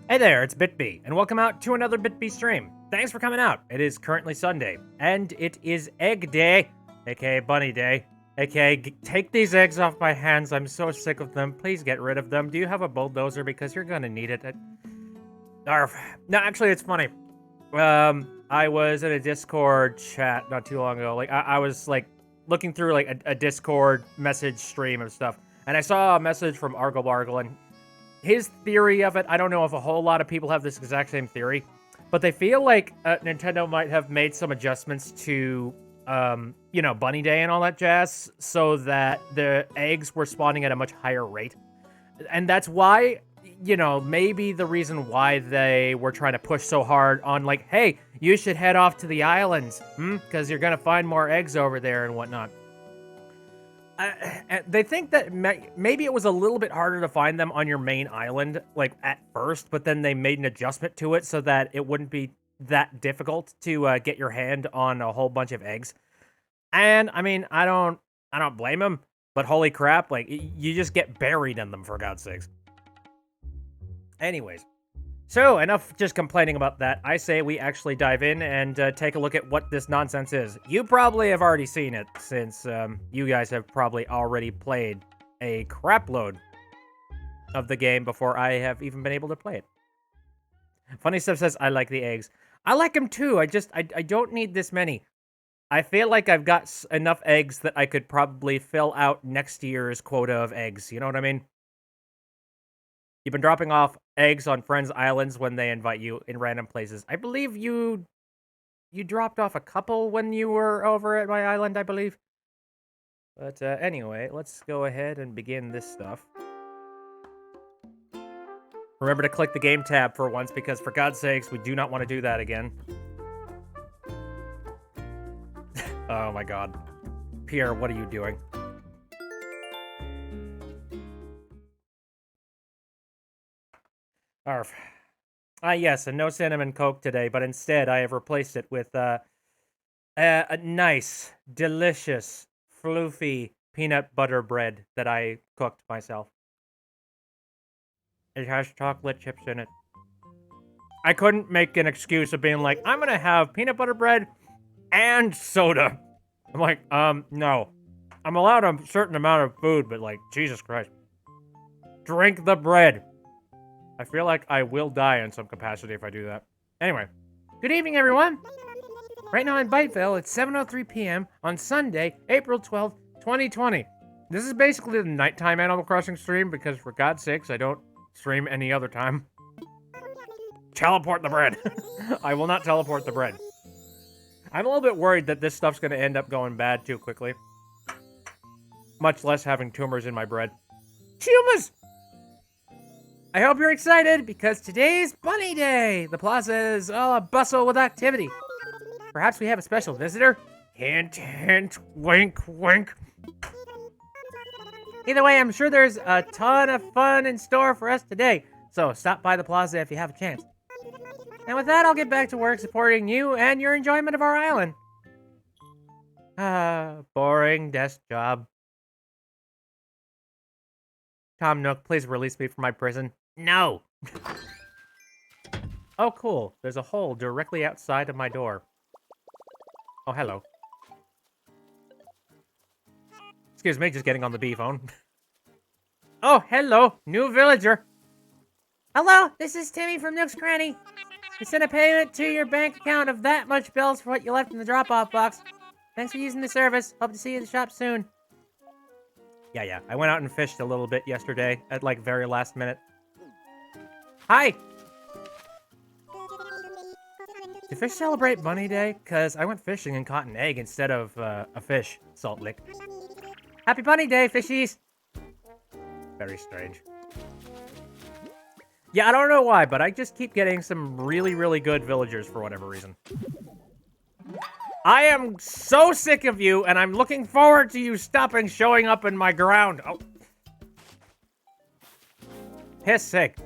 Hey there, it's BitB, and welcome out to another BitB stream. Thanks for coming out. It is currently Sunday, and it is Egg Day, aka Bunny Day, aka take these eggs off my hands. I'm so sick of them. Please get rid of them. Do you have a bulldozer? Because you're gonna need it. Arf. No, actually, it's funny. I was in a Discord chat not too long ago. Like, I was like looking through like a Discord message stream of stuff, and I saw a message from Argle Bargle, and his theory of it, I don't know if a whole lot of people have this exact same theory, but they feel like Nintendo might have made some adjustments to, Bunny Day and all that jazz, so that the eggs were spawning at a much higher rate. And that's why, maybe the reason why they were trying to push so hard on, like, hey, you should head off to the islands, because you're going to find more eggs over there and whatnot. They think that maybe it was a little bit harder to find them on your main island, like, at first, but then they made an adjustment to it so that it wouldn't be that difficult to get your hand on a whole bunch of eggs. And, I mean, I don't blame them, but holy crap, like, you just get buried in them, for God's sakes. Anyways. So, enough just complaining about that. I say we actually dive in and take a look at what this nonsense is. You probably have already seen it, since you guys have probably already played a crapload of the game before I have even been able to play it. Funny Stuff says, I like the eggs. I like them too, I don't need this many. I feel like I've got enough eggs that I could probably fill out next year's quota of eggs, you know what I mean? You've been dropping off eggs on friends' islands when they invite you in random places. I believe you dropped off a couple when you were over at my island, I believe. But anyway, let's go ahead and begin this stuff. Remember to click the game tab for once, because for God's sakes, we do not want to do that again. Oh my god. Pierre, what are you doing? Arf. Yes, and no cinnamon Coke today, but instead I have replaced it with a nice, delicious, floofy peanut butter bread that I cooked myself. It has chocolate chips in it. I couldn't make an excuse of being like, I'm gonna have peanut butter bread and soda. I'm like, no. I'm allowed a certain amount of food, but like, Jesus Christ. Drink the bread. I feel like I will die in some capacity if I do that. Anyway, good evening, everyone. Right now in Byteville, it's 7:03 p.m. on Sunday, April 12th, 2020. This is basically the nighttime Animal Crossing stream because, for God's sakes, I don't stream any other time. Teleport the bread. I will not teleport the bread. I'm a little bit worried that this stuff's going to end up going bad too quickly. Much less having tumors in my bread. Tumors! I hope you're excited, because today's Bunny Day! The plaza is all a bustle with activity. Perhaps we have a special visitor? Hint, hint, wink, wink. Either way, I'm sure there's a ton of fun in store for us today, so stop by the plaza if you have a chance. And with that, I'll get back to work supporting you and your enjoyment of our island. Boring desk job. Tom Nook, please release me from my prison. No! Oh, cool. There's a hole directly outside of my door. Oh, hello. Excuse me, just getting on the B phone. Oh, hello, new villager. Hello, this is Timmy from Nook's Cranny. We sent a payment to your bank account of that much bills for what you left in the drop-off box. Thanks for using the service. Hope to see you in the shop soon. Yeah. I went out and fished a little bit yesterday at, like, very last minute. Hi! Do fish celebrate Bunny Day? Because I went fishing and caught an egg instead of a fish, Salt Lick. Happy Bunny Day, fishies! Very strange. Yeah, I don't know why, but I just keep getting some really, really good villagers for whatever reason. I am so sick of you, and I'm looking forward to you stopping showing up in my ground. Oh. Piss sick.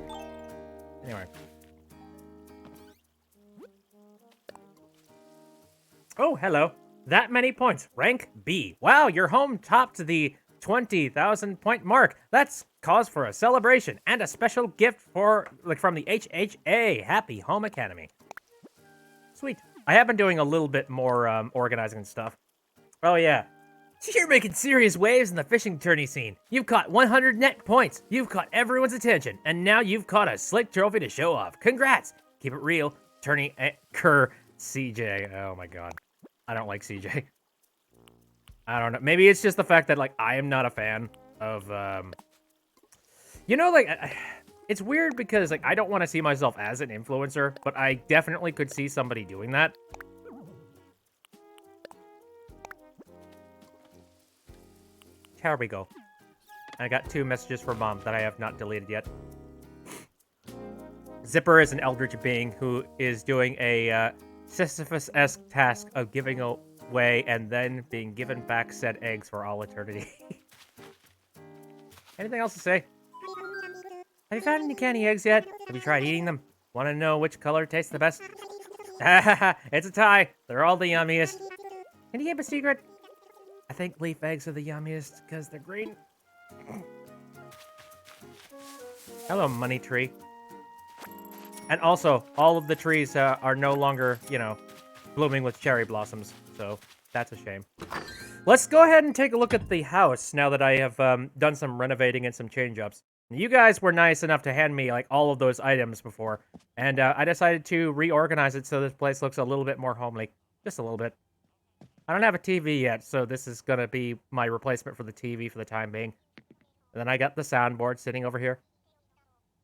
Anyway. Oh, hello. That many points. Rank B. Wow, your home topped the 20,000 point mark. That's cause for a celebration and a special gift for from the HHA, Happy Home Academy. Sweet. I have been doing a little bit more organizing and stuff. Oh yeah. You're making serious waves in the fishing tourney scene. You've caught 100 net points. You've caught everyone's attention, and now you've caught a slick trophy to show off. Congrats. Keep it real. Tourney Kerr CJ. Oh my god. I don't like CJ. I don't know. Maybe it's just the fact that, like, I am not a fan of, you know, like, it's weird because, like, I don't want to see myself as an influencer, but I definitely could see somebody doing that. Here we go. I got 2 messages from Mom that I have not deleted yet. Zipper is an eldritch being who is doing a Sisyphus-esque task of giving away and then being given back said eggs for all eternity. Anything else to say? Have you found any candy eggs yet? Have you tried eating them? Want to know which color tastes the best? It's a tie. They're all the yummiest. Can you keep a secret? I think leaf eggs are the yummiest because they're green. Hello, money tree. And also, all of the trees are no longer, you know, blooming with cherry blossoms. So, that's a shame. Let's go ahead and take a look at the house now that I have done some renovating and some change-ups. You guys were nice enough to hand me, like, all of those items before. And I decided to reorganize it so this place looks a little bit more homely. Just a little bit. I don't have a TV yet, so this is going to be my replacement for the TV for the time being. And then I got the soundboard sitting over here.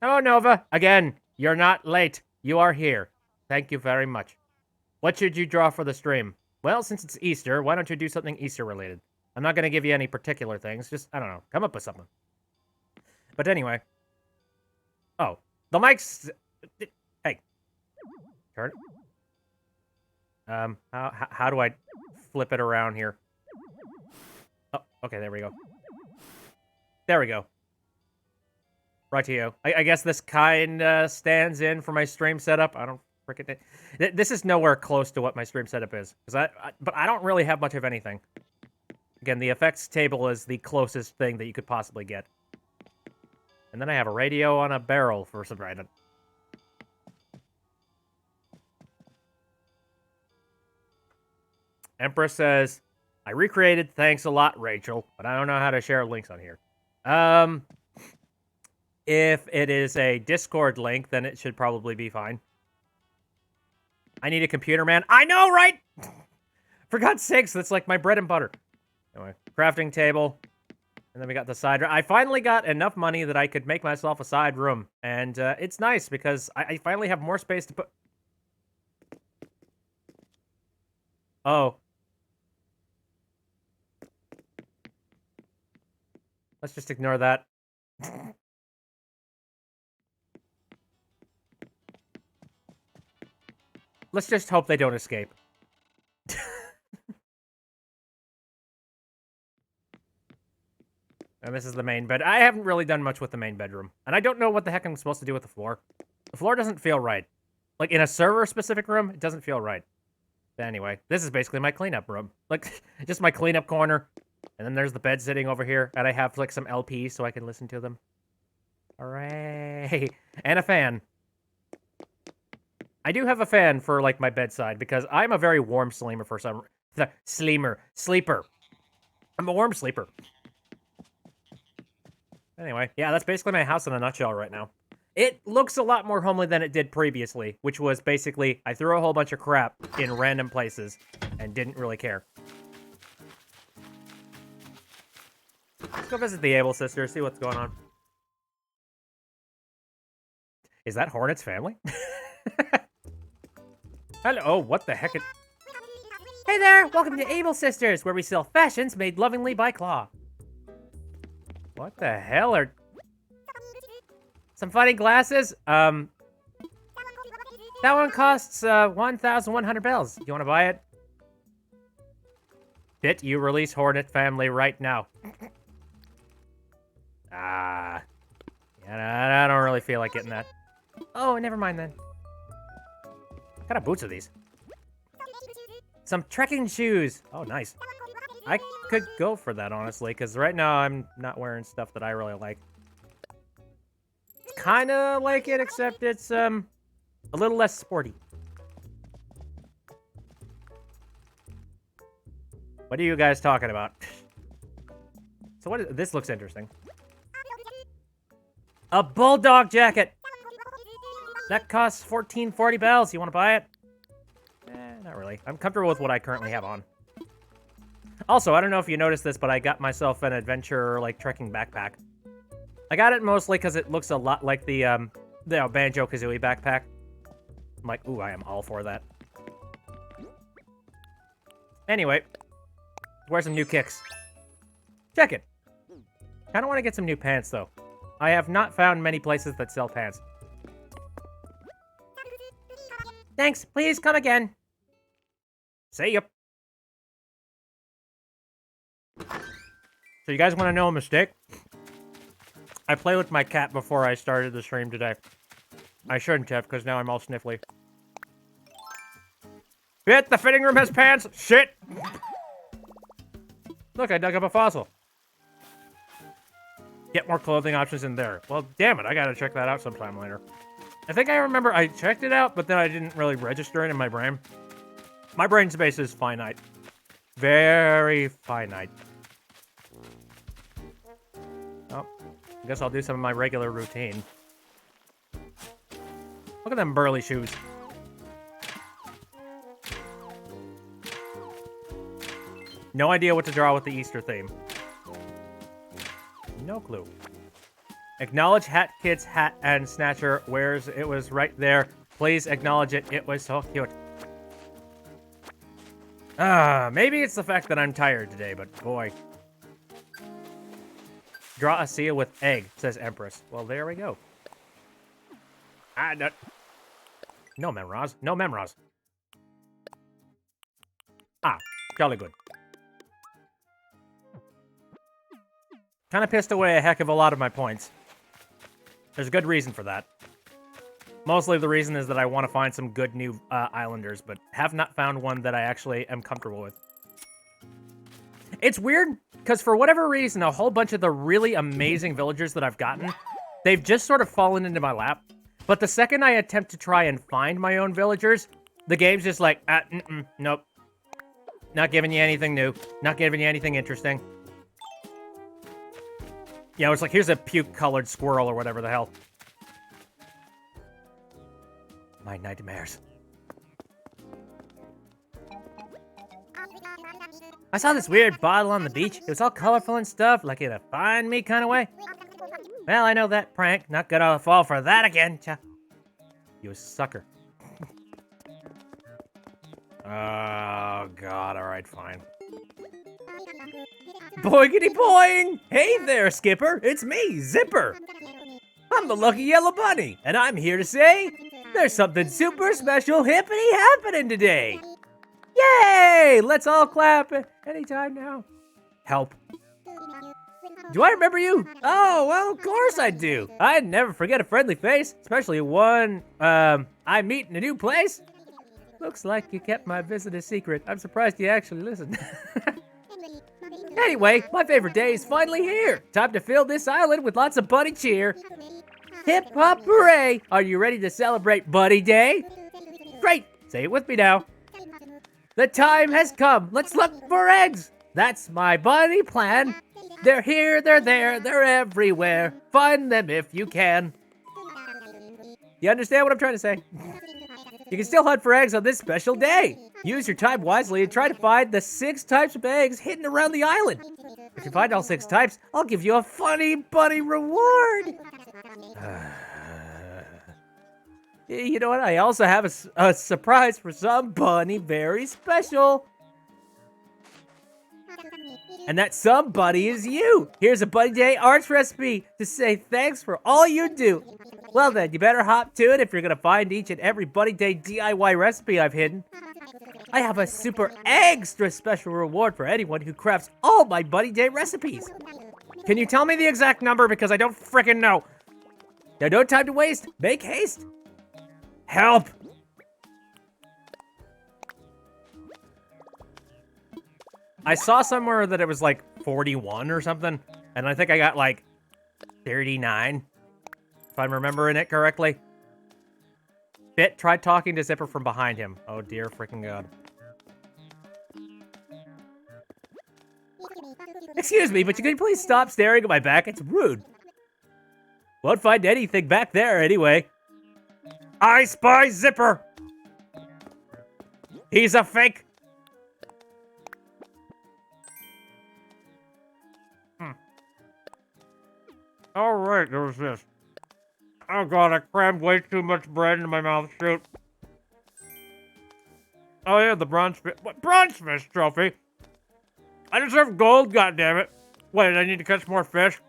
Hello, Nova. Again, you're not late. You are here. Thank you very much. What should you draw for the stream? Well, since it's Easter, why don't you do something Easter-related? I'm not going to give you any particular things. Just, I don't know, come up with something. But anyway. Oh, the mic's... Hey. Turn it. How do I flip it around here? Oh, okay, there we go. There we go. Rightio. I guess this kind stands in for my stream setup. I don't freaking... This is nowhere close to what my stream setup is. But I don't really have much of anything. Again, the effects table is the closest thing that you could possibly get. And then I have a radio on a barrel for some reason. Empress says, I recreated, thanks a lot, Rachel, but I don't know how to share links on here. If it is a Discord link, then it should probably be fine. I need a computer, man. I know, right? For God's sakes, that's like my bread and butter. Anyway, crafting table. And then we got the side room. I finally got enough money that I could make myself a side room. And it's nice because I finally have more space to put... Oh. Let's just ignore that. Let's just hope they don't escape. And this is the main bed. I haven't really done much with the main bedroom. And I don't know what the heck I'm supposed to do with the floor. The floor doesn't feel right. Like, in a server-specific room, it doesn't feel right. But anyway, this is basically my cleanup room. Like, just my cleanup corner. And then there's the bed sitting over here. And I have, like, some LPs so I can listen to them. Hooray! And a fan. I do have a fan for, like, my bedside. Because I'm a very warm sleeper for some... Sleeper. I'm a warm sleeper. Anyway, yeah, that's basically my house in a nutshell right now. It looks a lot more homely than it did previously, which was basically, I threw a whole bunch of crap in random places and didn't really care. Let's go visit the Able sisters, see what's going on. Is that Hornet's family? Hello, oh, what the heck? Hey there, welcome to Able Sisters, where we sell fashions made lovingly by Claw. What the hell are... Some funny glasses? That one costs 1,100 bells. You want to buy it? Bit, you release Hornet family right now. Yeah, I don't really feel like getting that. Oh, never mind then. What kind of boots are these? Some trekking shoes. Oh, nice. I could go for that, honestly, because right now I'm not wearing stuff that I really like. Kind of like it, except it's, a little less sporty. What are you guys talking about? So what is, this looks interesting. A bulldog jacket! That costs 1440 bells. You want to buy it? Not really. I'm comfortable with what I currently have on. Also, I don't know if you noticed this, but I got myself an adventure, like, trekking backpack. I got it mostly because it looks a lot like the Banjo-Kazooie backpack. I'm like, ooh, I am all for that. Anyway, wear some new kicks. Check it. I don't want to get some new pants, though. I have not found many places that sell pants. Thanks, please come again. See ya. So you guys want to know a mistake? I played with my cat before I started the stream today. I shouldn't have, because now I'm all sniffly. Shit, the fitting room has pants! Shit! Look, I dug up a fossil. Get more clothing options in there. Well, damn it, I gotta check that out sometime later. I think I remember I checked it out, but then I didn't really register it in my brain. My brain space is finite. Very finite. Oh, I guess I'll do some of my regular routine. Look at them burly shoes. No idea what to draw with the Easter theme. No clue. Acknowledge Hat Kid's hat and Snatcher wears. It was right there. Please acknowledge it. It was so cute. Maybe it's the fact that I'm tired today, but boy. Draw a seal with egg, says Empress. Well, there we go. No Memraz. No Memraz. Jolly good. Kind of pissed away a heck of a lot of my points. There's a good reason for that. Mostly the reason is that I want to find some good new islanders, but have not found one that I actually am comfortable with. It's weird, because for whatever reason, a whole bunch of the really amazing villagers that I've gotten, they've just sort of fallen into my lap. But the second I attempt to try and find my own villagers, the game's just like, nope. Not giving you anything new. Not giving you anything interesting. Yeah, it's like, here's a puke-colored squirrel or whatever the hell. My nightmares. I saw this weird bottle on the beach. It was all colorful and stuff, like in a find me kind of way. Well, I know that prank. Not gonna fall for that again. You sucker. Oh, God. All right, fine. Boingity boing! Hey there, Skipper. It's me, Zipper. I'm the lucky yellow bunny, and I'm here to say there's something super special hippity happening today. Yay! Let's all clap anytime now. Help. Do I remember you? Oh, well, of course I do. I'd never forget a friendly face, especially one I meet in a new place. Looks like you kept my visit a secret. I'm surprised you actually listened. Anyway, my favorite day is finally here. Time to fill this island with lots of buddy cheer. Hip hop hooray! Are you ready to celebrate Buddy Day? Great! Say it with me now. The time has come. Let's look for eggs. That's my buddy plan. They're here, they're there, they're everywhere. Find them if you can. You understand what I'm trying to say? You can still hunt for eggs on this special day. Use your time wisely and try to find the 6 types of eggs hidden around the island. If you find all 6 types, I'll give you a funny bunny reward. You know what? I also have a surprise for somebody very special. And that somebody is you. Here's a Buddy Day arts recipe to say thanks for all you do. Well then, you better hop to it if you're gonna find each and every Buddy Day DIY recipe I've hidden. I have a super extra special reward for anyone who crafts all my Buddy Day recipes. Can you tell me the exact number because I don't frickin' know? Now no time to waste, make haste. Help! I saw somewhere that it was like 41 or something, and I think I got like 39, if I'm remembering it correctly. Bit tried talking to Zipper from behind him. Oh dear freaking god. Excuse me, but can you please stop staring at my back? It's rude. Won't find anything back there anyway. I spy Zipper! He's a fake! Alright, there's this. Oh god, I crammed way too much bread into my mouth, shoot. Oh yeah, the bronze fish. What? Bronze fish trophy? I deserve gold, goddammit. Wait, I need to catch more fish?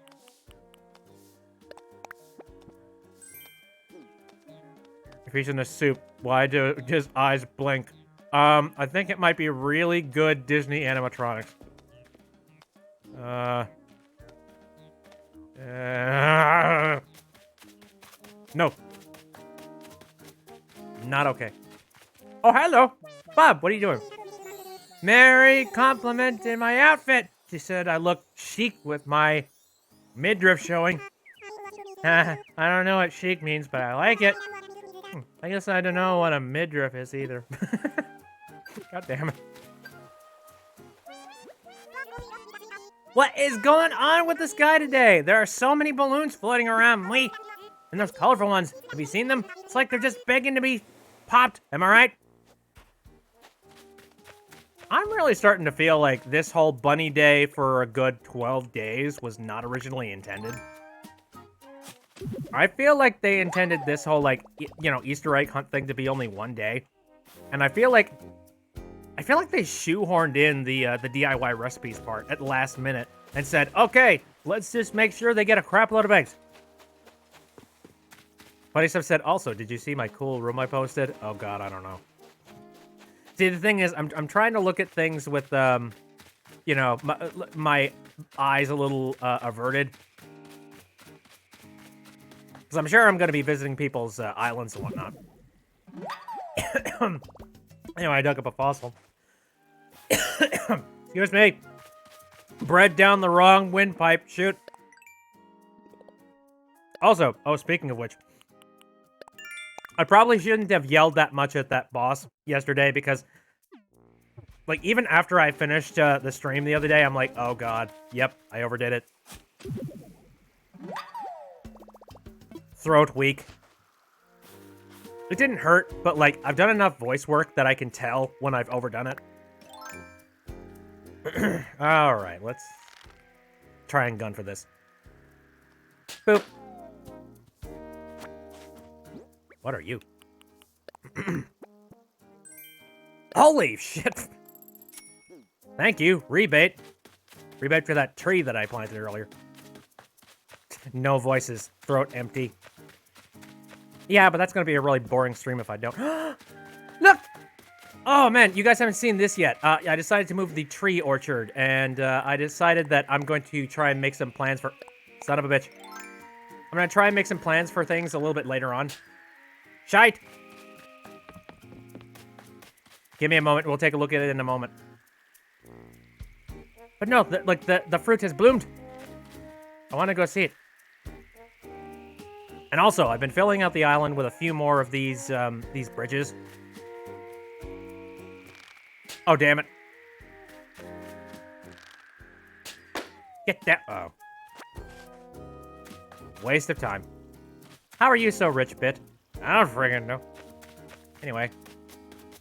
If he's in a soup, why do his eyes blink? I think it might be really good Disney animatronics. No. Not okay. Oh, hello. Bob, what are you doing? Mary complimented my outfit. She said I look chic with my midriff showing. I don't know what chic means, but I like it. I guess I don't know what a midriff is either. God damn it. What is going on with this guy today? There are so many balloons floating around me. And those colorful ones. Have you seen them? It's like they're just begging to be popped. Am I right? I'm really starting to feel like this whole bunny day for a good 12 days was not originally intended. I feel like they intended this whole, like, you know, Easter egg hunt thing to be only one day. And I feel like they shoehorned in the DIY recipes part at the last minute and said, okay, let's just make sure they get a crap load of eggs. Funny stuff said, also, did you see my cool room I posted? Oh god, I don't know. See, the thing is, I'm trying to look at things with, you know, my eyes a little averted. Because I'm sure I'm going to be visiting people's islands and whatnot. Anyway, I dug up a fossil. Excuse me. Bread down the wrong windpipe. Shoot. Also, oh, speaking of which, I probably shouldn't have yelled that much at that boss yesterday because, like, even after I finished the stream the other day, I'm like, oh god, yep, I overdid it. Throat weak. It didn't hurt, but, like, I've done enough voice work that I can tell when I've overdone it. Alright, let's try and gun for this. Boop. What are you? Holy shit! Thank you, rebate. Rebate for that tree that I planted earlier. No voices, throat empty. Yeah, but that's gonna be a really boring stream if I don't. Look! Oh man, you guys haven't seen this yet. I decided to move the tree orchard, and I decided that I'm going to try and make some plans for... Son of a bitch. I'm gonna try and make some plans for things a little bit later on. Shite! Give me a moment, we'll take a look at it in a moment. But no, the fruit has bloomed. I want to go see it. And also, I've been filling out the island with a few more of these bridges. Oh, damn it. Get that. Oh. Waste of time. How are you so rich, Bit? I don't friggin' know. Anyway.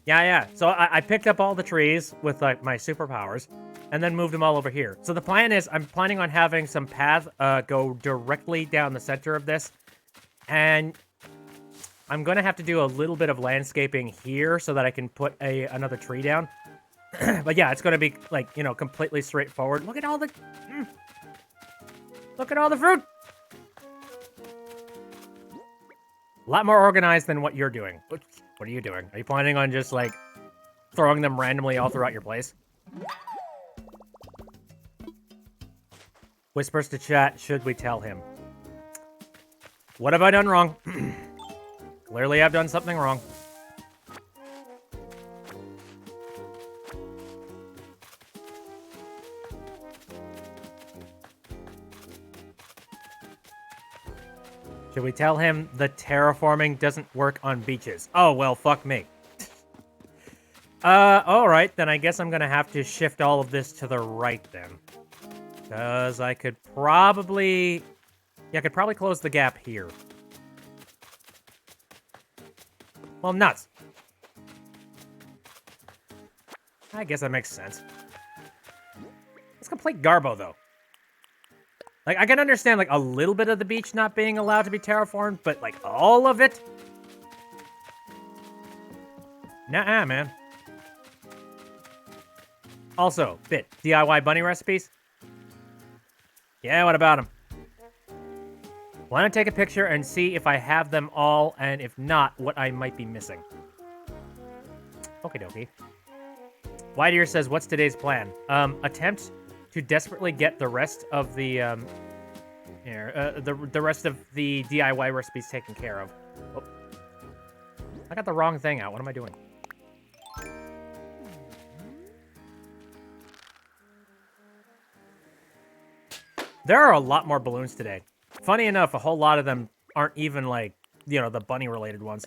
Yeah. So I picked up all the trees with, like, my superpowers, and then moved them all over here. So the plan is, I'm planning on having some path go directly down the center of this, and I'm gonna have to do a little bit of landscaping here so that I can put another tree down. But yeah, it's gonna be, like, you know, completely straightforward. Look at all the... Look at all the fruit! A lot more organized than what you're doing. What are you doing? Are you planning on just, like, throwing them randomly all throughout your place? Whispers to chat, should we tell him? What have I done wrong? Clearly I've done something wrong. Should we tell him the terraforming doesn't work on beaches? Oh, well, fuck me. Alright, then I guess I'm gonna have to shift all of this to the right then. Because I could probably... Yeah, I could probably close the gap here. Well, nuts. I guess that makes sense. It's complete garbo, though. Like, I can understand, like, a little bit of the beach not being allowed to be terraformed, but, like, all of it? Nuh-uh, man. Also, Bit, DIY bunny recipes? Yeah, what about them? Want to take a picture and see if I have them all, and if not, what I might be missing. Okie dokie. Whiteear says, what's today's plan? Attempt to desperately get the rest of the, the rest of the DIY recipes taken care of. Oh. I got the wrong thing out. What am I doing? There are a lot more balloons today. Funny enough, a whole lot of them aren't even, like, you know, the bunny-related ones.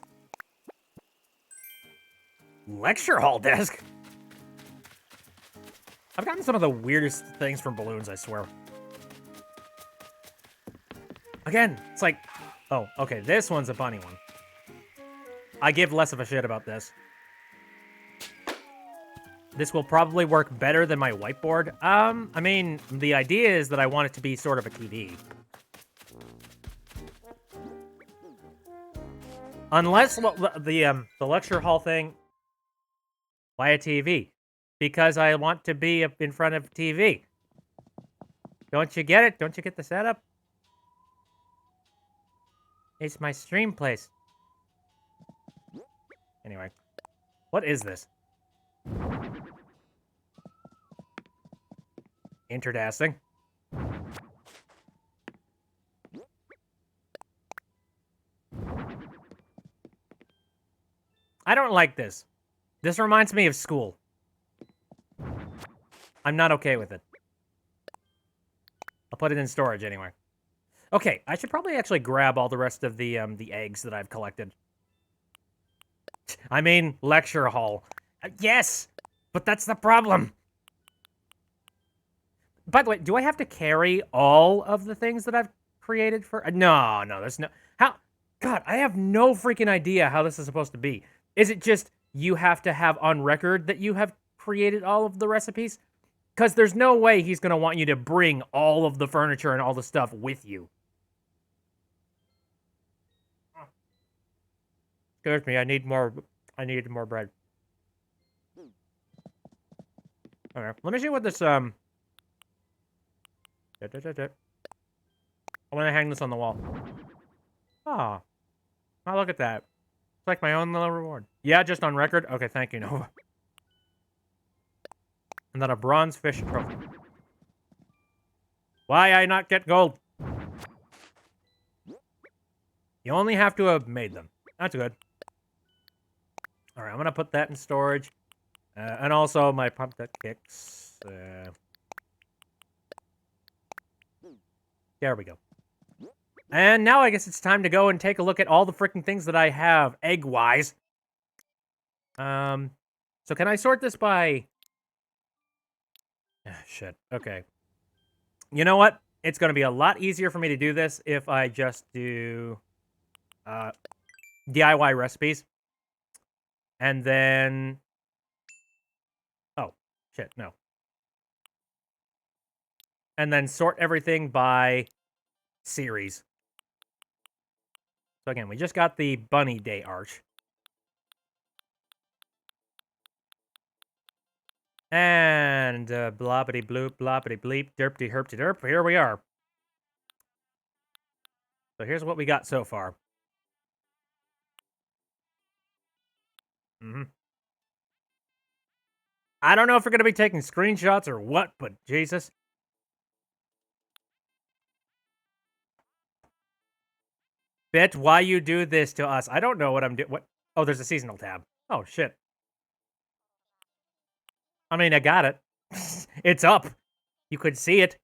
Lecture hall desk? I've gotten some of the weirdest things from balloons, I swear. Again, it's like... Oh, okay, this one's a bunny one. I give less of a shit about this. This will probably work better than my whiteboard. I mean, the idea is that I want it to be sort of a TV. Unless the lecture hall thing... Why a TV? Because I want to be up in front of TV. Don't you get it? Don't you get the setup? It's my stream place. Anyway. What is this? Interdasting. I don't like this. This reminds me of school. I'm not okay with it. I'll put it in storage anyway. Okay, I should probably actually grab all the rest of the eggs that I've collected. I mean, lecture hall. Yes! But that's the problem! By the way, do I have to carry all of the things that I've created for... No, there's no... How... God, I have no freaking idea how this is supposed to be. Is it just you have to have on record that you have created all of the recipes? Because there's no way he's going to want you to bring all of the furniture and all the stuff with you. Excuse me, I need more bread. Okay, let me see what this, I'm gonna hang this on the wall. Ah. Oh, look at that. It's like my own little reward. Yeah, just on record? Okay, thank you, Nova. And then a bronze fish trophy. Why I not get gold? You only have to have made them. That's good. Alright, I'm gonna put that in storage. And also my pump that kicks. There we go. And now I guess it's time to go and take a look at all the freaking things that I have, egg-wise. So can I sort this by... shit, okay. You know what? It's going to be a lot easier for me to do this if I just do DIY recipes. And then... Oh, shit, no. And then sort everything by series. So again, we just got the Bunny Day Arch. And bloppity bloop, bloppity bleep, derpty herpty derp. Here we are. So here's what we got so far. I don't know if we're going to be taking screenshots or what, but Jesus. Bet why you do this to us. I don't know what I'm doing. What? Oh, there's a seasonal tab. Oh, shit. I mean, I got it. It's up. You could see it.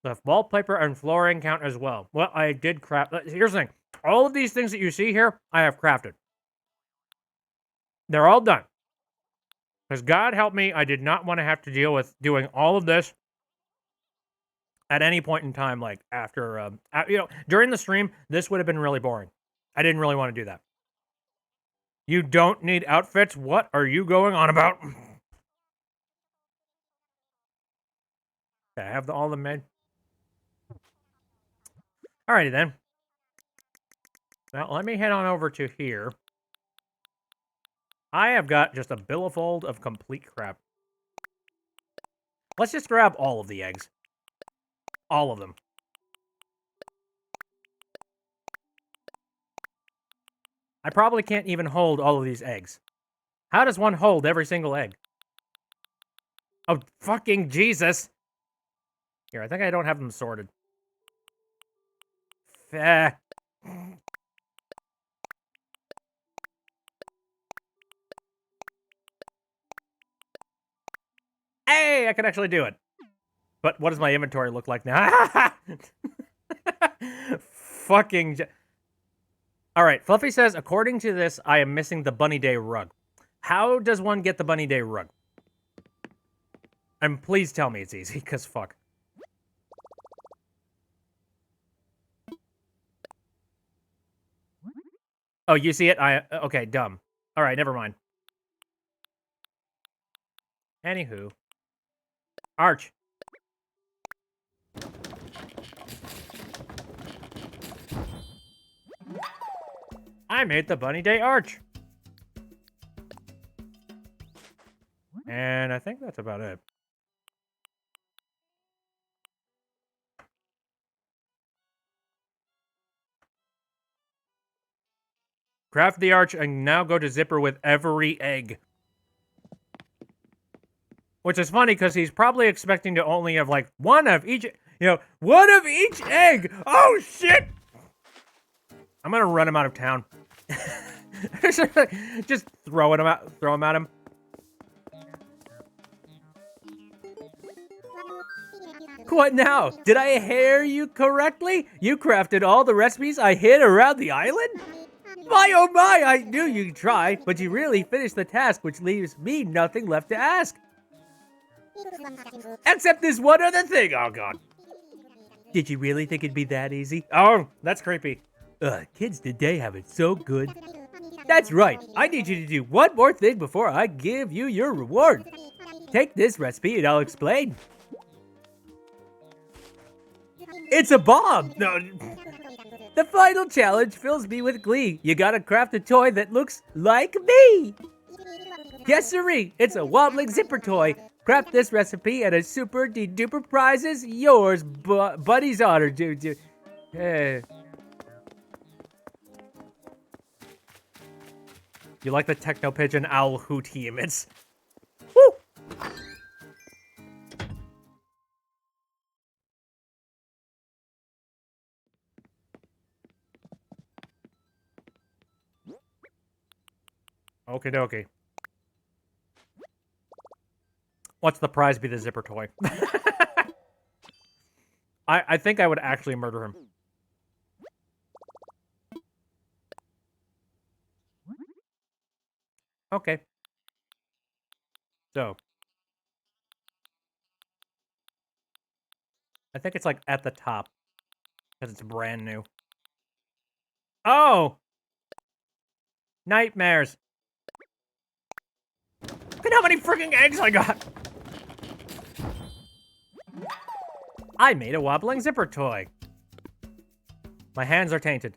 The wallpaper and flooring count as well. Well, I did craft. Here's the thing. All of these things that you see here, I have crafted. They're all done. Because God help me, I did not want to have to deal with doing all of this at any point in time, like after, during the stream, this would have been really boring. I didn't really want to do that. You don't need outfits? What are you going on about? I have all of them made. Alrighty then. Now, let me head on over to here. I have got just a billfold of complete crap. Let's just grab all of the eggs. All of them. I probably can't even hold all of these eggs. How does one hold every single egg? Oh, fucking Jesus. Here, I think I don't have them sorted. Hey, I can actually do it. But what does my inventory look like now? Fucking... Alright, Fluffy says, according to this, I am missing the Bunny Day rug. How does one get the Bunny Day rug? And please tell me it's easy, because fuck. Oh, you see it? Okay, dumb. Alright, never mind. Anywho. Arch. I made the Bunny Day arch. And I think that's about it. Craft the arch and now go to Zipper with every egg. Which is funny because he's probably expecting to only have like one of each, one of each egg. Oh shit! I'm gonna run him out of town. Just throw him at him. What now? Did I hear you correctly? You crafted all the recipes I hid around the island? My oh my, I knew you'd try, but you really finished the task, which leaves me nothing left to ask. Except this one other thing, oh god. Did you really think it'd be that easy? Oh, that's creepy. Kids today have it so good. That's right, I need you to do one more thing before I give you your reward. Take this recipe and I'll explain. It's a bomb! No. The final challenge fills me with glee. You gotta craft a toy that looks like me! Yes, sirree, it's a wobbling zipper toy. Craft this recipe and a super duper prize is yours, Buddy's honor, dude. Hey. You like the techno pigeon owl hoot he emits? Woo! Okie dokie. What's the prize be the zipper toy? I think I would actually murder him. Okay. So. I think it's like at the top. Because it's brand new. Oh! Nightmares. Look at how many freaking eggs I got! I made a wobbling zipper toy. My hands are tainted.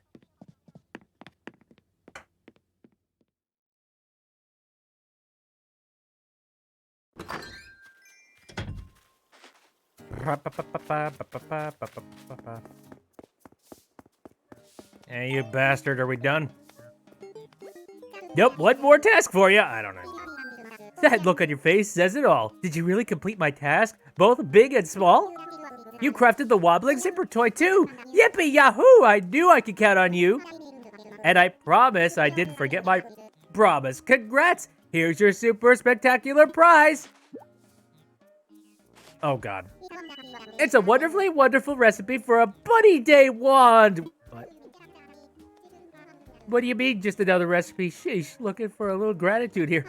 Hey, you bastard, are we done? Nope, one more task for you. I don't know. That look on your face says it all. Did you really complete my task? Both big and small? You crafted the wobbling zipper toy too. Yippee yahoo! I knew I could count on you. And I promise I didn't forget my promise. Congrats! Here's your super spectacular prize. Oh, God. It's a wonderfully wonderful recipe for a Buddy Day wand. What do you mean, just another recipe? Sheesh, looking for a little gratitude here.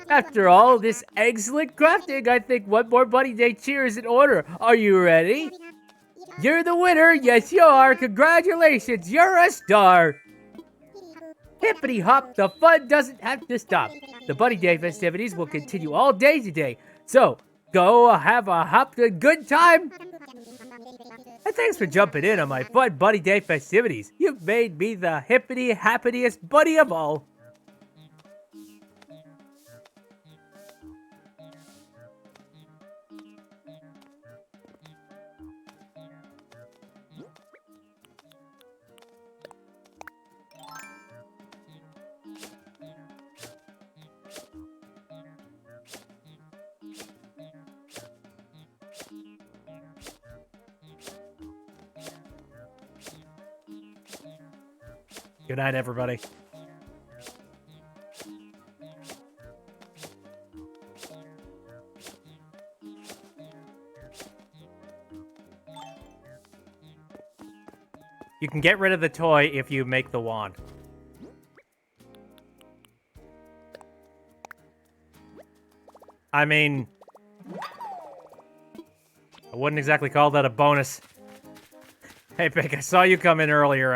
After all this excellent crafting, I think one more Buddy Day cheer is in order. Are you ready? You're the winner. Yes, you are. Congratulations. You're a star. Hippity hop, the fun doesn't have to stop. The Buddy Day festivities will continue all day today. So, go have a good time. And thanks for jumping in on my fun Buddy Day festivities. You've made me the hippity-happiest buddy of all. Good night, everybody. You can get rid of the toy if you make the wand. I mean, I wouldn't exactly call that a bonus. Hey, Pig, I saw you come in earlier.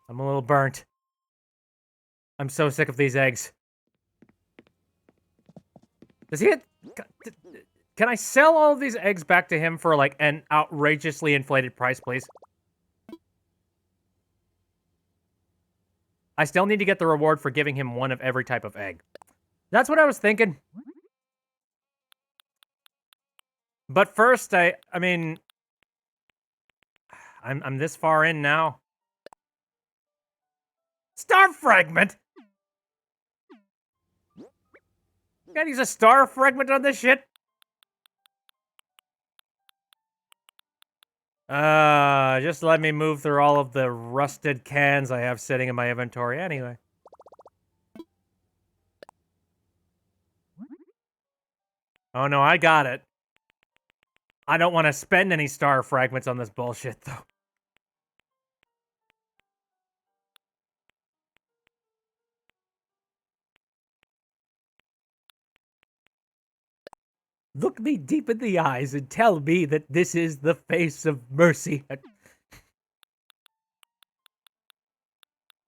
I'm a little burnt. I'm so sick of these eggs. Does he can I sell all of these eggs back to him for, like, an outrageously inflated price, please? I still need to get the reward for giving him one of every type of egg. That's what I was thinking. But first, I mean... I'm this far in now. Star fragment? Gotta use a star fragment on this shit? Just let me move through all of the rusted cans I have sitting in my inventory anyway. Oh no, I got it. I don't want to spend any star fragments on this bullshit, though. Look me deep in the eyes and tell me that this is the face of mercy.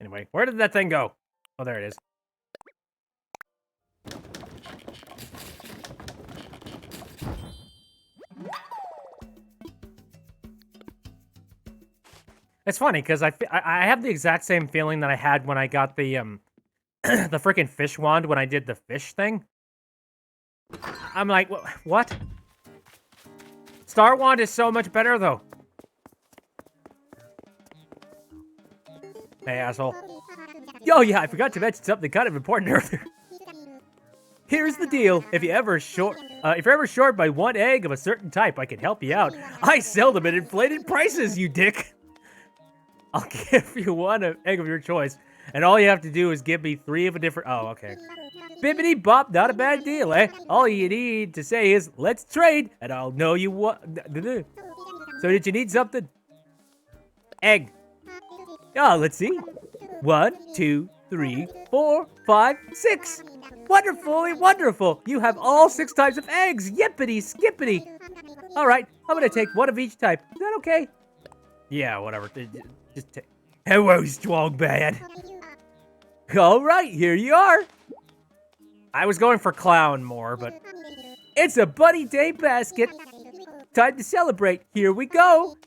Anyway, where did that thing go? Oh, there it is. It's funny, because I have the exact same feeling that I had when I got the, the freaking fish wand when I did the fish thing. I'm like, what? Star Wand is so much better, though. Hey, asshole. Oh, yeah, I forgot to mention something kind of important earlier. Here's the deal. If you're ever short by one egg of a certain type, I can help you out. I sell them at inflated prices, you dick. I'll give you one egg of your choice, and all you have to do is give me 3 of a different... Oh, okay. Bibbidi bop, not a bad deal, eh? All you need to say is, let's trade, and I'll know you what... So did you need something? Egg. Oh, let's see. 1, 2, 3, 4, 5, 6. Wonderfully wonderful. You have all 6 types of eggs. Yippity skippity. All right, I'm going to take 1 of each type. Is that okay? Yeah, whatever. Just take... Hello, strong man. All right, here you are. I was going for clown more, but... It's a Buddy Day basket. Time to celebrate. Here we go.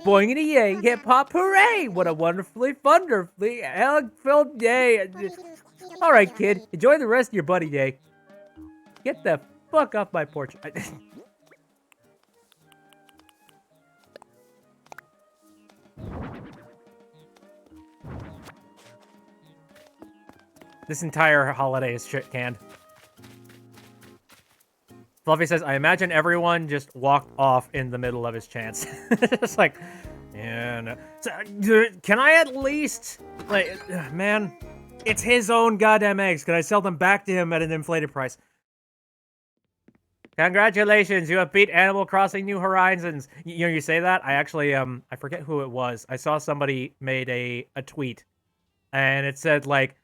Boingity yay, hip-hop hooray. What a wonderfully, wonderfully egg-filled day. All right, kid. Enjoy the rest of your Buddy Day. Get the fuck off my porch. This entire holiday is shit-canned. Fluffy says, I imagine everyone just walked off in the middle of his chance. It's like, yeah, no. So, can I at least, like, man, it's his own goddamn eggs. Can I sell them back to him at an inflated price? Congratulations, you have beat Animal Crossing New Horizons. You know, you say that? I actually, I forget who it was. I saw somebody made a tweet, and it said, like,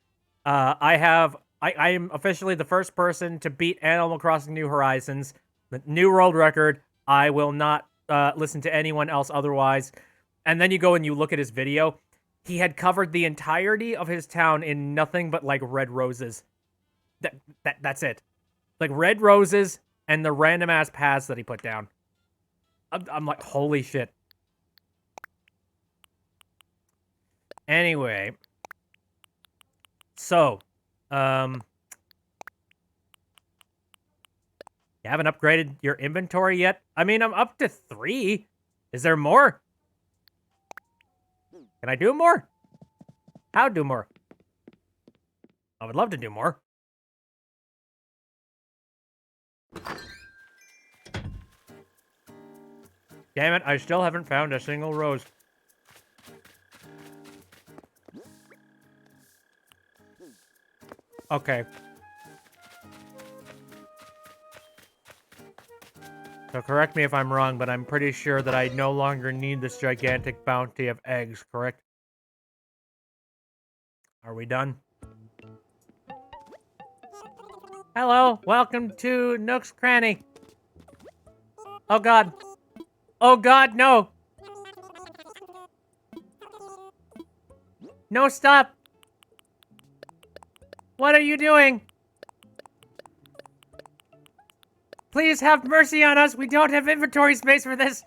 I am officially the first person to beat Animal Crossing New Horizons, the new world record. I will not listen to anyone else otherwise. And then you go and you look at his video. He had covered the entirety of his town in nothing but, like, red roses. That's it. Like, red roses and the random-ass paths that he put down. I'm like, holy shit. Anyway. So, you haven't upgraded your inventory yet? I mean, I'm up to 3. Is there more? Can I do more? How do more? I would love to do more. Damn it, I still haven't found a single rose. Okay. So correct me if I'm wrong, but I'm pretty sure that I no longer need this gigantic bounty of eggs, correct? Are we done? Hello, welcome to Nook's Cranny. Oh god. Oh god, no! No, stop! What are you doing? Please have mercy on us! We don't have inventory space for this!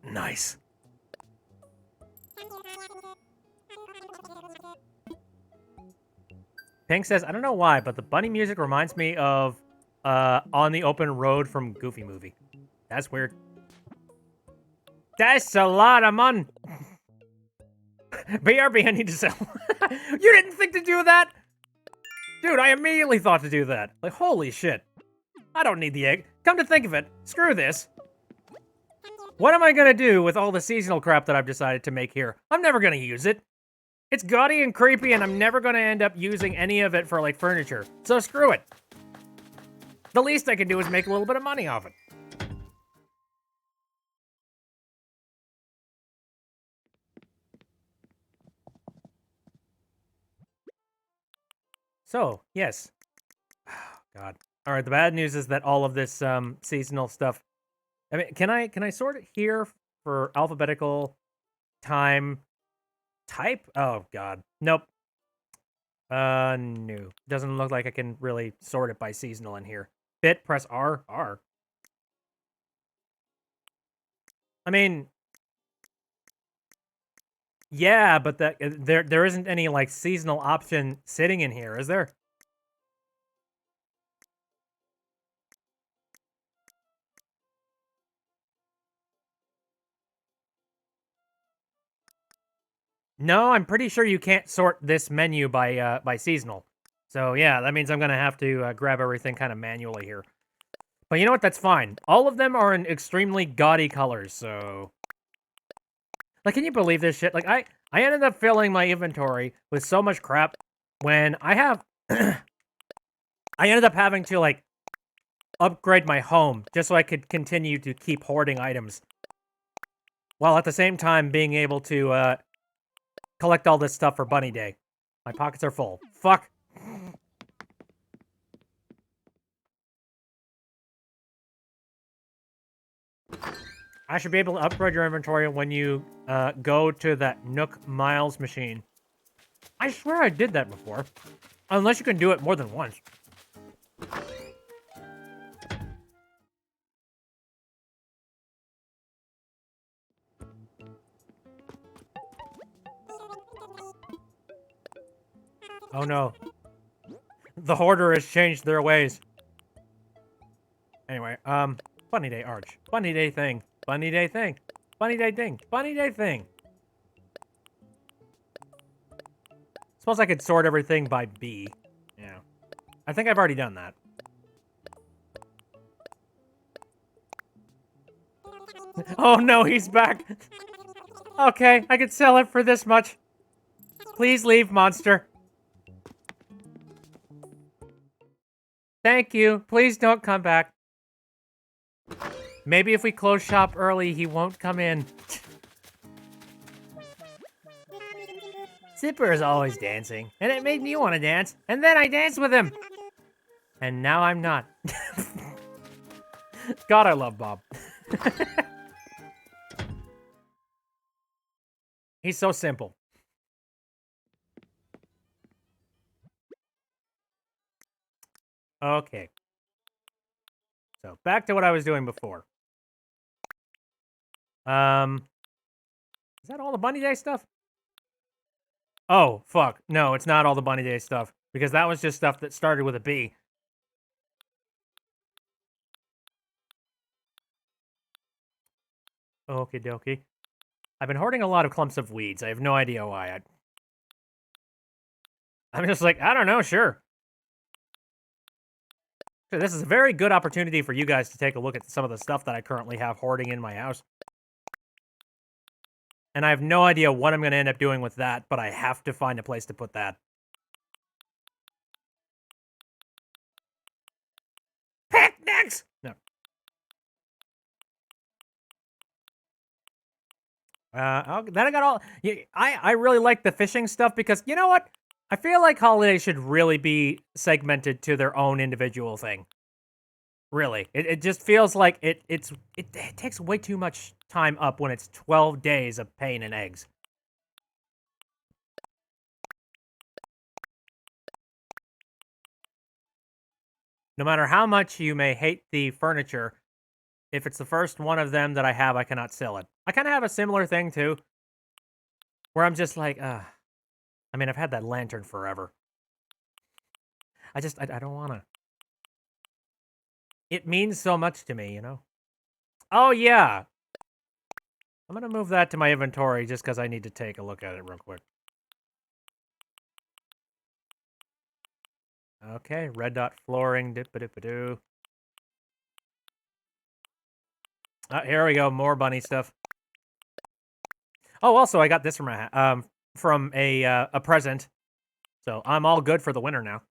Nice. Pink says, I don't know why, but the bunny music reminds me of On the Open Road from Goofy Movie. That's weird. That's a lot of money. BRB, I need to sell. You didn't think to do that? Dude, I immediately thought to do that. Like, holy shit. I don't need the egg. Come to think of it, screw this. What am I gonna do with all the seasonal crap that I've decided to make here? I'm never gonna use it. It's gaudy and creepy, and I'm never gonna end up using any of it for, like, furniture. So screw it. The least I can do is make a little bit of money off it. So, yes. Oh, God. All right, the bad news is that all of this seasonal stuff... I mean, can I sort it here for alphabetical time type? Oh, God. Nope. No. Doesn't look like I can really sort it by seasonal in here. Bit, press R. R. I mean... Yeah, but there isn't any, like, seasonal option sitting in here, is there? No, I'm pretty sure you can't sort this menu by seasonal. So yeah, that means I'm gonna have to grab everything kind of manually here. But you know what? That's fine. All of them are in extremely gaudy colors, so... Like, can you believe this shit? Like, I ended up filling my inventory with so much crap when I have... I ended up having to, like, upgrade my home just so I could continue to keep hoarding items. While at the same time being able to, collect all this stuff for Bunny Day. My pockets are full. Fuck. I should be able to upgrade your inventory when you go to that Nook Miles machine. I swear I did that before. Unless you can do it more than once. Oh no. The Hoarder has changed their ways. Anyway, Bunny Day Arch. Bunny Day thing. Bunny Day thing. Bunny Day thing. Bunny Day thing. Suppose I could sort everything by B. Yeah. I think I've already done that. Oh no, he's back. Okay, I could sell it for this much. Please leave, monster. Thank you. Please don't come back. Maybe if we close shop early, he won't come in. Zipper is always dancing, and it made me want to dance, and then I danced with him. And now I'm not. God, I love Bob. He's so simple. Okay. So, back to what I was doing before. Is that all the Bunny Day stuff? Oh, fuck. No, it's not all the Bunny Day stuff. Because that was just stuff that started with a B. Okie dokie. I've been hoarding a lot of clumps of weeds. I have no idea why. I'm just like, I don't know, sure. This is a very good opportunity for you guys to take a look at some of the stuff that I currently have hoarding in my house. And I have no idea what I'm going to end up doing with that, but I have to find a place to put that. Picnics! No. Then I got all... I really like the fishing stuff because, you know what? I feel like holidays should really be segmented to their own individual thing. Really. It just feels like it takes way too much time up when it's 12 days of pain and eggs. No matter how much you may hate the furniture, if it's the first one of them that I have, I cannot sell it. I kind of have a similar thing, too. Where I'm just like, I mean, I've had that lantern forever. I don't want to. It means so much to me, you know? Oh, yeah. I'm going to move that to my inventory just because I need to take a look at it real quick. Okay, red dot flooring, dip-a-dip-a-doo. Here we go, more bunny stuff. Oh, also, I got this from a present. So I'm all good for the winter now.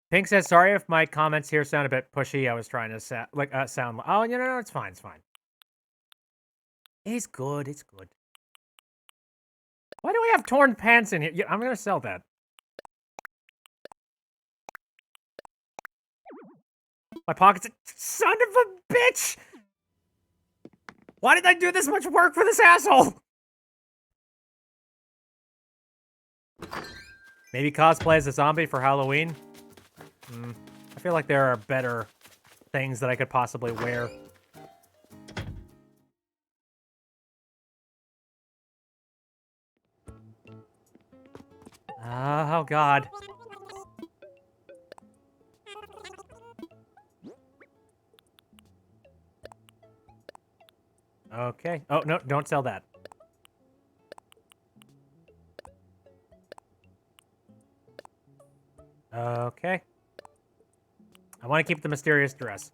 Pink says, sorry if my comments here sound a bit pushy. I was trying to sound... Oh, no, it's fine, it's fine. It's good, it's good. Why do we have torn pants in here? Yeah, I'm gonna sell that. My pockets... Son of a bitch! Why did I do this much work for this asshole? Maybe cosplay as a zombie for Halloween? I feel like there are better things that I could possibly wear. Oh, God. Okay. Oh, no, don't sell that. Okay. I want to keep the mysterious dress.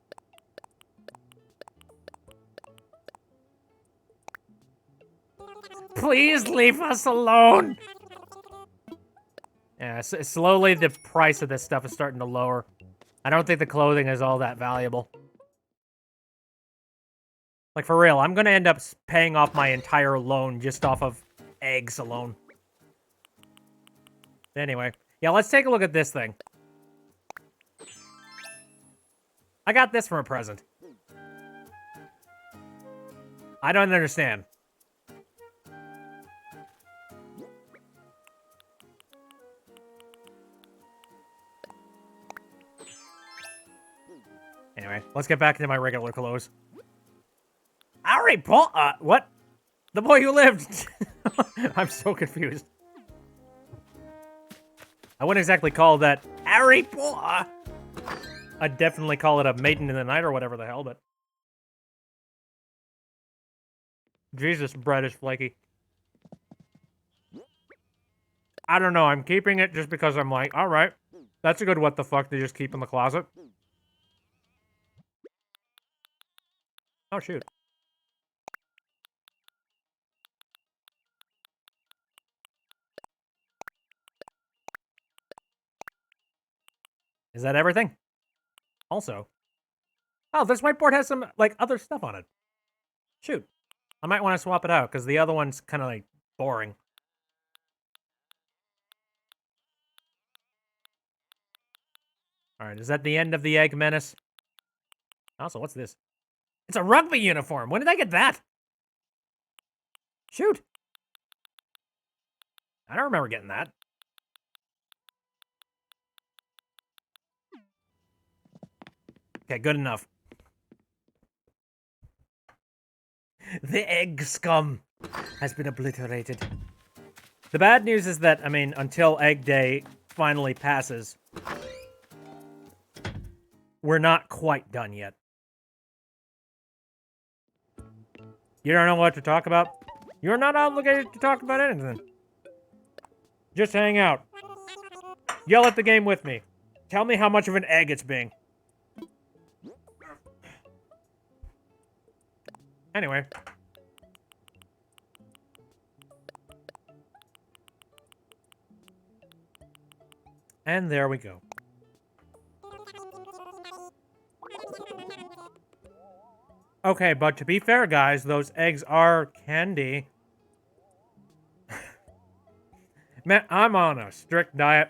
Please leave us alone! Yeah, slowly the price of this stuff is starting to lower. I don't think the clothing is all that valuable. Like, for real, I'm gonna end up paying off my entire loan just off of eggs alone. Anyway, yeah, let's take a look at this thing. I got this from a present. I don't understand. Anyway, let's get back into my regular clothes. Harry Potter? What? The boy who lived. I'm so confused. I wouldn't exactly call that Harry Potter. I'd definitely call it a Maiden in the Night or whatever the hell, but... Jesus, bread is flaky. I don't know, I'm keeping it just because I'm like, alright, that's a good what the fuck to just keep in the closet. Oh, shoot. Is that everything? Also. Oh, this whiteboard has some, like, other stuff on it. Shoot. I might want to swap it out, because the other one's kind of, like, boring. Alright, is that the end of the egg menace? Also, what's this? It's a rugby uniform! When did I get that? Shoot! I don't remember getting that. Okay, good enough. The egg scum has been obliterated. The bad news is that, I mean, until Egg Day finally passes, we're not quite done yet. You don't know what to talk about? You're not obligated to talk about anything. Just hang out. Yell at the game with me. Tell me how much of an egg it's being. Anyway. And there we go. Okay, but to be fair, guys, those eggs are candy. Man, I'm on a strict diet.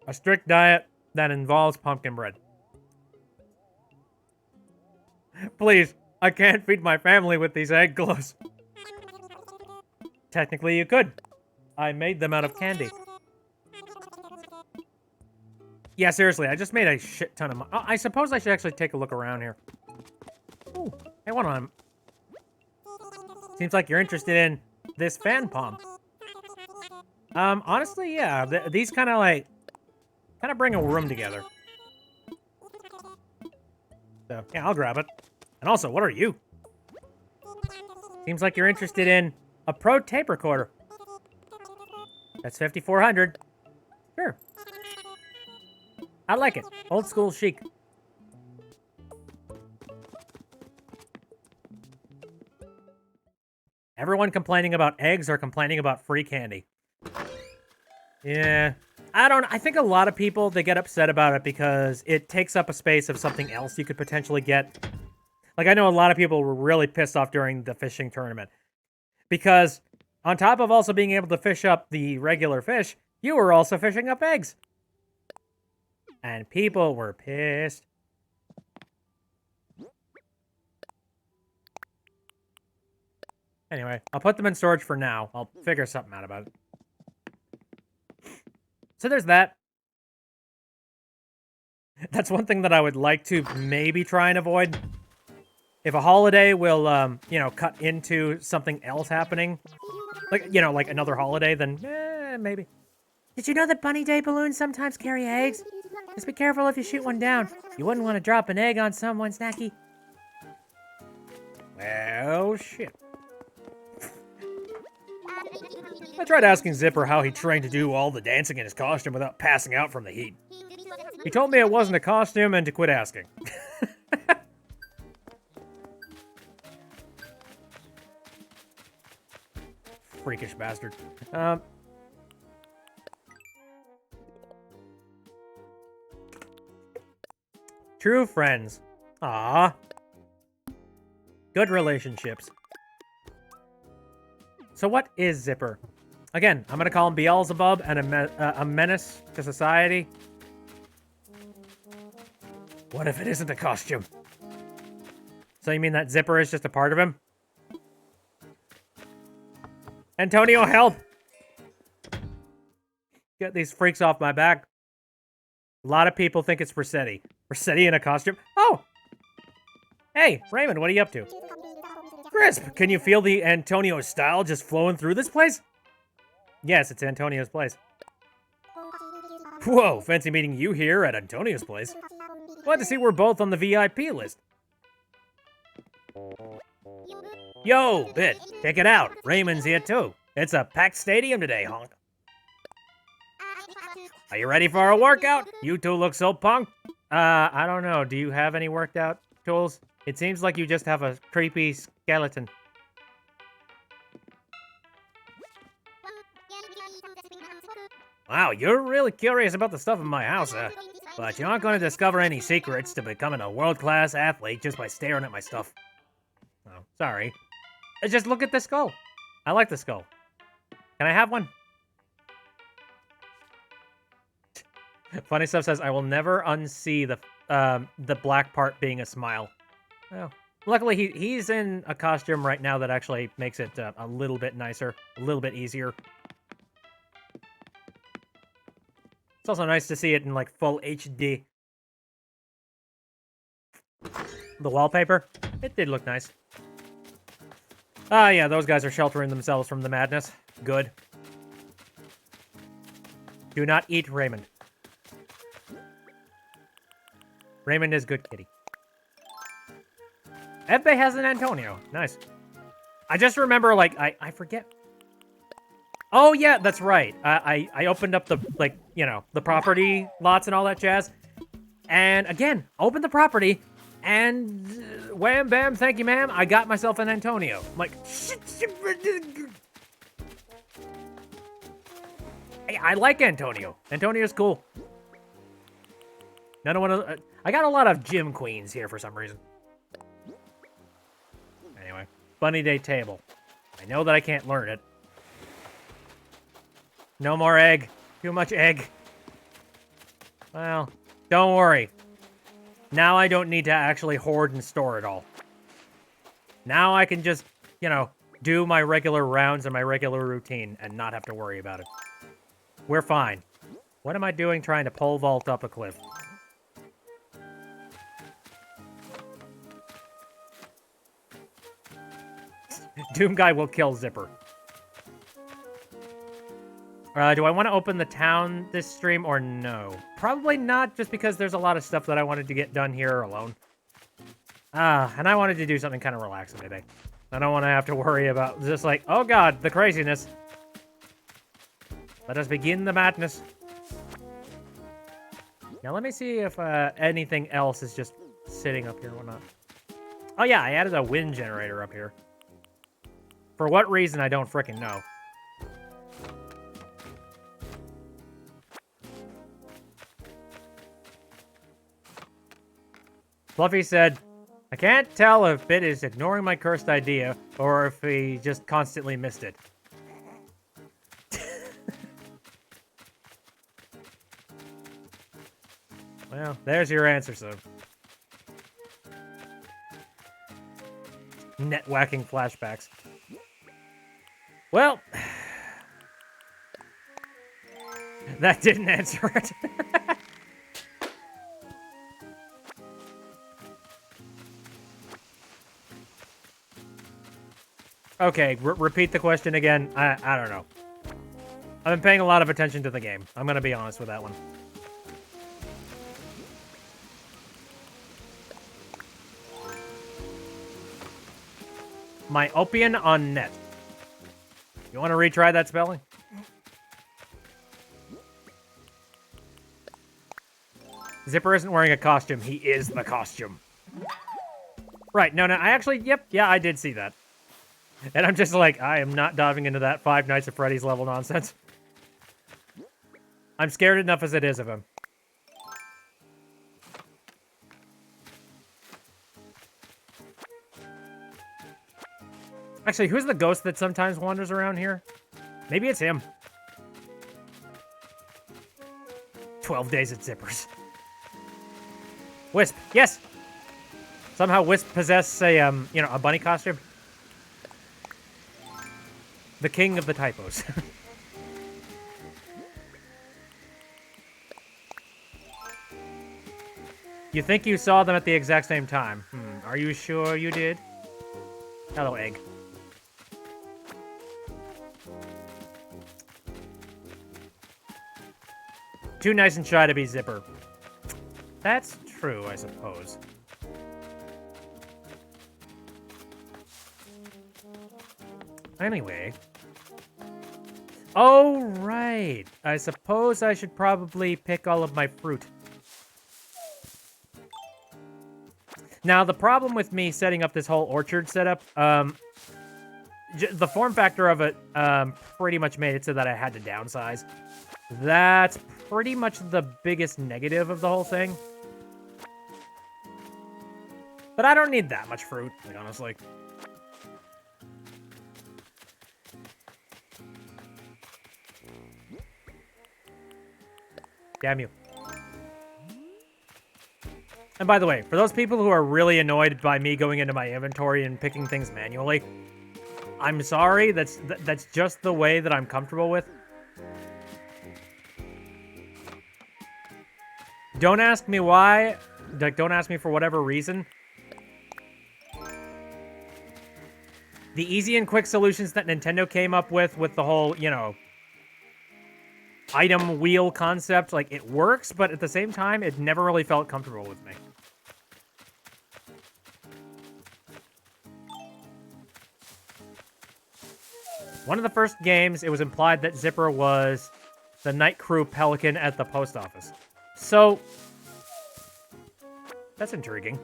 A strict diet that involves pumpkin bread. Please, I can't feed my family with these egg clothes. Technically, you could. I made them out of candy. Yeah, seriously, I just made a shit ton of money. I suppose I should actually take a look around here. Ooh, hey, hold on. Seems like you're interested in this fan palm. Honestly, yeah, these kind of bring a room together. So, yeah, I'll grab it. And also, what are you? Seems like you're interested in a pro tape recorder. That's 5,400. Sure. I like it. Old school chic. Everyone complaining about eggs or complaining about free candy. Yeah. I think a lot of people, they get upset about it because it takes up a space of something else you could potentially get. Like, I know a lot of people were really pissed off during the fishing tournament. Because on top of also being able to fish up the regular fish, you were also fishing up eggs. And people were pissed. Anyway, I'll put them in storage for now. I'll figure something out about it. So there's that. That's one thing that I would like to maybe try and avoid. If a holiday will, you know, cut into something else happening, like, you know, like another holiday, then, maybe. Did you know that Bunny Day balloons sometimes carry eggs? Just be careful if you shoot one down. You wouldn't want to drop an egg on someone, Snacky. Well, shit. I tried asking Zipper how he trained to do all the dancing in his costume without passing out from the heat. He told me it wasn't a costume and to quit asking. Freakish bastard. True friends. Ah. Good relationships. So what is Zipper? Again, I'm gonna call him Beelzebub and a menace to society. What if it isn't a costume? So you mean that Zipper is just a part of him? Antonio, help! Get these freaks off my back. A lot of people think it's Rossetti. Rossetti in a costume? Oh! Hey, Raymond, what are you up to? Crisp, can you feel the Antonio style just flowing through this place? Yes, it's Antonio's place. Whoa, fancy meeting you here at Antonio's place. Glad to see we're both on the VIP list. Yo, Bit, check it out. Raymond's here too. It's a packed stadium today, honk. Are you ready for a workout? You two look so punk. I don't know. Do you have any worked out tools? It seems like you just have a creepy skeleton. Wow, you're really curious about the stuff in my house, huh? But you aren't going to discover any secrets to becoming a world-class athlete just by staring at my stuff. Oh, sorry. Just look at the skull. I like the skull. Can I have one? Funny Stuff says, I will never unsee the black part being a smile. Well, luckily he's in a costume right now that actually makes it a little bit nicer, a little bit easier. It's also nice to see it in, like, full HD. The wallpaper, it did look nice. Ah, yeah, those guys are sheltering themselves from the madness. Good. Do not eat Raymond. Raymond is good kitty. Ebbe has an Antonio. Nice. I just remember, like, I forget. Oh, yeah, that's right. I opened up the, like, you know, the property lots and all that jazz. And, again, opened the property, and wham, bam, thank you, ma'am. I got myself an Antonio. I'm like, shit. Hey, I like Antonio. Antonio's cool. None of one of I got a lot of gym queens here for some reason. Anyway, Bunny Day table. I know that I can't learn it. No more egg. Too much egg. Well, don't worry. Now I don't need to actually hoard and store it all. Now I can just, you know, do my regular rounds and my regular routine and not have to worry about it. We're fine. What am I doing trying to pole vault up a cliff? Doom Guy will kill Zipper. Do I want to open the town this stream or no? Probably not, just because there's a lot of stuff that I wanted to get done here alone. And I wanted to do something kind of relaxing today. I don't want to have to worry about just like, oh god, the craziness. Let us begin the madness. Now let me see if anything else is just sitting up here or not. Oh yeah, I added a wind generator up here. For what reason, I don't frickin' know. Fluffy said, I can't tell if Bit is ignoring my cursed idea or if he just constantly missed it. Well, there's your answer, son. Net whacking flashbacks. Well, that didn't answer it. Okay, repeat the question again. I don't know. I've been paying a lot of attention to the game. I'm gonna be honest with that one. Myopia on net. You want to retry that spelling? Zipper isn't wearing a costume. He is the costume. Right. No, I actually, yep. Yeah, I did see that. And I'm just like, I am not diving into that Five Nights at Freddy's level nonsense. I'm scared enough as it is of him. Actually, who's the ghost that sometimes wanders around here? Maybe it's him. 12 days at Zippers. Wisp, yes! Somehow Wisp possesses a, you know, a bunny costume. The king of the typos. You think you saw them at the exact same time? Are you sure you did? Hello, egg. Too nice and shy to be Zipper. That's true, I suppose. Anyway. Oh, right. I suppose I should probably pick all of my fruit. Now, the problem with me setting up this whole orchard setup, the form factor of it pretty much made it so that I had to downsize. That's pretty much the biggest negative of the whole thing. But I don't need that much fruit, like, honestly. Damn you. And by the way, for those people who are really annoyed by me going into my inventory and picking things manually, I'm sorry, that's just the way that I'm comfortable with. Don't ask me why, like, don't ask me for whatever reason. The easy and quick solutions that Nintendo came up with the whole, you know, item wheel concept, like, it works, but at the same time, it never really felt comfortable with me. One of the first games, it was implied that Zipper was the night crew pelican at the post office. So, that's intriguing.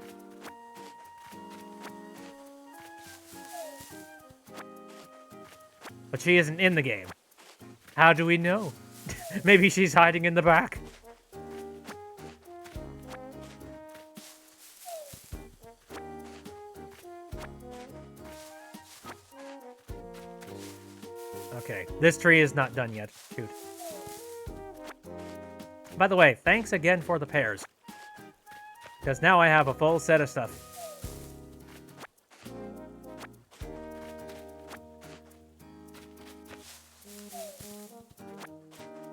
But she isn't in the game. How do we know? Maybe she's hiding in the back. Okay, this tree is not done yet. Shoot. By the way, thanks again for the pears. Because now I have a full set of stuff.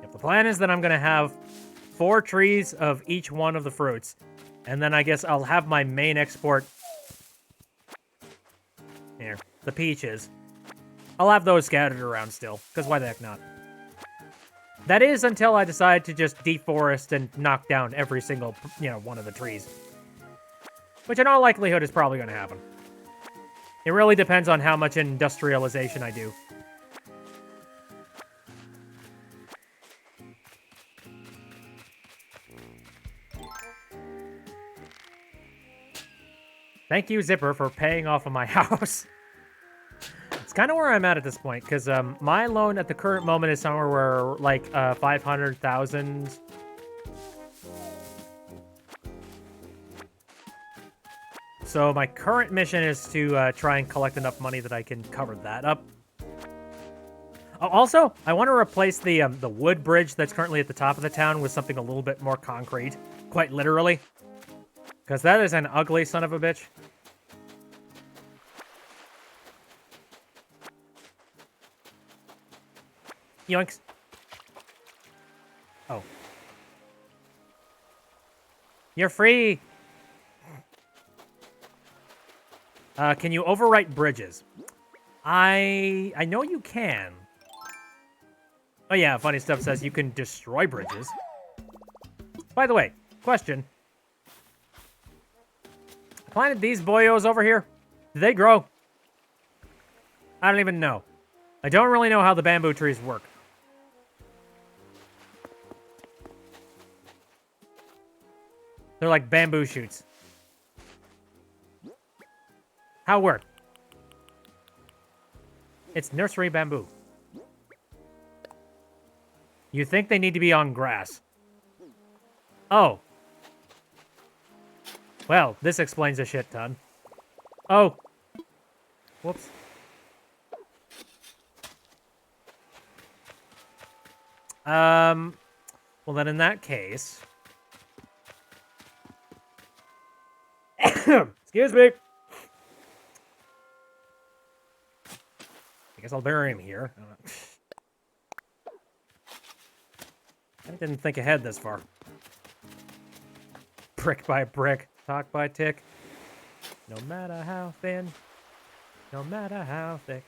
Yep, the plan is that I'm going to have 4 trees of each one of the fruits. And then I guess I'll have my main export. Here, the peaches. I'll have those scattered around still, because why the heck not? That is until I decide to just deforest and knock down every single, you know, one of the trees. Which in all likelihood is probably going to happen. It really depends on how much industrialization I do. Thank you, Zipper, for paying off of my house. It's kind of where I'm at this point, because my loan at the current moment is somewhere where, like, 500,000. So my current mission is to try and collect enough money that I can cover that up. Oh, also, I want to replace the wood bridge that's currently at the top of the town with something a little bit more concrete, quite literally. Because that is an ugly son of a bitch. Yoinks. Oh. You're free! Can you overwrite bridges? I know you can. Oh yeah, Funny Stuff says you can destroy bridges. By the way, question. I planted these boyos over here. Do they grow? I don't even know. I don't really know how the bamboo trees work. They're like bamboo shoots. How work? It's nursery bamboo. You think they need to be on grass. Oh. Well, this explains a shit ton. Oh. Whoops. Well then in that case... Excuse me. I guess I'll bury him here. I didn't think ahead this far. Brick by brick, talk by tick. No matter how thin, no matter how thick.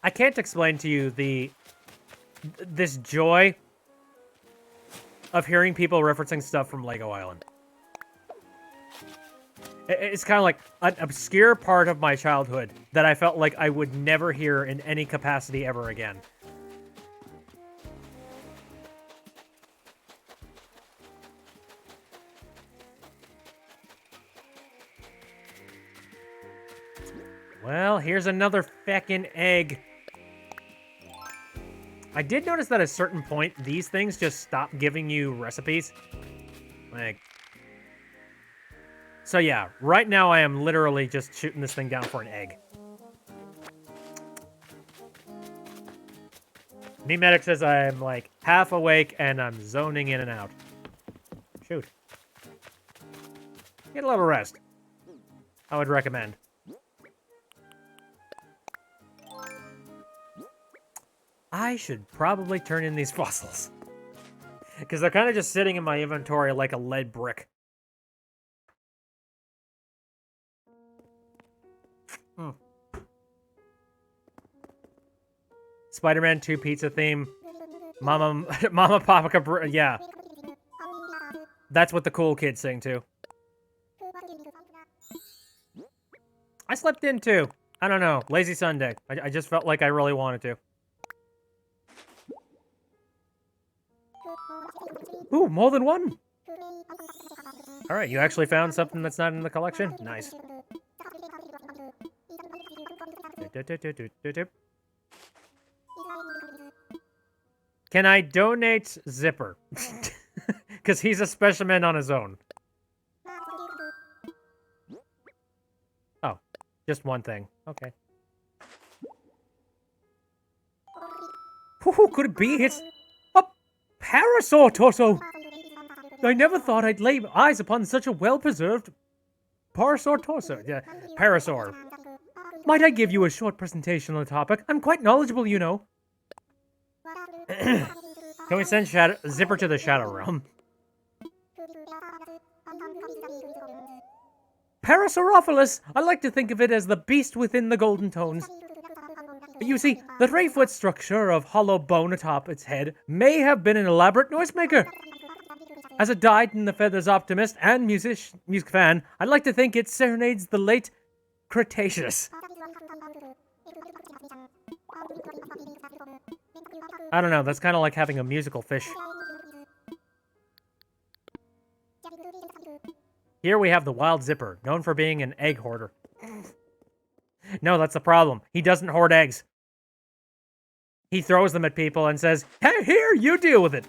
I can't explain to you this joy of hearing people referencing stuff from Lego Island. It's kind of like an obscure part of my childhood that I felt like I would never hear in any capacity ever again. Well, here's another feckin' egg. I did notice that at a certain point, these things just stop giving you recipes. Like... So yeah, right now I am literally just shooting this thing down for an egg. Medic says I'm like half awake and I'm zoning in and out. Shoot. Get a little rest. I would recommend. I should probably turn in these fossils. Because they're kind of just sitting in my inventory like a lead brick. Spider-Man 2 pizza theme. Mama Papa, yeah. That's what the cool kids sing too. I slept in too. I don't know. Lazy Sunday. I just felt like I really wanted to. Ooh, more than one. All right, you actually found something that's not in the collection? Nice. Can I donate Zipper? Because he's a specimen on his own. Oh, just one thing. Okay. Who could it be? It's a Parasol Torso! I never thought I'd lay eyes upon such a well-preserved Parasol Torso. Yeah, Parasol. Might I give you a short presentation on the topic? I'm quite knowledgeable, you know. Can we send Zipper to the Shadow Realm? Parasaurophilis! I like to think of it as the beast within the golden tones. You see, the 3-foot structure of hollow bone atop its head may have been an elaborate noisemaker. As a dyed-in-the-feathers optimist and music fan, I'd like to think it serenades the late Cretaceous. I don't know, that's kind of like having a musical fish. Here we have the wild Zipper, known for being an egg hoarder. No, that's the problem. He doesn't hoard eggs. He throws them at people and says, "Hey, here, you deal with it."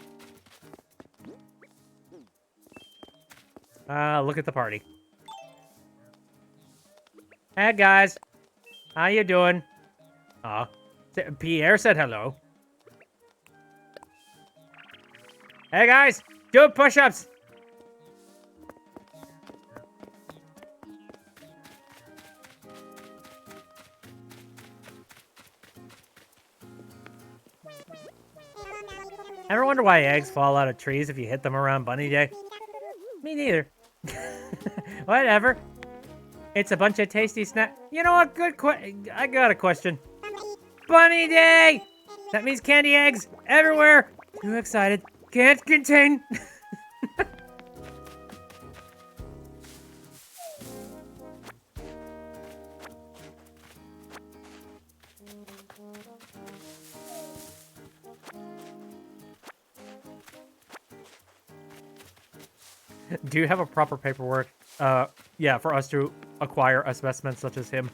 Look at the party. Hey, guys. How you doing? Pierre said hello. Hey, guys. Do push-ups. Ever wonder why eggs fall out of trees if you hit them around Bunny Day? Me neither. Whatever. It's a bunch of tasty snack. You know what? I got a question. Bunny Day! That means candy eggs everywhere. Too excited. Can't contain. Do you have a proper paperwork? Yeah, for us to acquire a specimen such as him.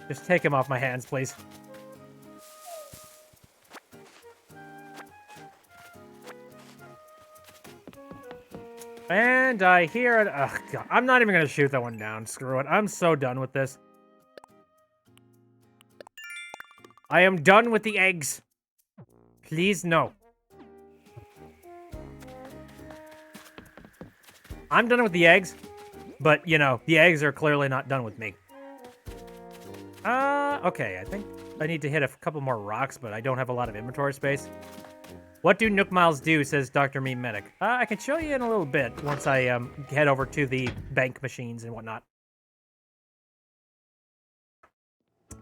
Just take him off my hands, please. And I hear it. Ugh, God, I'm not even gonna shoot that one down. Screw it. I'm so done with this. I am done with the eggs. Please, no. I'm done with the eggs, but, you know, the eggs are clearly not done with me. Okay, I think I need to hit a couple more rocks, but I don't have a lot of inventory space. What do Nook Miles do, says Dr. Meme Medic. I can show you in a little bit once I head over to the bank machines and whatnot.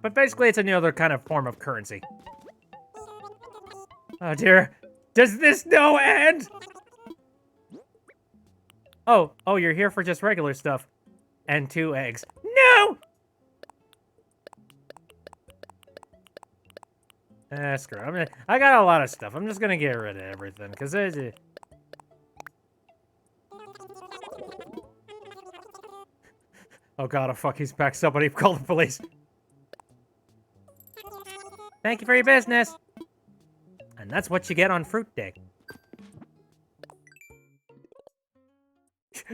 But basically, it's another kind of form of currency. Oh, dear. Does this no end? Oh, you're here for just regular stuff. And 2 eggs. No! Screw it. I got a lot of stuff. I'm just gonna get rid of everything, because it's... Oh god, oh fuck, he's back. Somebody call the police. Thank you for your business. And that's what you get on Fruit Day.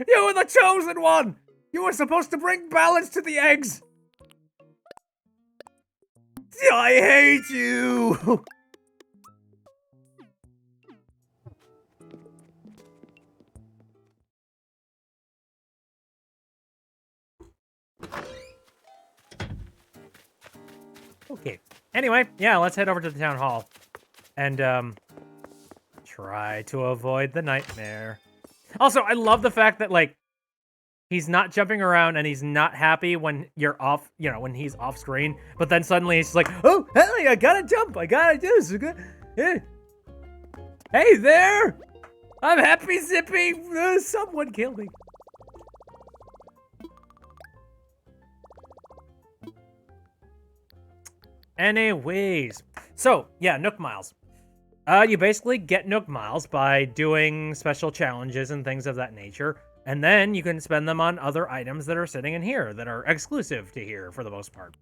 You were the chosen one! You were supposed to bring balance to the eggs! I hate you! Okay. Anyway, yeah, let's head over to the town hall. And, try to avoid the nightmare. Also, I love the fact that, like, he's not jumping around and he's not happy when you're off, you know, when he's off screen. But then suddenly he's like, oh, hey, I gotta jump. I gotta do this. Hey there. I'm happy zippy. Someone killed me. Anyways. So, yeah, Nook Miles. You basically get Nook Miles by doing special challenges and things of that nature. And then you can spend them on other items that are sitting in here that are exclusive to here for the most part.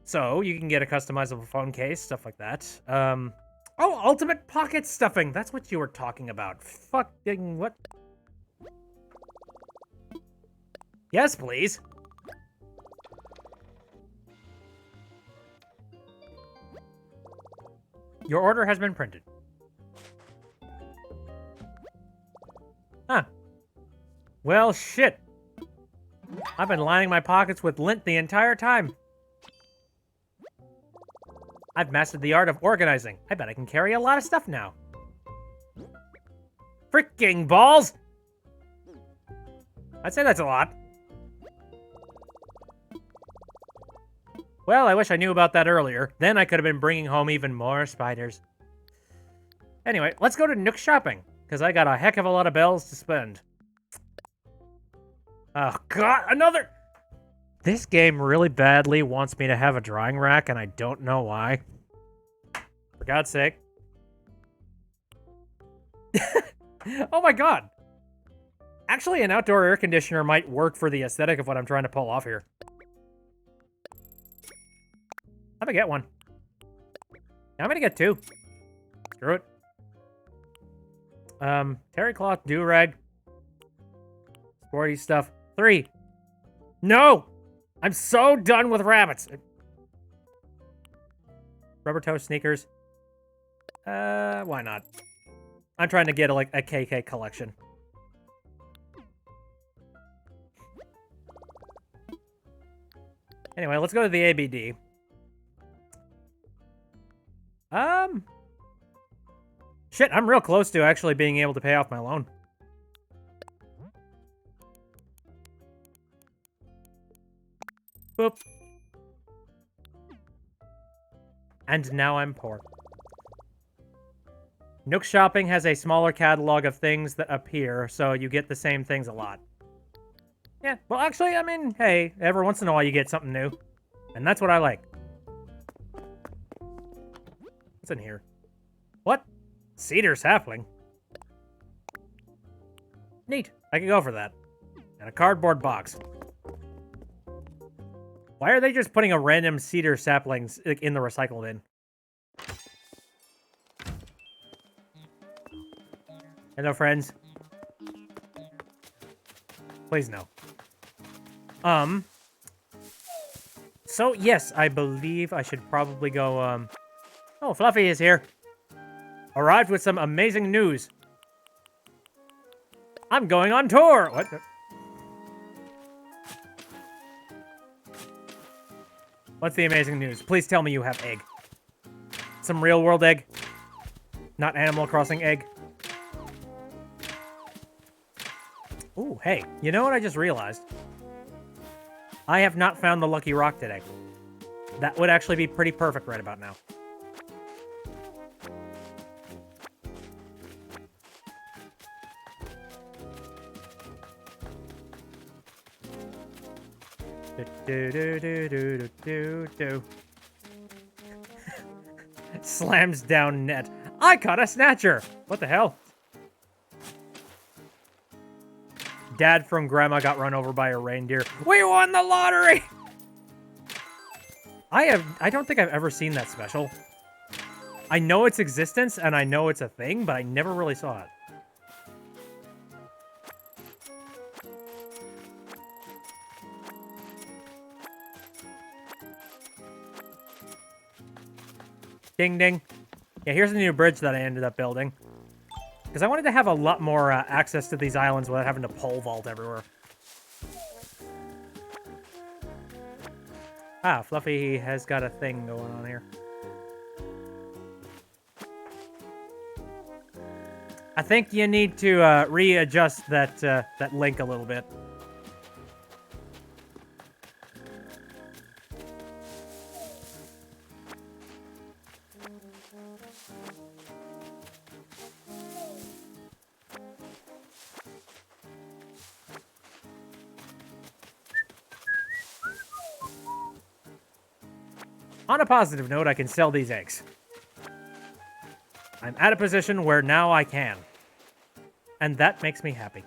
So you can get a customizable phone case, stuff like that. Oh, ultimate pocket stuffing. That's what you were talking about. Fucking what? Yes, please. Your order has been printed. Huh. Well, shit. I've been lining my pockets with lint the entire time. I've mastered the art of organizing. I bet I can carry a lot of stuff now. Freaking balls! I'd say that's a lot. Well, I wish I knew about that earlier. Then I could have been bringing home even more spiders. Anyway, let's go to Nook shopping, because I got a heck of a lot of bells to spend. Oh, God, another... This game really badly wants me to have a drying rack, and I don't know why. For God's sake. Oh my God. Actually, an outdoor air conditioner might work for the aesthetic of what I'm trying to pull off here. I'm gonna get one. I'm gonna get two. Screw it. Terry cloth, do-rag. Sporty stuff. 3. No! I'm so done with rabbits. Rubber toe sneakers. Why not? I'm trying to get like a KK collection. Anyway, let's go to the ABD. Shit, I'm real close to actually being able to pay off my loan. Boop. And now I'm poor. Nook Shopping has a smaller catalog of things that appear, so you get the same things a lot. Yeah, well actually, I mean, hey, every once in a while you get something new. And that's what I like. What's in here? What? Cedar sapling? Neat. I could go for that. And a cardboard box. Why are they just putting a random cedar saplings in the recycle bin? Hello, friends. Please no. So, yes, I believe I should probably go, Oh, Fluffy is here. Arrived with some amazing news. I'm going on tour! What? What's the amazing news? Please tell me you have egg. Some real-world egg. Not Animal Crossing egg. Ooh, hey. You know what I just realized? I have not found the Lucky Rock today. That would actually be pretty perfect right about now. Do. Slams down net. I caught a snatcher! What the hell? Dad from Grandma got run over by a reindeer. We won the lottery! I don't think I've ever seen that special. I know its existence, and I know it's a thing, but I never really saw it. Ding, ding. Yeah, here's the new bridge that I ended up building. Because I wanted to have a lot more access to these islands without having to pole vault everywhere. Ah, Fluffy has got a thing going on here. I think you need to readjust that link a little bit. On a positive note, I can sell these eggs. I'm at a position where now I can. And that makes me happy.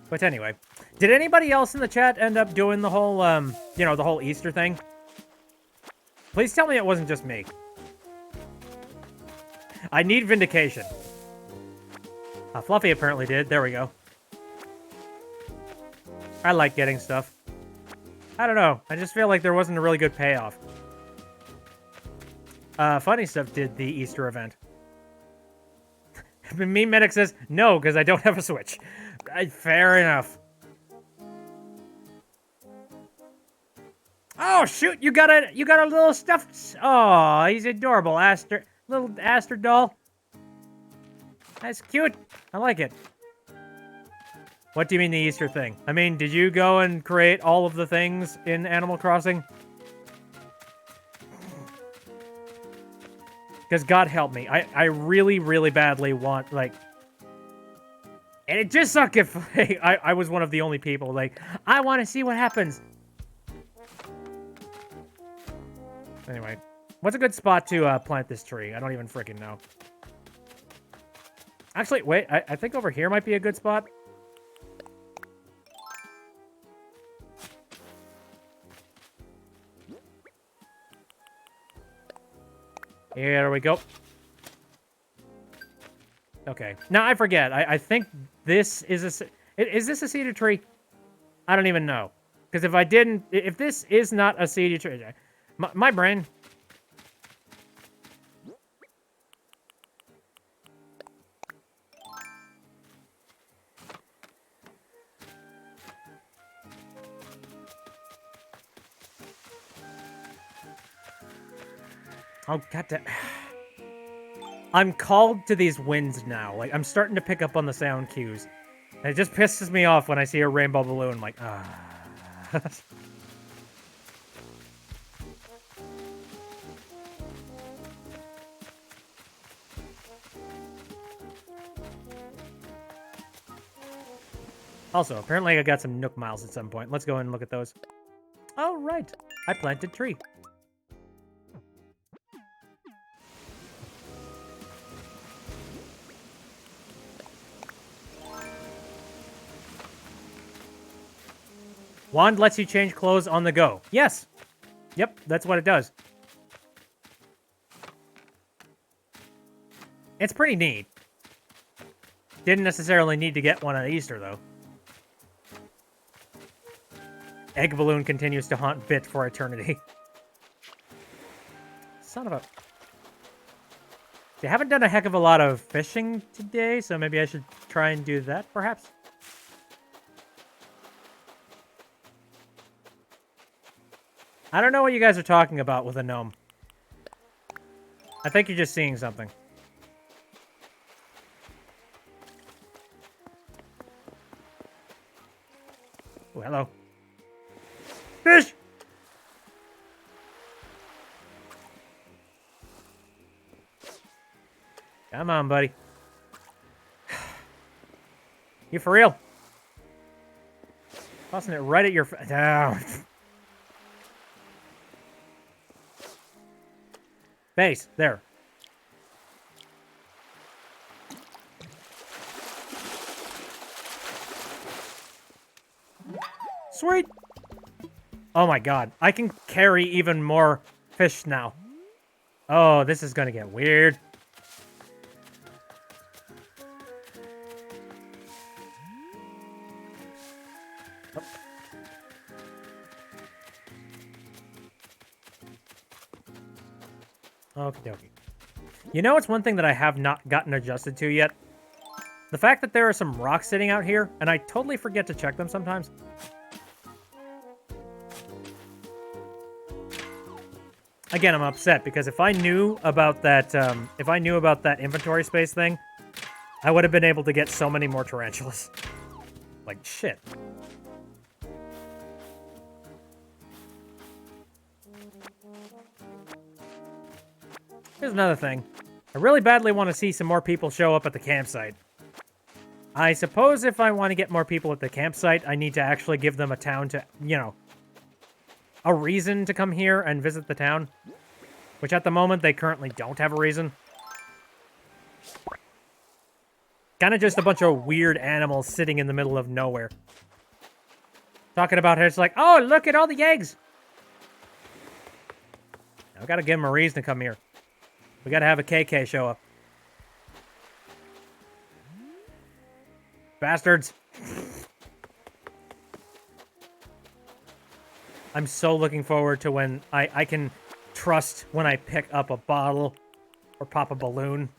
But anyway, did anybody else in the chat end up doing the whole, you know, the whole Easter thing? Please tell me it wasn't just me. I need vindication. Fluffy apparently did. There we go. I like getting stuff. I don't know. I just feel like there wasn't a really good payoff. Funny Stuff did the Easter event. Meme Medic says, no, because I don't have a Switch. Fair enough. Oh, shoot! You got a little stuffed... Oh, he's adorable, Aster. Little Aster doll. That's cute. I like it. What do you mean the Easter thing? I mean, did you go and create all of the things in Animal Crossing? Because God help me. I really, really badly want, like... And it just sucked if I was one of the only people, like, I want to see what happens. Anyway, what's a good spot to plant this tree? I don't even freaking know. Actually, wait, I think over here might be a good spot. Here we go. Okay. Now, I forget. I think this is a... Is this a cedar tree? I don't even know. Because if I didn't... If this is not a cedar tree... My brain... Oh, goddamn. I'm called to these winds now. Like, I'm starting to pick up on the sound cues. And it just pisses me off when I see a rainbow balloon. I'm like, ah. Also, apparently I got some Nook Miles at some point. Let's go and look at those. Oh, right. I planted tree. Wand lets you change clothes on the go. Yes. Yep, that's what it does. It's pretty neat. Didn't necessarily need to get one on Easter, though. Egg balloon continues to haunt Bit for eternity. Son of a... I haven't done a heck of a lot of fishing today, so maybe I should try and do that, perhaps? I don't know what you guys are talking about with a gnome. I think you're just seeing something. Oh, hello. Fish! Come on, buddy. You for real? Tossing it right at your... Down. Face. There. Sweet! Oh my god. I can carry even more fish now. Oh, this is gonna get weird. Okie dokie. You know, it's one thing that I have not gotten adjusted to yet. The fact that there are some rocks sitting out here, and I totally forget to check them sometimes. Again, I'm upset because if I knew about that, inventory space thing, I would have been able to get so many more tarantulas. Like, shit. Here's another thing. I really badly want to see some more people show up at the campsite. I suppose if I want to get more people at the campsite, I need to actually give them a town to, you know, a reason to come here and visit the town. Which at the moment, they currently don't have a reason. Kind of just a bunch of weird animals sitting in the middle of nowhere. Talking about it, it's like, oh, look at all the eggs! I've got to give them a reason to come here. We got to have a KK show up. Bastards. I'm so looking forward to when I can trust when I pick up a bottle or pop a balloon.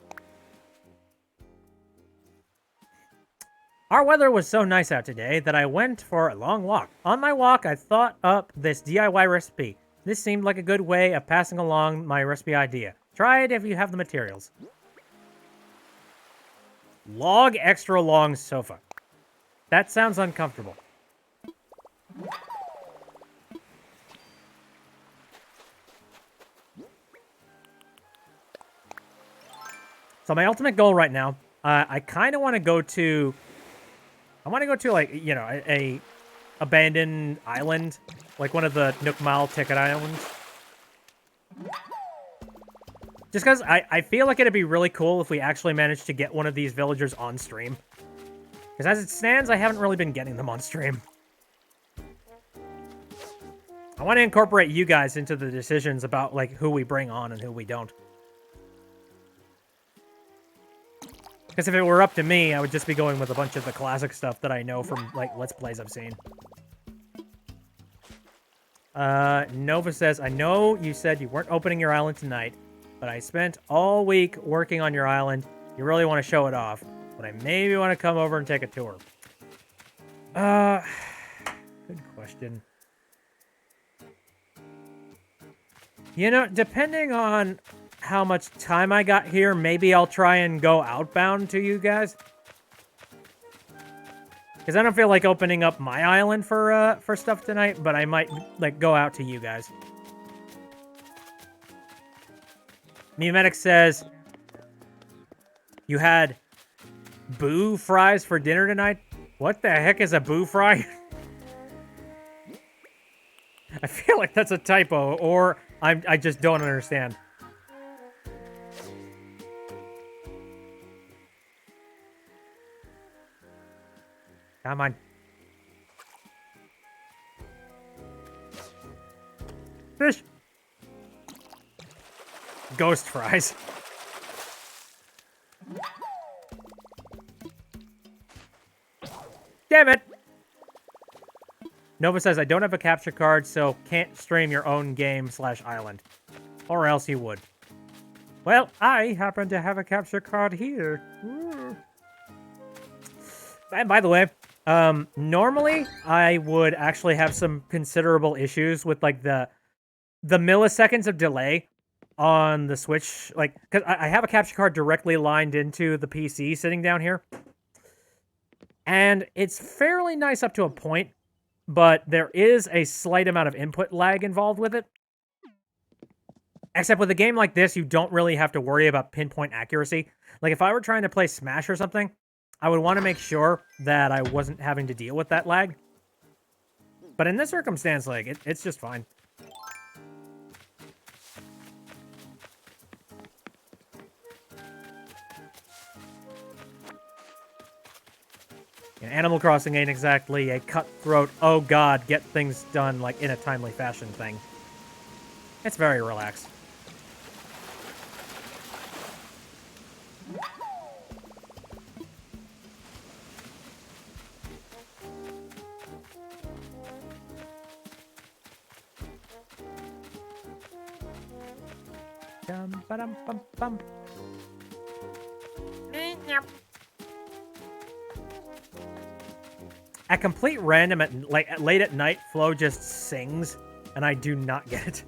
Our weather was so nice out today that I went for a long walk. On my walk, I thought up this DIY recipe. This seemed like a good way of passing along my recipe idea. Try it if you have the materials. Log extra long sofa. That sounds uncomfortable. So my ultimate goal right now, I kind of want to go to... I want to go to, like, you know, a abandoned island. Like one of the Nook Mile ticket islands. Just because I feel like it'd be really cool if we actually managed to get one of these villagers on stream. Because as it stands, I haven't really been getting them on stream. I want to incorporate you guys into the decisions about, like, who we bring on and who we don't. Because if it were up to me, I would just be going with a bunch of the classic stuff that I know from, like, Let's Plays I've seen. Nova says, I know you said you weren't opening your island tonight, but I spent all week working on your island. You really want to show it off, but I maybe want to come over and take a tour. Good question. You know, depending on how much time I got here, maybe I'll try and go outbound to you guys. Because I don't feel like opening up my island for stuff tonight, but I might, like, go out to you guys. Mimetic says, you had boo fries for dinner tonight? What the heck is a boo fry? I feel like that's a typo, or I just don't understand. Come on. Fish. Ghost fries. Damn it! Nova says, I don't have a capture card, so can't stream your own game / island. Or else you would. Well, I happen to have a capture card here. And by the way, normally I would actually have some considerable issues with, like, the milliseconds of delay on the Switch, like, because I have a capture card directly lined into the PC sitting down here. And it's fairly nice up to a point, but there is a slight amount of input lag involved with it. Except with a game like this, you don't really have to worry about pinpoint accuracy. Like, if I were trying to play Smash or something, I would want to make sure that I wasn't having to deal with that lag. But in this circumstance, like, it's just fine. Animal Crossing ain't exactly a cutthroat, oh god, get things done like in a timely fashion thing. It's very relaxed. Dum ba dum bum bum. At complete random, at late at night, Flo just sings, and I do not get it.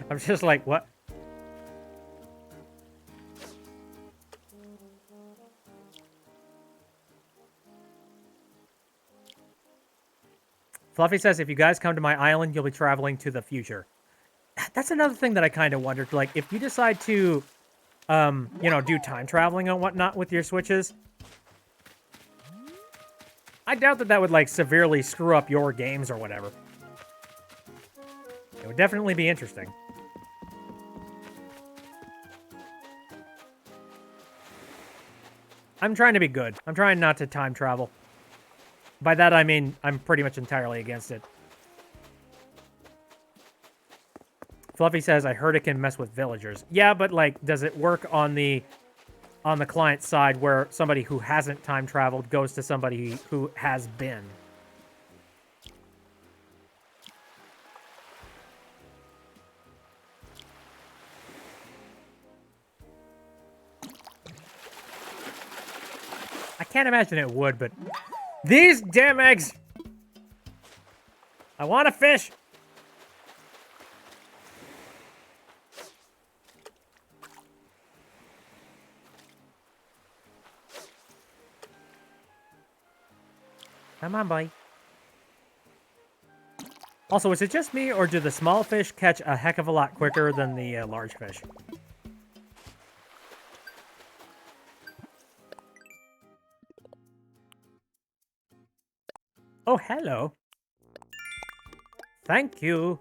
I'm just like, what? Fluffy says, if you guys come to my island, you'll be traveling to the future. That's another thing that I kind of wondered. Like, if you decide to, you know, do time traveling and whatnot with your Switches, I doubt that that would, like, severely screw up your games or whatever. It would definitely be interesting. I'm trying to be good. I'm trying not to time travel. By that, I mean, I'm pretty much entirely against it. Fluffy says, I heard it can mess with villagers. Yeah, but, like, does it work on the client side where somebody who hasn't time traveled goes to somebody who has been? I can't imagine it would, but these damn eggs! I want a fish! Come on, boy. Also, is it just me, or do the small fish catch a heck of a lot quicker than the large fish? Oh, hello. Thank you.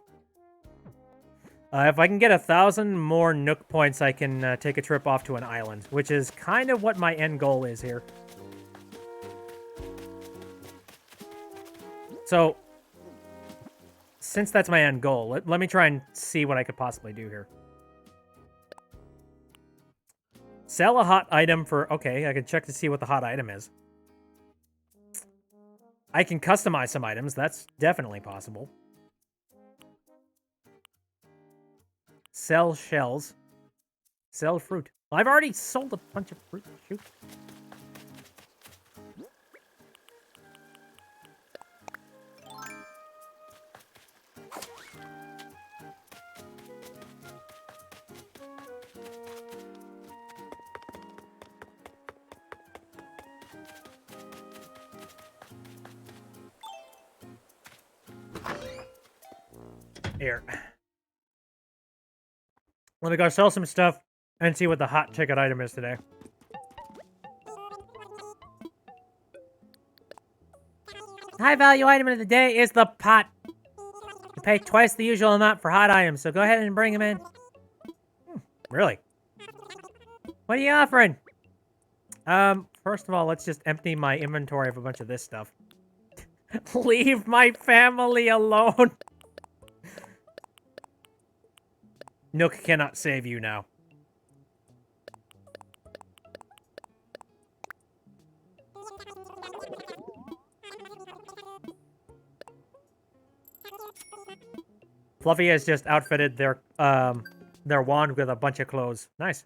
If I can get 1,000 more Nook points, I can take a trip off to an island, which is kind of what my end goal is here. So, since that's my end goal, let me try and see what I could possibly do here. Sell a hot item for... Okay, I can check to see what the hot item is. I can customize some items. That's definitely possible. Sell shells. Sell fruit. Well, I've already sold a bunch of fruit. Shoot. Here. Let me go sell some stuff and see what the hot ticket item is today. High value item of the day is the pot. You pay twice the usual amount for hot items, so go ahead and bring them in. Really? What are you offering? First of all, let's just empty my inventory of a bunch of this stuff. Leave my family alone. Nook cannot save you now. Fluffy has just outfitted their wand with a bunch of clothes. Nice.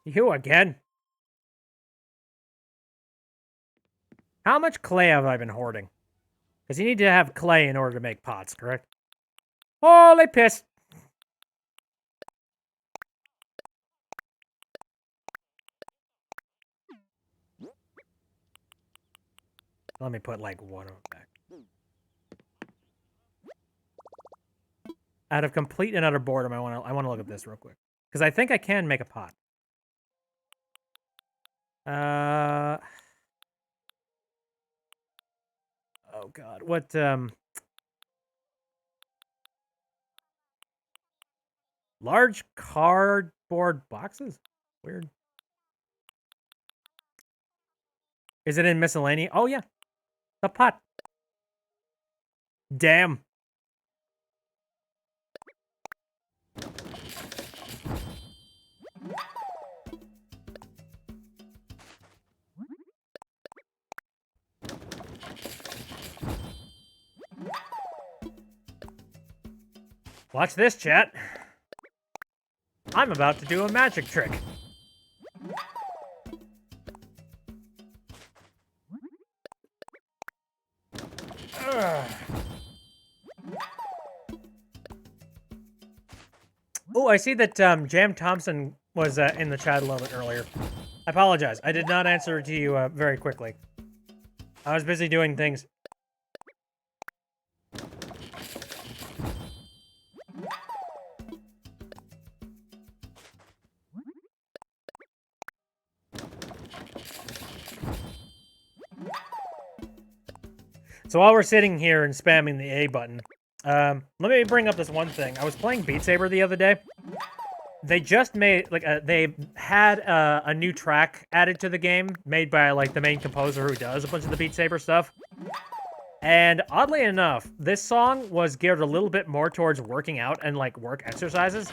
You again? How much clay have I been hoarding? Because you need to have clay in order to make pots, correct? Holy piss! Let me put like one of them back. Out of complete and utter boredom, I want to look at this real quick, because I think I can make a pot. Oh god, what Large cardboard boxes? Weird. Is it in miscellany? Oh, yeah. The pot. Damn. Watch this, chat. I'm about to do a magic trick. Oh, I see that Jam Thompson was in the chat a little bit earlier. I apologize. I did not answer to you very quickly. I was busy doing things. So while we're sitting here and spamming the A button, let me bring up this one thing. I was playing Beat Saber the other day. They just made, like, they had a new track added to the game, made by, like, the main composer who does a bunch of the Beat Saber stuff. And oddly enough, this song was geared a little bit more towards working out and, like, work exercises.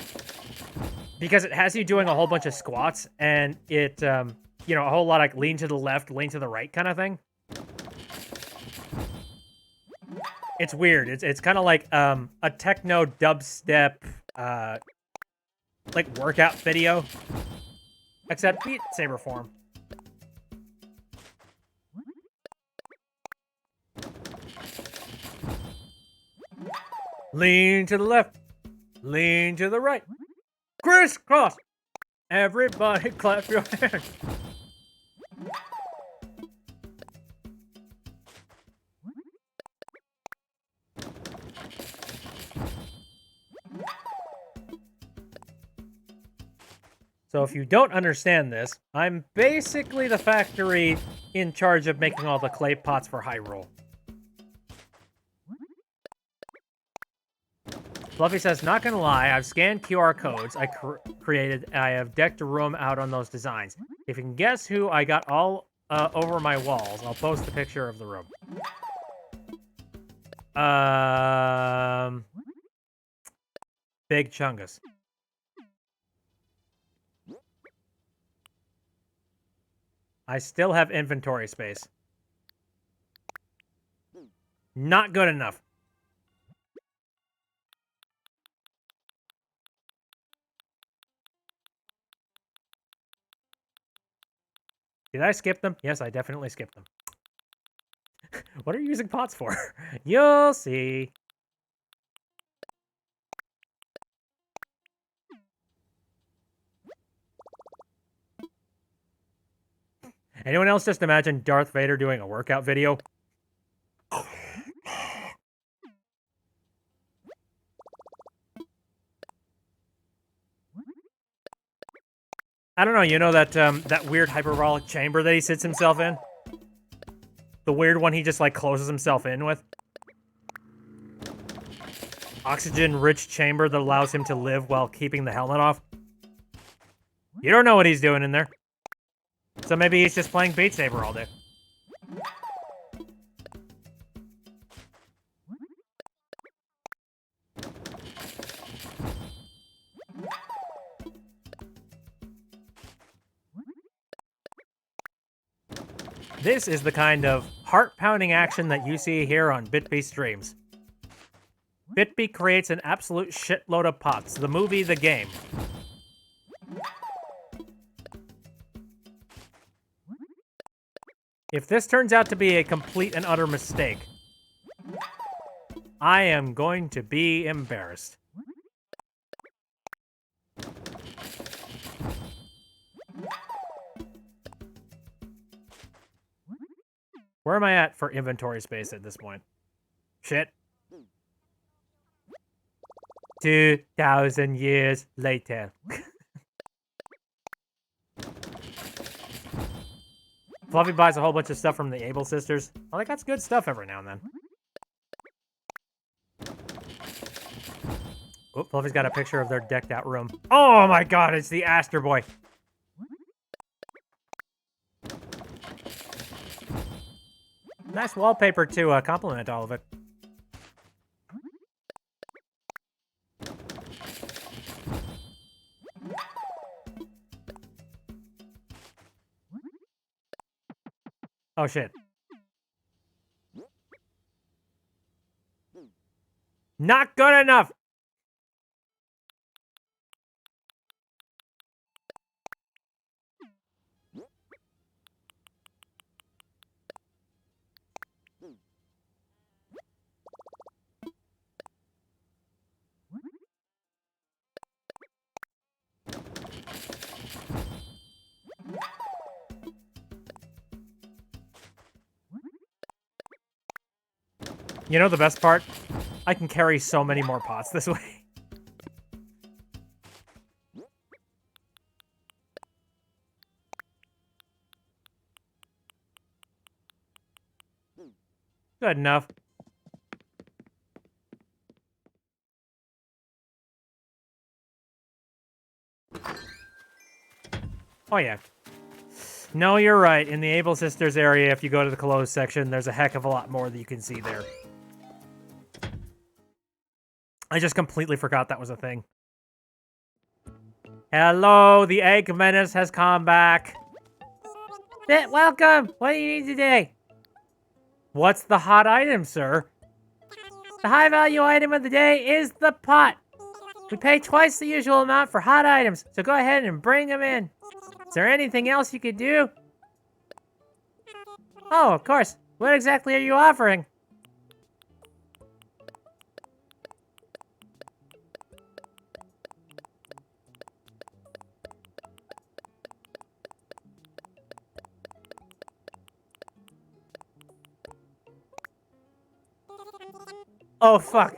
Because it has you doing a whole bunch of squats, and it, you know, a whole lot of, like, lean to the left, lean to the right kind of thing. It's weird. It's kind of like a techno dubstep, like workout video, except Beat Saber form. Lean to the left, lean to the right, crisscross. Everybody clap your hands. So if you don't understand this, I'm basically the factory in charge of making all the clay pots for Hyrule. Fluffy says, not gonna lie, I've scanned QR codes I created, and I have decked a room out on those designs. If you can guess who I got all over my walls, I'll post a picture of the room. Big Chungus. I still have inventory space. Not good enough. Did I skip them? Yes, I definitely skipped them. What are you using pots for? You'll see. Anyone else just imagine Darth Vader doing a workout video? I don't know, you know that that weird hyperbolic chamber that he sits himself in? The weird one he just, like, closes himself in with? Oxygen-rich chamber that allows him to live while keeping the helmet off? You don't know what he's doing in there. So maybe he's just playing Beat Saber all day. This is the kind of heart-pounding action that you see here on BitB streams. BitB creates an absolute shitload of pots. The movie, the game. If this turns out to be a complete and utter mistake, I am going to be embarrassed. Where am I at for inventory space at this point? Shit. 2,000 years later. Fluffy buys a whole bunch of stuff from the Able sisters. Well, they got good stuff every now and then. Oh, Fluffy's got a picture of their decked out room. Oh my god, it's the Aster Boy. Nice wallpaper to complement all of it. Oh shit. Not good enough! You know the best part? I can carry so many more pots this way. Good enough. Oh yeah. No, you're right. In the Able Sisters area, if you go to the closed section, there's a heck of a lot more that you can see there. I just completely forgot that was a thing. Hello, the Egg Menace has come back. Welcome! What do you need today? What's the hot item, sir? The high-value item of the day is the pot. We pay twice the usual amount for hot items, so go ahead and bring them in. Is there anything else you could do? Oh, of course. What exactly are you offering? Oh, fuck.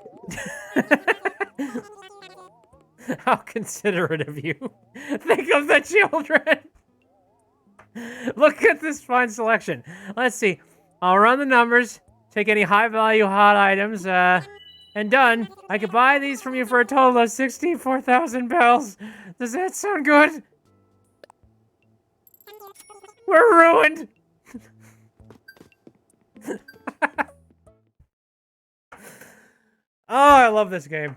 How considerate of you. Think of the children. Look at this fine selection. Let's see. I'll run the numbers, take any high-value hot items, and done. I could buy these from you for a total of 64,000 bells. Does that sound good? We're ruined. Oh, I love this game.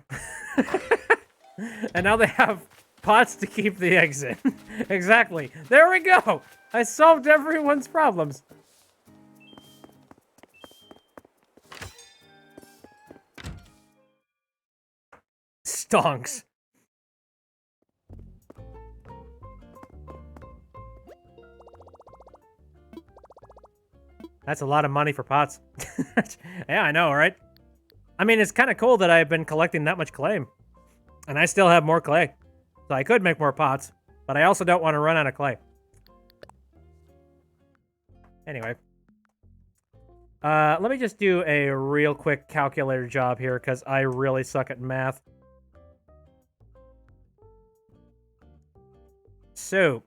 And now they have pots to keep the eggs in. Exactly. There we go. I solved everyone's problems. Stonks. That's a lot of money for pots. Yeah, I know, right? I mean, it's kind of cool that I've been collecting that much clay. And I still have more clay. So I could make more pots. But I also don't want to run out of clay. Anyway. Let me just do a real quick calculator job here, because I really suck at math. So.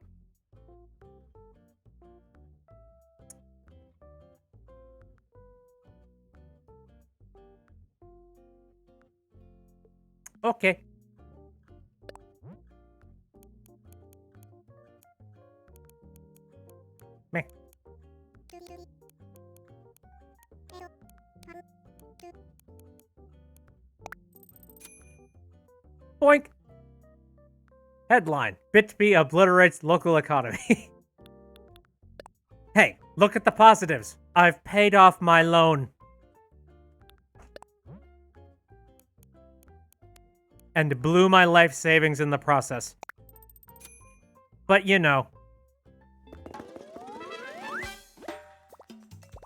Okay. Meh. Boink. Headline. Bitsby obliterates local economy. Hey, look at the positives. I've paid off my loan. And blew my life savings in the process. But you know.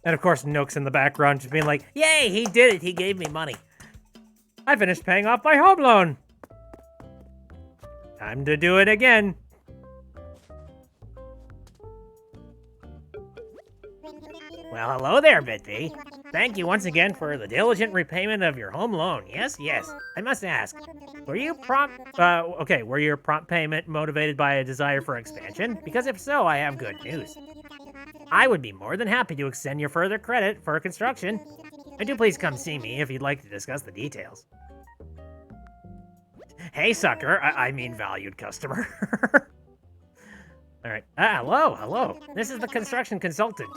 And of course, Nook's in the background just being like, yay, he did it, he gave me money. I finished paying off my home loan. Time to do it again. Well, hello there, Bitsby. Thank you once again for the diligent repayment of your home loan. Yes, yes. I must ask, were your prompt payment motivated by a desire for expansion? Because if so, I have good news. I would be more than happy to extend your further credit for construction. And do please come see me if you'd like to discuss the details. Hey, sucker. I mean valued customer. All right. Hello. This is the construction consultant.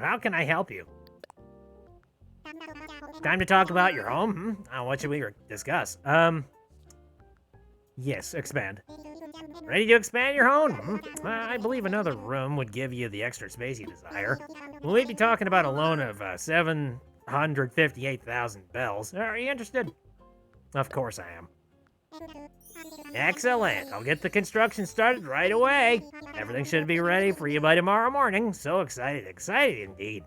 How can I help you? Time to talk about your home? What should we discuss? Yes, expand. Ready to expand your home? I believe another room would give you the extra space you desire. We'll be talking about a loan of 758,000 bells. Are you interested? Of course I am. Excellent. I'll get the construction started right away. Everything should be ready for you by tomorrow morning. So excited indeed.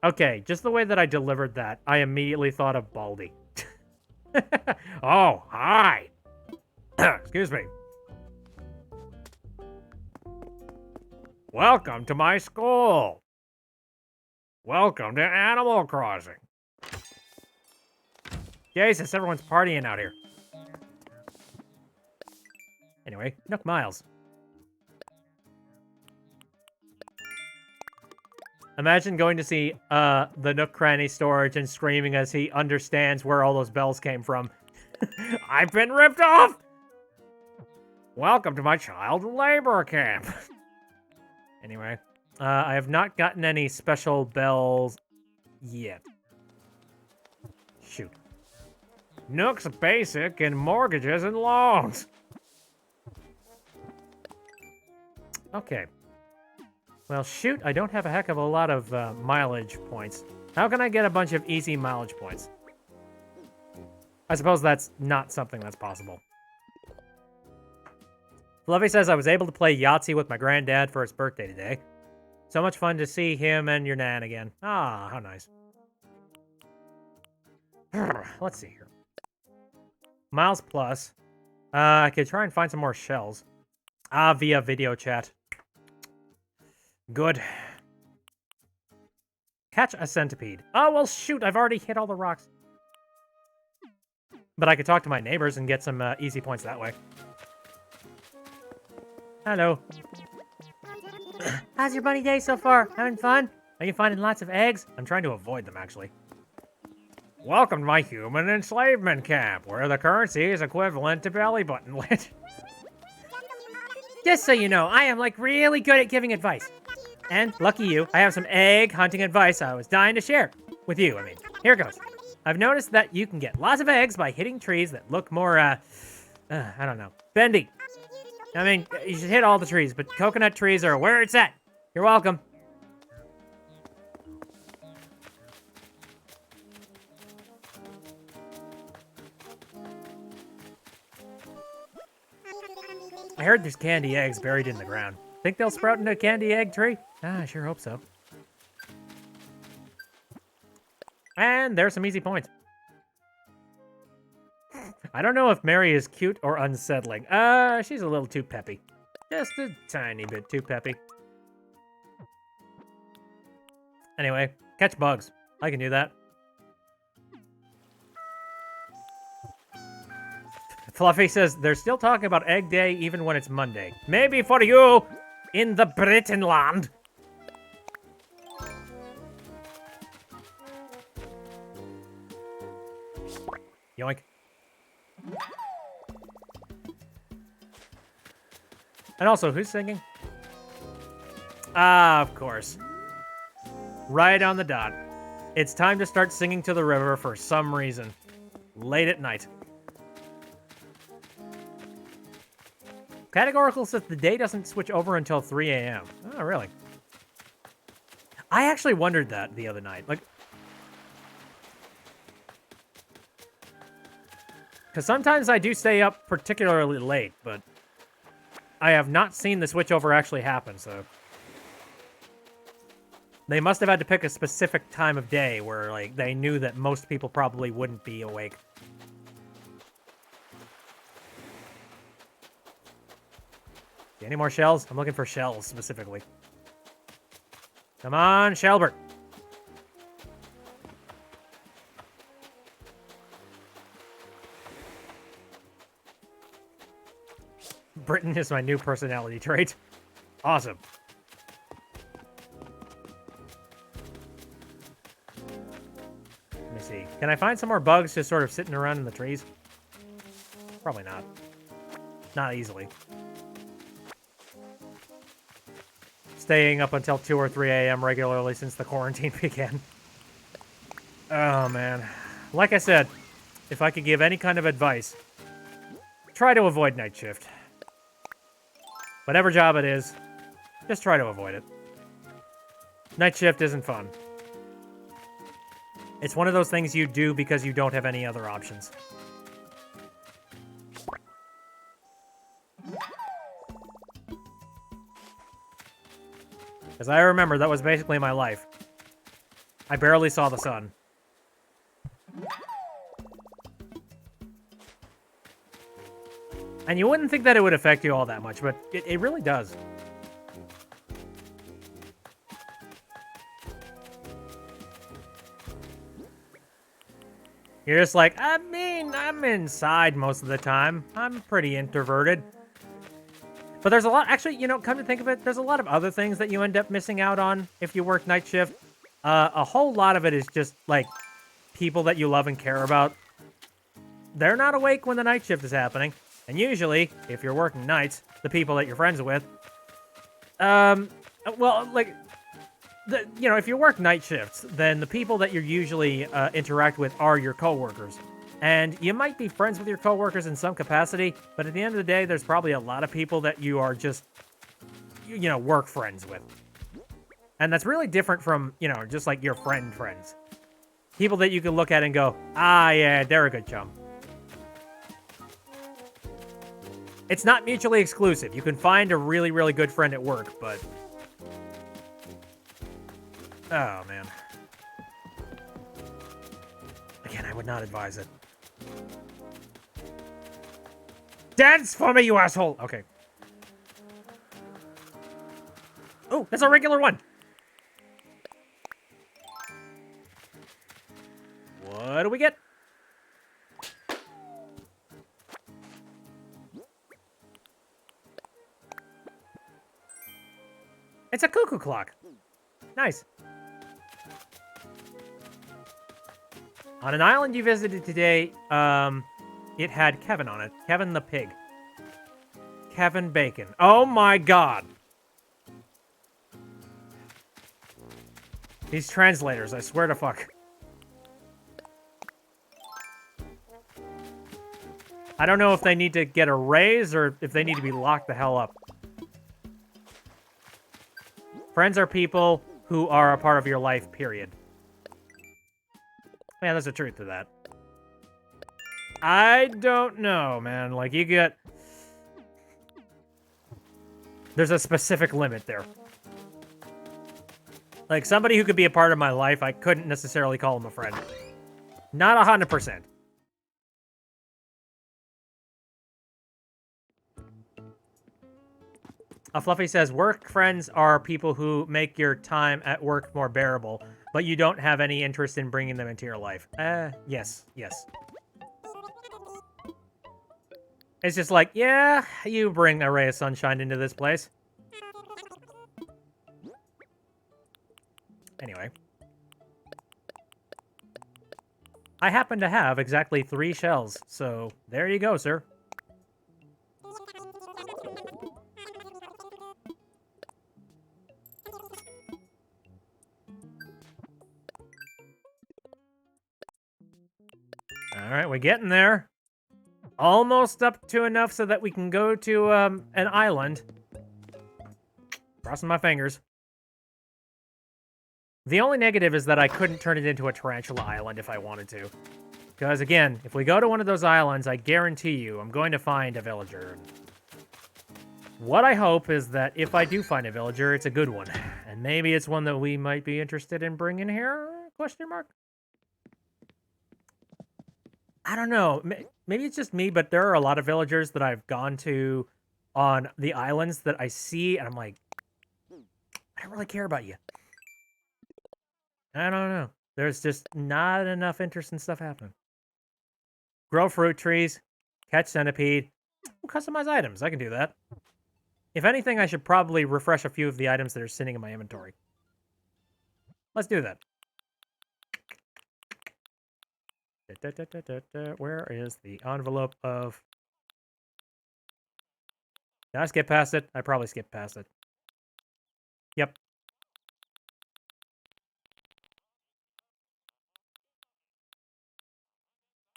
Okay, just the way that I delivered that, I immediately thought of Baldy. Oh, hi. Excuse me. Welcome to my school. Welcome to Animal Crossing. Jesus, everyone's partying out here. Anyway, Nook Miles. Imagine going to see the Nook Cranny storage and screaming as he understands where all those bells came from. I've been ripped off! Welcome to my child labor camp. Anyway, I have not gotten any special bells yet. Shoot. Nook's basic in mortgages and loans. Okay. Well, shoot, I don't have a heck of a lot of mileage points. How can I get a bunch of easy mileage points? I suppose that's not something that's possible. Fluffy says I was able to play Yahtzee with my granddad for his birthday today. So much fun to see him and your nan again. Ah, how nice. Let's see here. Miles plus. I could try and find some more shells. Via video chat. Good. Catch a centipede. Oh, well, shoot, I've already hit all the rocks. But I could talk to my neighbors and get some easy points that way. Hello. How's your bunny day so far? Having fun? Are you finding lots of eggs? I'm trying to avoid them, actually. Welcome to my human enslavement camp, where the currency is equivalent to belly button lint. Just so you know, I am, like, really good at giving advice. And, lucky you, I have some egg hunting advice I was dying to share. With you, I mean. Here goes. I've noticed that you can get lots of eggs by hitting trees that look more, I don't know, bendy. I mean, you should hit all the trees, but coconut trees are where it's at. You're welcome. I heard there's candy eggs buried in the ground. Think they'll sprout into a candy egg tree? I sure hope so. And there's some easy points. I don't know if Mary is cute or unsettling. She's a little too peppy. Just a tiny bit too peppy. Anyway, catch bugs. I can do that. Fluffy says, they're still talking about Egg Day even when it's Monday. Maybe for you in the Britain land. Yoink. And also, who's singing? Ah, of course. Right on the dot. It's time to start singing to the river for some reason. Late at night. Categorical says the day doesn't switch over until 3 a.m. Oh, really? I actually wondered that the other night. Like, because sometimes I do stay up particularly late, but I have not seen the switchover actually happen, so. They must have had to pick a specific time of day where, like, they knew that most people probably wouldn't be awake. Any more shells? I'm looking for shells, specifically. Come on, Shelbert. Britain is my new personality trait. Awesome. Let me see. Can I find some more bugs just sort of sitting around in the trees? Probably not. Not easily. Staying up until 2 or 3 a.m. regularly since the quarantine began. Oh, man. Like I said, if I could give any kind of advice, try to avoid night shift. Whatever job it is, just try to avoid it. Night shift isn't fun. It's one of those things you do because you don't have any other options. Because I remember that was basically my life. I barely saw the sun. And you wouldn't think that it would affect you all that much, but it really does. You're just like, I mean, I'm inside most of the time. I'm pretty introverted. But there's a lot, actually, you know, come to think of it, there's a lot of other things that you end up missing out on if you work night shift. A whole lot of it is just, like, people that you love and care about. They're not awake when the night shift is happening. And usually, if you're working nights, the people that you're friends with, well, like, you know, if you work night shifts, then the people that you usually interact with are your coworkers. And you might be friends with your coworkers in some capacity, but at the end of the day, there's probably a lot of people that you are just, you know, work friends with. And that's really different from, you know, just like your friends. People that you can look at and go, ah, yeah, they're a good chum. It's not mutually exclusive. You can find a really, really good friend at work, but... Oh, man. Again, I would not advise it. Dance for me, you asshole! Okay. Oh, that's a regular one! What do we get? It's a cuckoo clock. Nice. On an island you visited today, it had Kevin on it. Kevin the pig. Kevin Bacon. Oh my god. These translators, I swear to fuck. I don't know if they need to get a raise or if they need to be locked the hell up. Friends are people who are a part of your life, period. Man, there's a truth to that. I don't know, man. Like, you get... There's a specific limit there. Like, somebody who could be a part of my life, I couldn't necessarily call him a friend. Not 100%. Fluffy says, work friends are people who make your time at work more bearable, but you don't have any interest in bringing them into your life. Yes. It's just like, yeah, you bring a ray of sunshine into this place. Anyway. I happen to have exactly 3 shells, so there you go, sir. Alright, we're getting there. Almost up to enough so that we can go to an island. Crossing my fingers. The only negative is that I couldn't turn it into a tarantula island if I wanted to. Because again, if we go to one of those islands, I guarantee you I'm going to find a villager. What I hope is that if I do find a villager, it's a good one. And maybe it's one that we might be interested in bringing here? Question mark? I don't know. Maybe it's just me, but there are a lot of villagers that I've gone to on the islands that I see, and I'm like, I don't really care about you. I don't know. There's just not enough interest in stuff happening. Grow fruit trees, catch centipede, customize items. I can do that. If anything, I should probably refresh a few of the items that are sitting in my inventory. Let's do that. Where is the envelope of Did I skip past it? I probably skipped past it. Yep.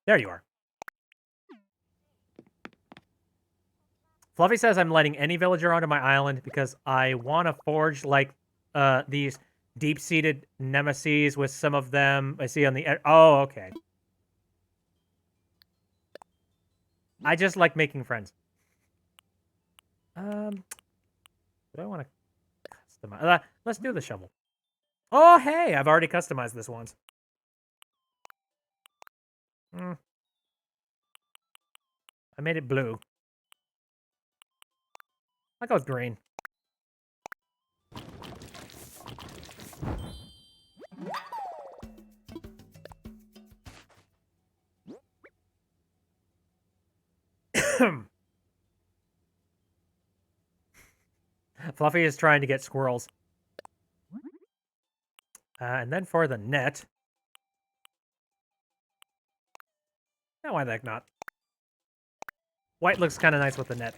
There you are. Fluffy says I'm letting any villager onto my island because I want to forge, like, these deep-seated nemesis with some of them I see on the... Oh, okay. I just like making friends. Do I want to customize? Let's do the shovel. Oh, hey! I've already customized this once. I made it blue. I'll go with green. Fluffy is trying to get squirrels. And then for the net. No, why the heck not? White looks kind of nice with the net.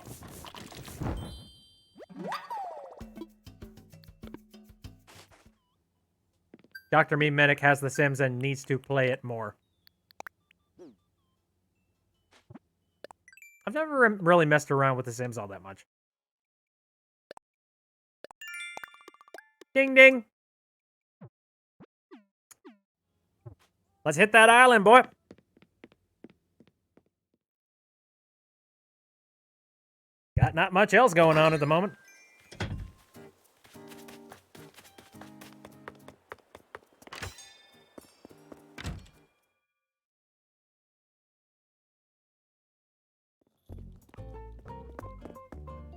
Dr. Meme Medic has The Sims and needs to play it more. I've never really messed around with The Sims all that much. Ding ding! Let's hit that island, boy! Got not much else going on at the moment.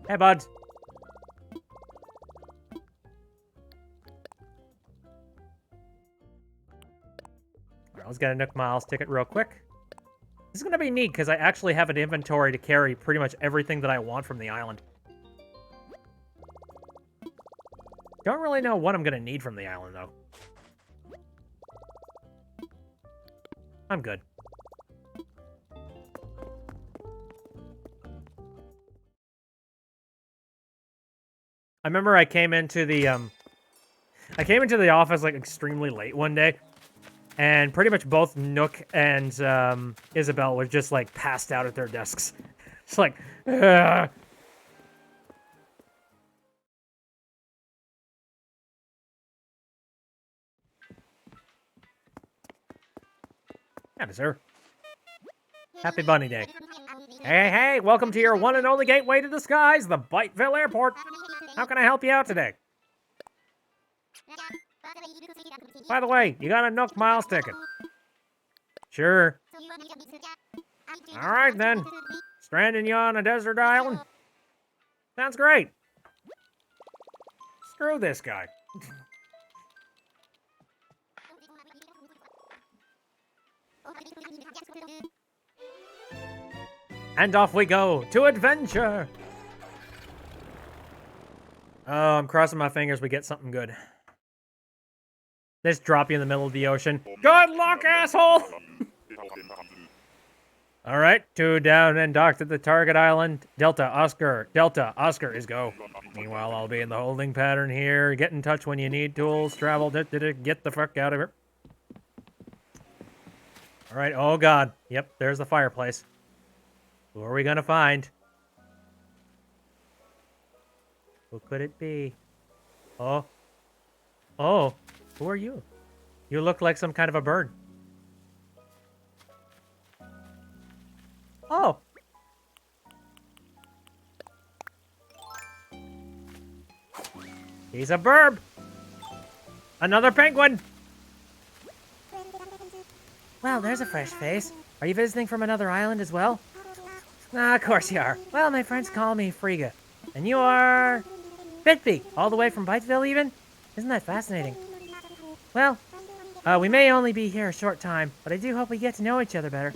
Hey, buds. Alright, let's get a Nook Miles ticket real quick. This is going to be neat, because I actually have an inventory to carry pretty much everything that I want from the island. Don't really know what I'm going to need from the island, though. I'm good. I remember I came into the office like extremely late one day, and pretty much both Nook and Isabel were just like passed out at their desks. It's like, ugh. Yeah, sir. Happy Bunny Day. Hey, hey, welcome to your one and only gateway to the skies, the Biteville Airport. How can I help you out today? By the way, you got a Nook Miles ticket. Sure. All right, then. Stranding you on a desert island? Sounds great. Screw this guy. And off we go to adventure. Oh, I'm crossing my fingers we get something good. They just drop you in the middle of the ocean. Good luck, asshole! Alright, 2 down and docked at the target island. Delta Oscar is go. Meanwhile, I'll be in the holding pattern here. Get in touch when you need tools. Travel, get the fuck out of here. Alright, oh god. Yep, there's the fireplace. Who are we gonna find? Who could it be? Oh. Oh, who are you? You look like some kind of a bird. Oh. He's a burb. Another penguin. Well, there's a fresh face. Are you visiting from another island as well? Of course you are. Well, my friends call me Frigga. And you are... Bitbeak, all the way from Biteville even? Isn't that fascinating? Well, we may only be here a short time, but I do hope we get to know each other better.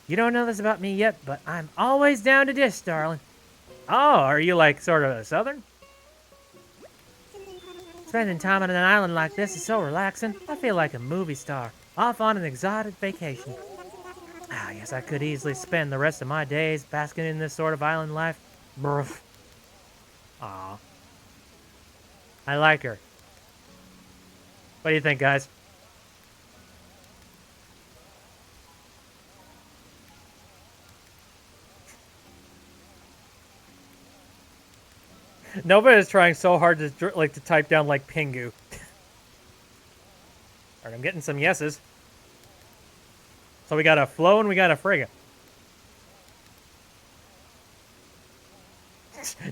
You don't know this about me yet, but I'm always down to dish, darling. Oh, are you like sort of a southern? Spending time on an island like this is so relaxing. I feel like a movie star, off on an exotic vacation. Yes, I could easily spend the rest of my days basking in this sort of island life. Brr. Aw. I like her. What do you think, guys? Nobody is trying so hard to type down like Pingu. Alright, I'm getting some yeses. So we got a Flo and we got a Frigga.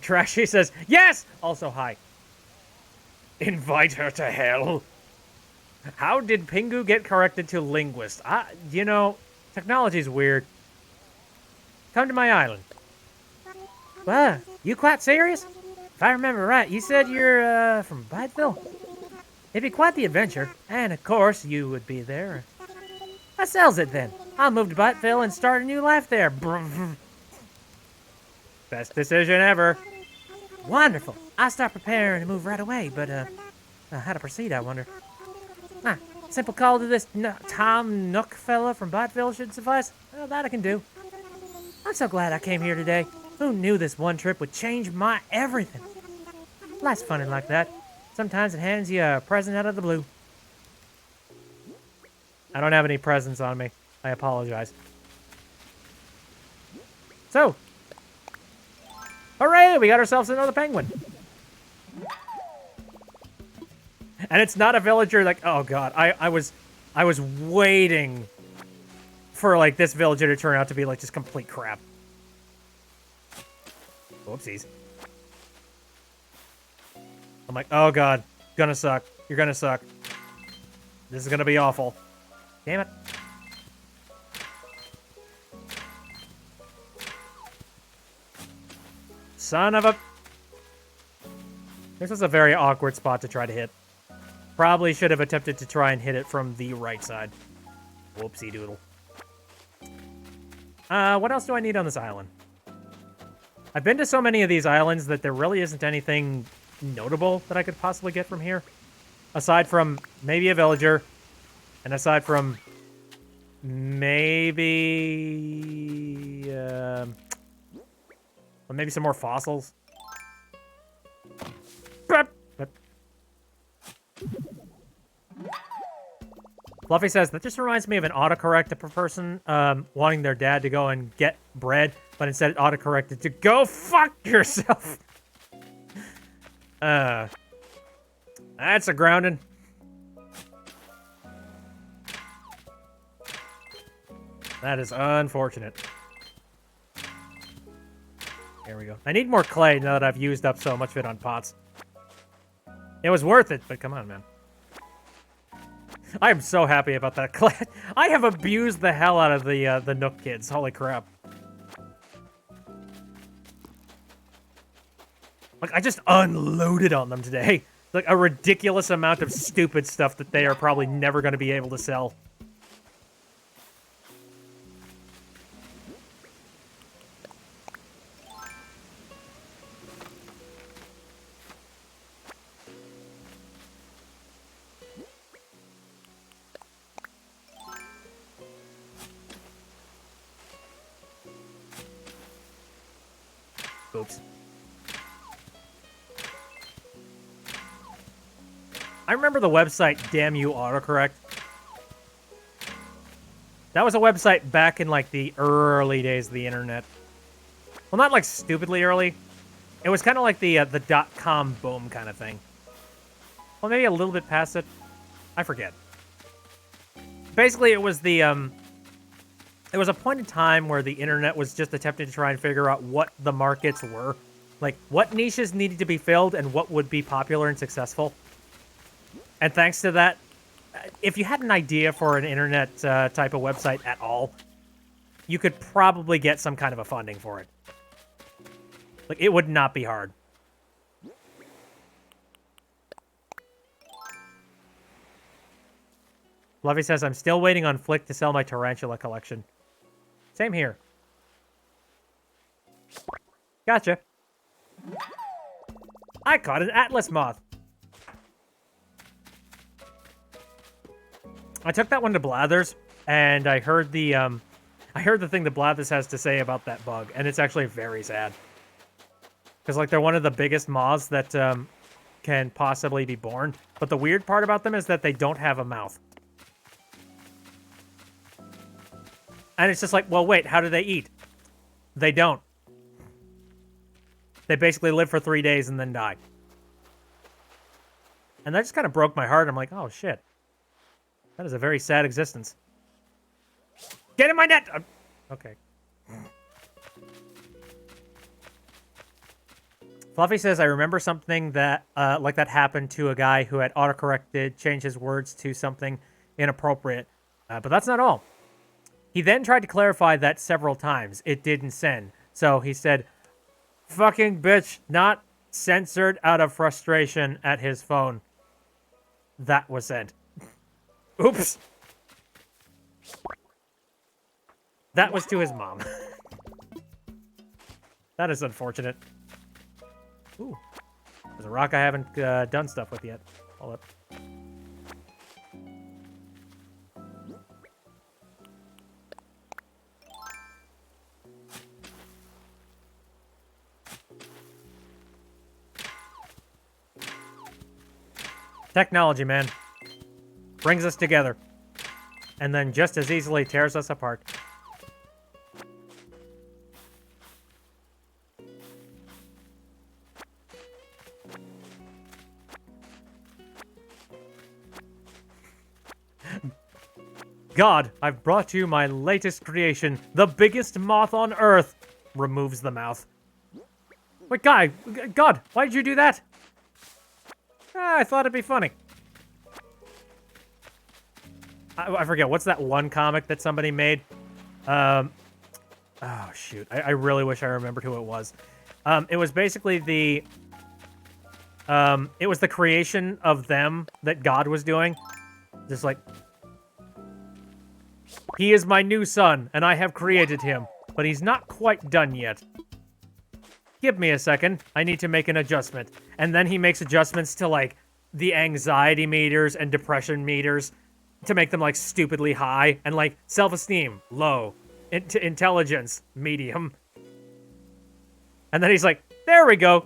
Trashy says, yes! Also, hi. Invite her to hell. How did Pingu get corrected to linguist? You know, technology's weird. Come to my island. Well, you quite serious? If I remember right, you said you're, from Biteville? It'd be quite the adventure, and of course, you would be there. That sells it then. I'll move to Biteville and start a new life there. Best decision ever. Wonderful. I'll start preparing to move right away, but, how to proceed, I wonder. Simple call to this Tom Nook fella from Biteville should suffice. Well, that I can do. I'm so glad I came here today. Who knew this one trip would change my everything? Life's funny like that. Sometimes it hands you a present out of the blue. I don't have any presents on me. I apologize. So. Hooray! We got ourselves another penguin. And it's not a villager like, oh god, I was waiting for like this villager to turn out to be like just complete crap. Whoopsies. I'm like, oh god, gonna suck. You're gonna suck. This is gonna be awful. Damn it. Son of a... This was a very awkward spot to try to hit. Probably should have attempted to try and hit it from the right side. Whoopsie doodle. What else do I need on this island? I've been to so many of these islands that there really isn't anything notable that I could possibly get from here. Aside from maybe a villager. And aside from maybe... well, maybe some more fossils. Fluffy says, that just reminds me of an autocorrect of a person wanting their dad to go and get bread, but instead it autocorrected to go fuck yourself. That's a grounding. That is unfortunate. Here we go. I need more clay now that I've used up so much of it on pots. It was worth it, but come on, man. I am so happy about that clay. I have abused the hell out of the Nook kids. Holy crap. Like, I just unloaded on them today. Like, a ridiculous amount of stupid stuff that they are probably never going to be able to sell. Oops. I remember the website Damn You Autocorrect. That was a website back in, like, the early days of the internet. Well, not, like, stupidly early. It was kind of like the dot-com boom kind of thing. Well, maybe a little bit past it. I forget. Basically, it was the, It was a point in time where the internet was just attempting to try and figure out what the markets were. Like, what niches needed to be filled and what would be popular and successful. And thanks to that, if you had an idea for an internet type of website at all, you could probably get some kind of a funding for it. Like, it would not be hard. Lovey says, I'm still waiting on Flick to sell my tarantula collection. Same here. Gotcha. I caught an Atlas moth. I took that one to Blathers, and I heard the I heard the thing that Blathis has to say about that bug, and it's actually very sad. Because, like, they're one of the biggest moths that can possibly be born. But the weird part about them is that they don't have a mouth. And it's just like, well, wait, how do they eat? They don't. They basically live for 3 days and then die. And that just kind of broke my heart. I'm like, oh, shit. That is a very sad existence. Get in my net! Okay. Fluffy says, I remember something that like that happened to a guy who had autocorrected, changed his words to something inappropriate. But that's not all. He then tried to clarify that several times. It didn't send. So he said, fucking bitch, not censored out of frustration at his phone. That was sent. Oops. That was to his mom. That is unfortunate. Ooh. There's a rock I haven't done stuff with yet. Hold up. Technology, man. Brings us together. And then just as easily tears us apart. God, I've brought you my latest creation. The biggest moth on Earth. Removes the mouth. Wait, God, why did you do that? I thought it'd be funny. I forget, what's that one comic that somebody made? Oh, shoot. I really wish I remembered who it was. It was basically the... it was the creation of them that God was doing. Just like... He is my new son, and I have created him, but he's not quite done yet. Give me a second. I need to make an adjustment. And then he makes adjustments to, like, the anxiety meters and depression meters to make them, like, stupidly high. And, like, self-esteem, low. Intelligence, medium. And then he's like, there we go.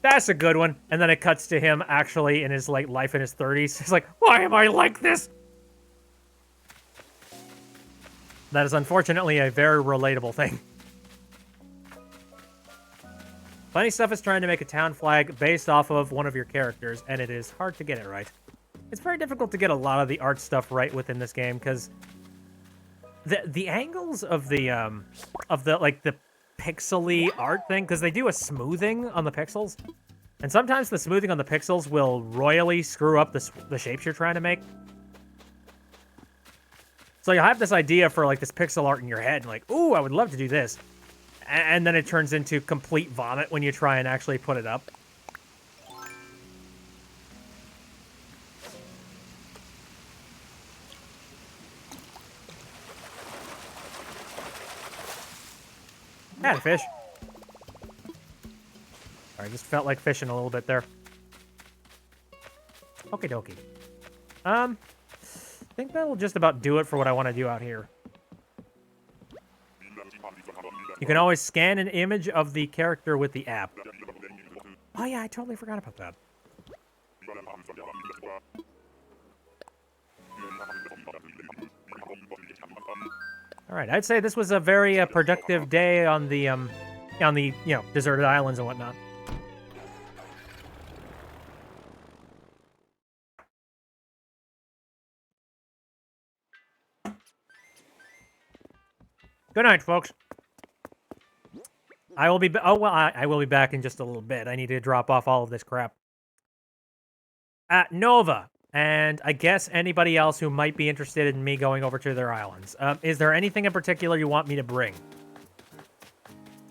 That's a good one. And then it cuts to him actually in his, like, life in his 30s. He's like, why am I like this? That is unfortunately a very relatable thing. Funny Stuff is trying to make a town flag based off of one of your characters, and it is hard to get it right. It's very difficult to get a lot of the art stuff right within this game, because the angles of the like the pixely art thing, because they do a smoothing on the pixels, and sometimes the smoothing on the pixels will royally screw up the shapes you're trying to make. So you have this idea for, like, this pixel art in your head, and like, ooh, I would love to do this. And then it turns into complete vomit when you try and actually put it up. Had a fish. Sorry, just felt like fishing a little bit there. Okie dokie. I think that'll just about do it for what I want to do out here. You can always scan an image of the character with the app. Oh yeah, I totally forgot about that. All right, I'd say this was a very productive day on the deserted islands and whatnot. Good night, folks. I will be. I will be back in just a little bit. I need to drop off all of this crap. At Nova, and I guess anybody else who might be interested in me going over to their islands. Is there anything in particular you want me to bring?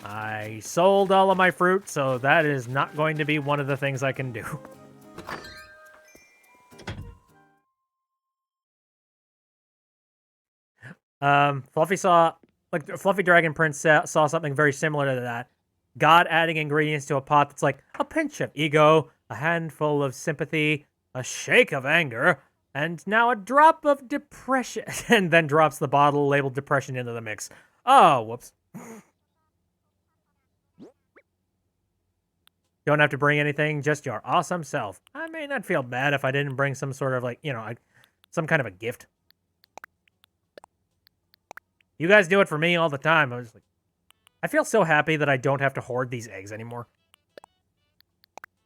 I sold all of my fruit, so that is not going to be one of the things I can do. Fluffy Dragon Prince saw something very similar to that. God adding ingredients to a pot that's like a pinch of ego, a handful of sympathy, a shake of anger, And now a drop of depression. And then drops the bottle labeled depression into the mix. Oh, whoops. Don't have to bring anything, just your awesome self. I may not feel bad if I didn't bring some sort of, like, you know, some kind of a gift. You guys do it for me all the time. I was like, I feel so happy that I don't have to hoard these eggs anymore.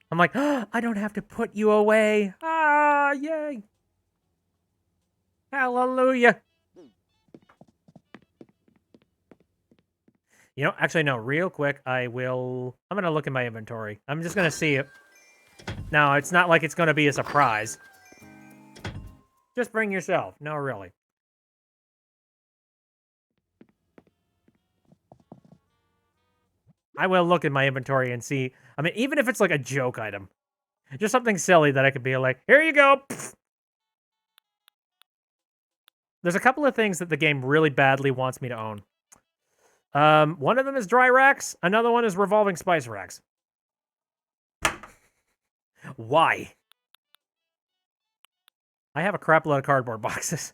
I'm like, oh, I don't have to put you away. Ah, yay. Hallelujah. You know, actually, no, real quick, I'm going to look at my inventory. I'm just going to see it. Now, it's not like it's going to be a surprise. Just bring yourself. No, really. I will look at my inventory and see. I mean, even if it's like a joke item. Just something silly that I could be like, here you go. Pfft. There's a couple of things that the game really badly wants me to own. One of them is dry racks. Another one is revolving spice racks. Why? I have a crap load of cardboard boxes.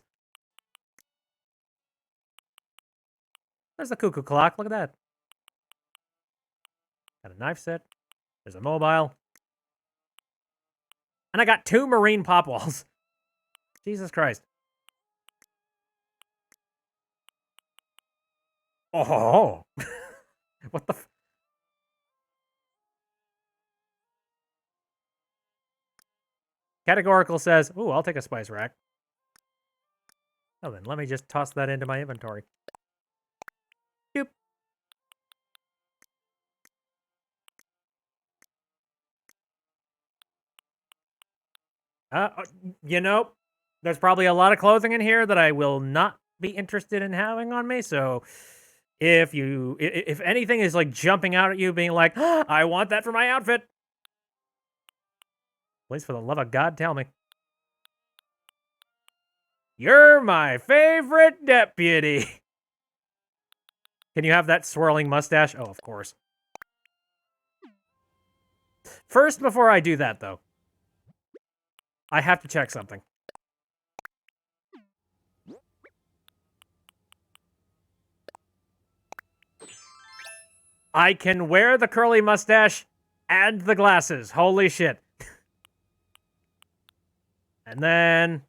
There's the cuckoo clock. Look at that. Got a knife set. There's a mobile. And I got 2 marine pop walls. Jesus Christ. Oh. What the Categorical says, ooh, I'll take a spice rack. Oh, then let me just toss that into my inventory. Doop. You know, there's probably a lot of clothing in here that I will not be interested in having on me, so if anything is like jumping out at you being like, oh, I want that for my outfit, please, for the love of God, tell me. You're my favorite deputy. Can you have that swirling mustache? Oh, of course. First, before I do that, though, I have to check something. I can wear the curly mustache and the glasses. Holy shit. And then...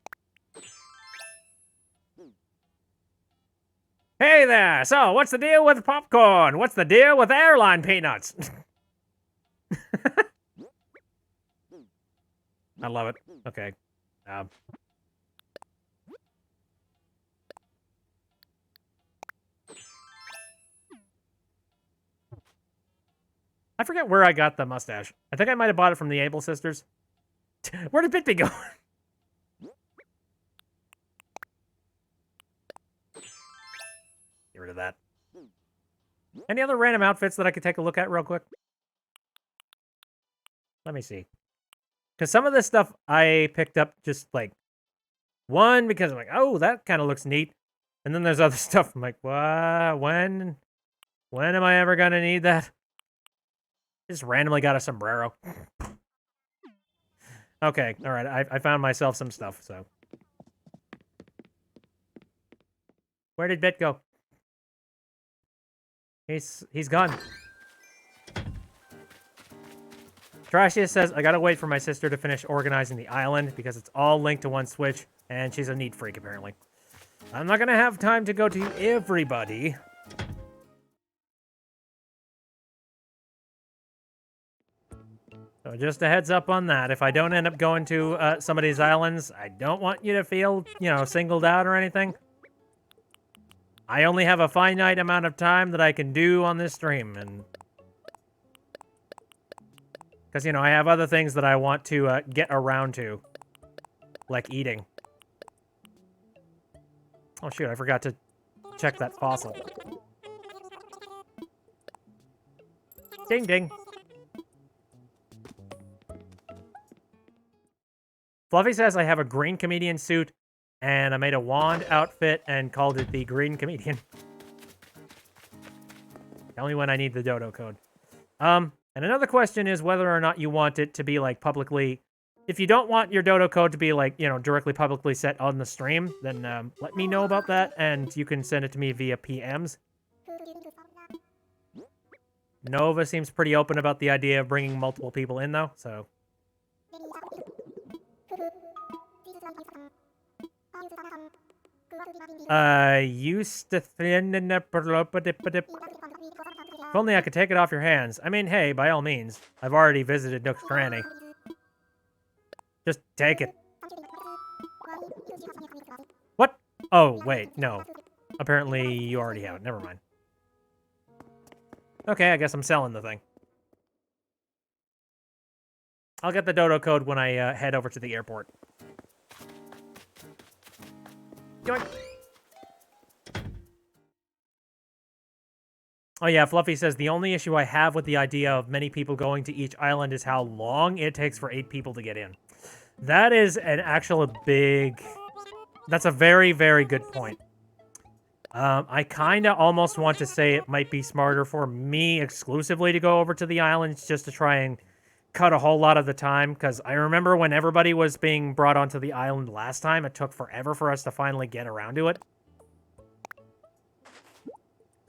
Hey there! So, what's the deal with popcorn? What's the deal with airline peanuts? I love it. Okay. I forget where I got the mustache. I think I might have bought it from the Able sisters. Where did Bitby go? Get rid of that. Any other random outfits that I could take a look at real quick? Let me see. Because some of this stuff I picked up just like, one, because I'm like, oh, that kind of looks neat. And then there's other stuff I'm like, what? When am I ever going to need that? Just randomly got a sombrero. Okay, all right, I found myself some stuff, so. Where did Bit go? He's gone. Trashia says, I gotta wait for my sister to finish organizing the island because it's all linked to one Switch, and she's a neat freak, apparently. I'm not gonna have time to go to everybody. So just a heads up on that. If I don't end up going to some of these islands, I don't want you to feel, you know, singled out or anything. I only have a finite amount of time that I can do on this stream, and... Because, you know, I have other things that I want to get around to. Like eating. Oh, shoot, I forgot to check that fossil. Ding, ding. Fluffy says I have a green comedian suit, and I made a wand outfit and called it the Green Comedian. Tell me when I need the dodo code. And another question is whether or not you want it to be, like, publicly If you don't want your dodo code to be, like, you know, directly publicly set on the stream, then let me know about that, and you can send it to me via PMs. Nova seems pretty open about the idea of bringing multiple people in, though, so... Used to thin... If only I could take it off your hands. I mean, hey, by all means. I've already visited Nook's Granny. Just take it. What? Oh, wait, no. Apparently you already have it. Never mind. Okay, I guess I'm selling the thing. I'll get the dodo code when I head over to the airport. Yoink. Oh yeah, Fluffy says, the only issue I have with the idea of many people going to each island is how long it takes for 8 people to get in. That is an actual big... That's a very, very good point. I kind of almost want to say it might be smarter for me exclusively to go over to the islands just to try and cut a whole lot of the time, because I remember when everybody was being brought onto the island last time, it took forever for us to finally get around to it.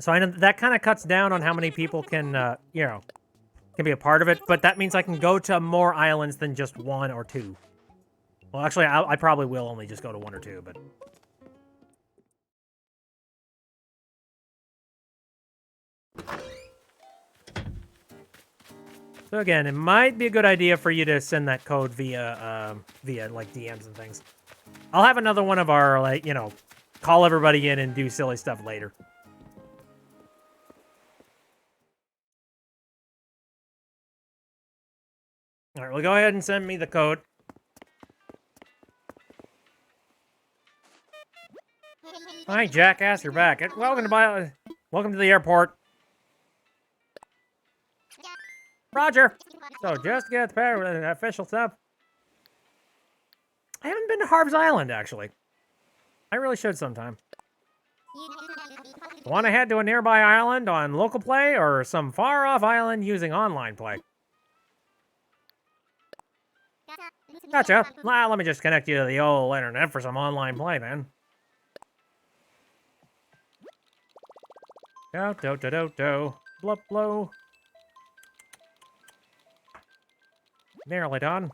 So I know that kind of cuts down on how many people can, you know, can be a part of it, but that means I can go to more islands than just 1 or 2. Well, actually, I probably will only just go to 1 or 2, but... So again, it might be a good idea for you to send that code via, like, DMs and things. I'll have another one of our, like, you know, call everybody in and do silly stuff later. Alright, well, go ahead and send me the code. Hi, jackass, you're back. Welcome to the airport. Roger. So, just get prepared with official stuff. I haven't been to Harv's Island, actually. I really should sometime. Want to head to a nearby island on local play, or some far-off island using online play? Gotcha. Well, let me just connect you to the old internet for some online play, then. Do. Blup, blow. Nearly done.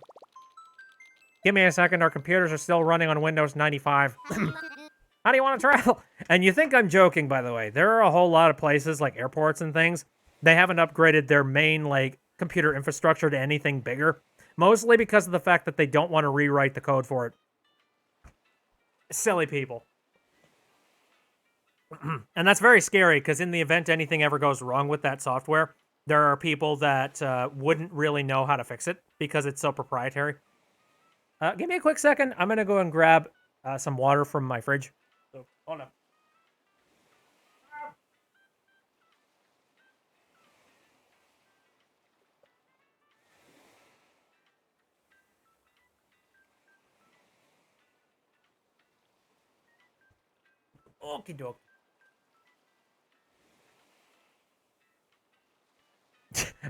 Give me a second, our computers are still running on Windows 95. How do you want to travel? And you think I'm joking, by the way. There are a whole lot of places, like airports and things, they haven't upgraded their main, like, computer infrastructure to anything bigger. Mostly because of the fact that they don't want to rewrite the code for it. Silly people. And that's very scary, because in the event anything ever goes wrong with that software, there are people that wouldn't really know how to fix it, because it's so proprietary. Give me a quick second. I'm going to go and grab some water from my fridge. So, hold on. Okie doke.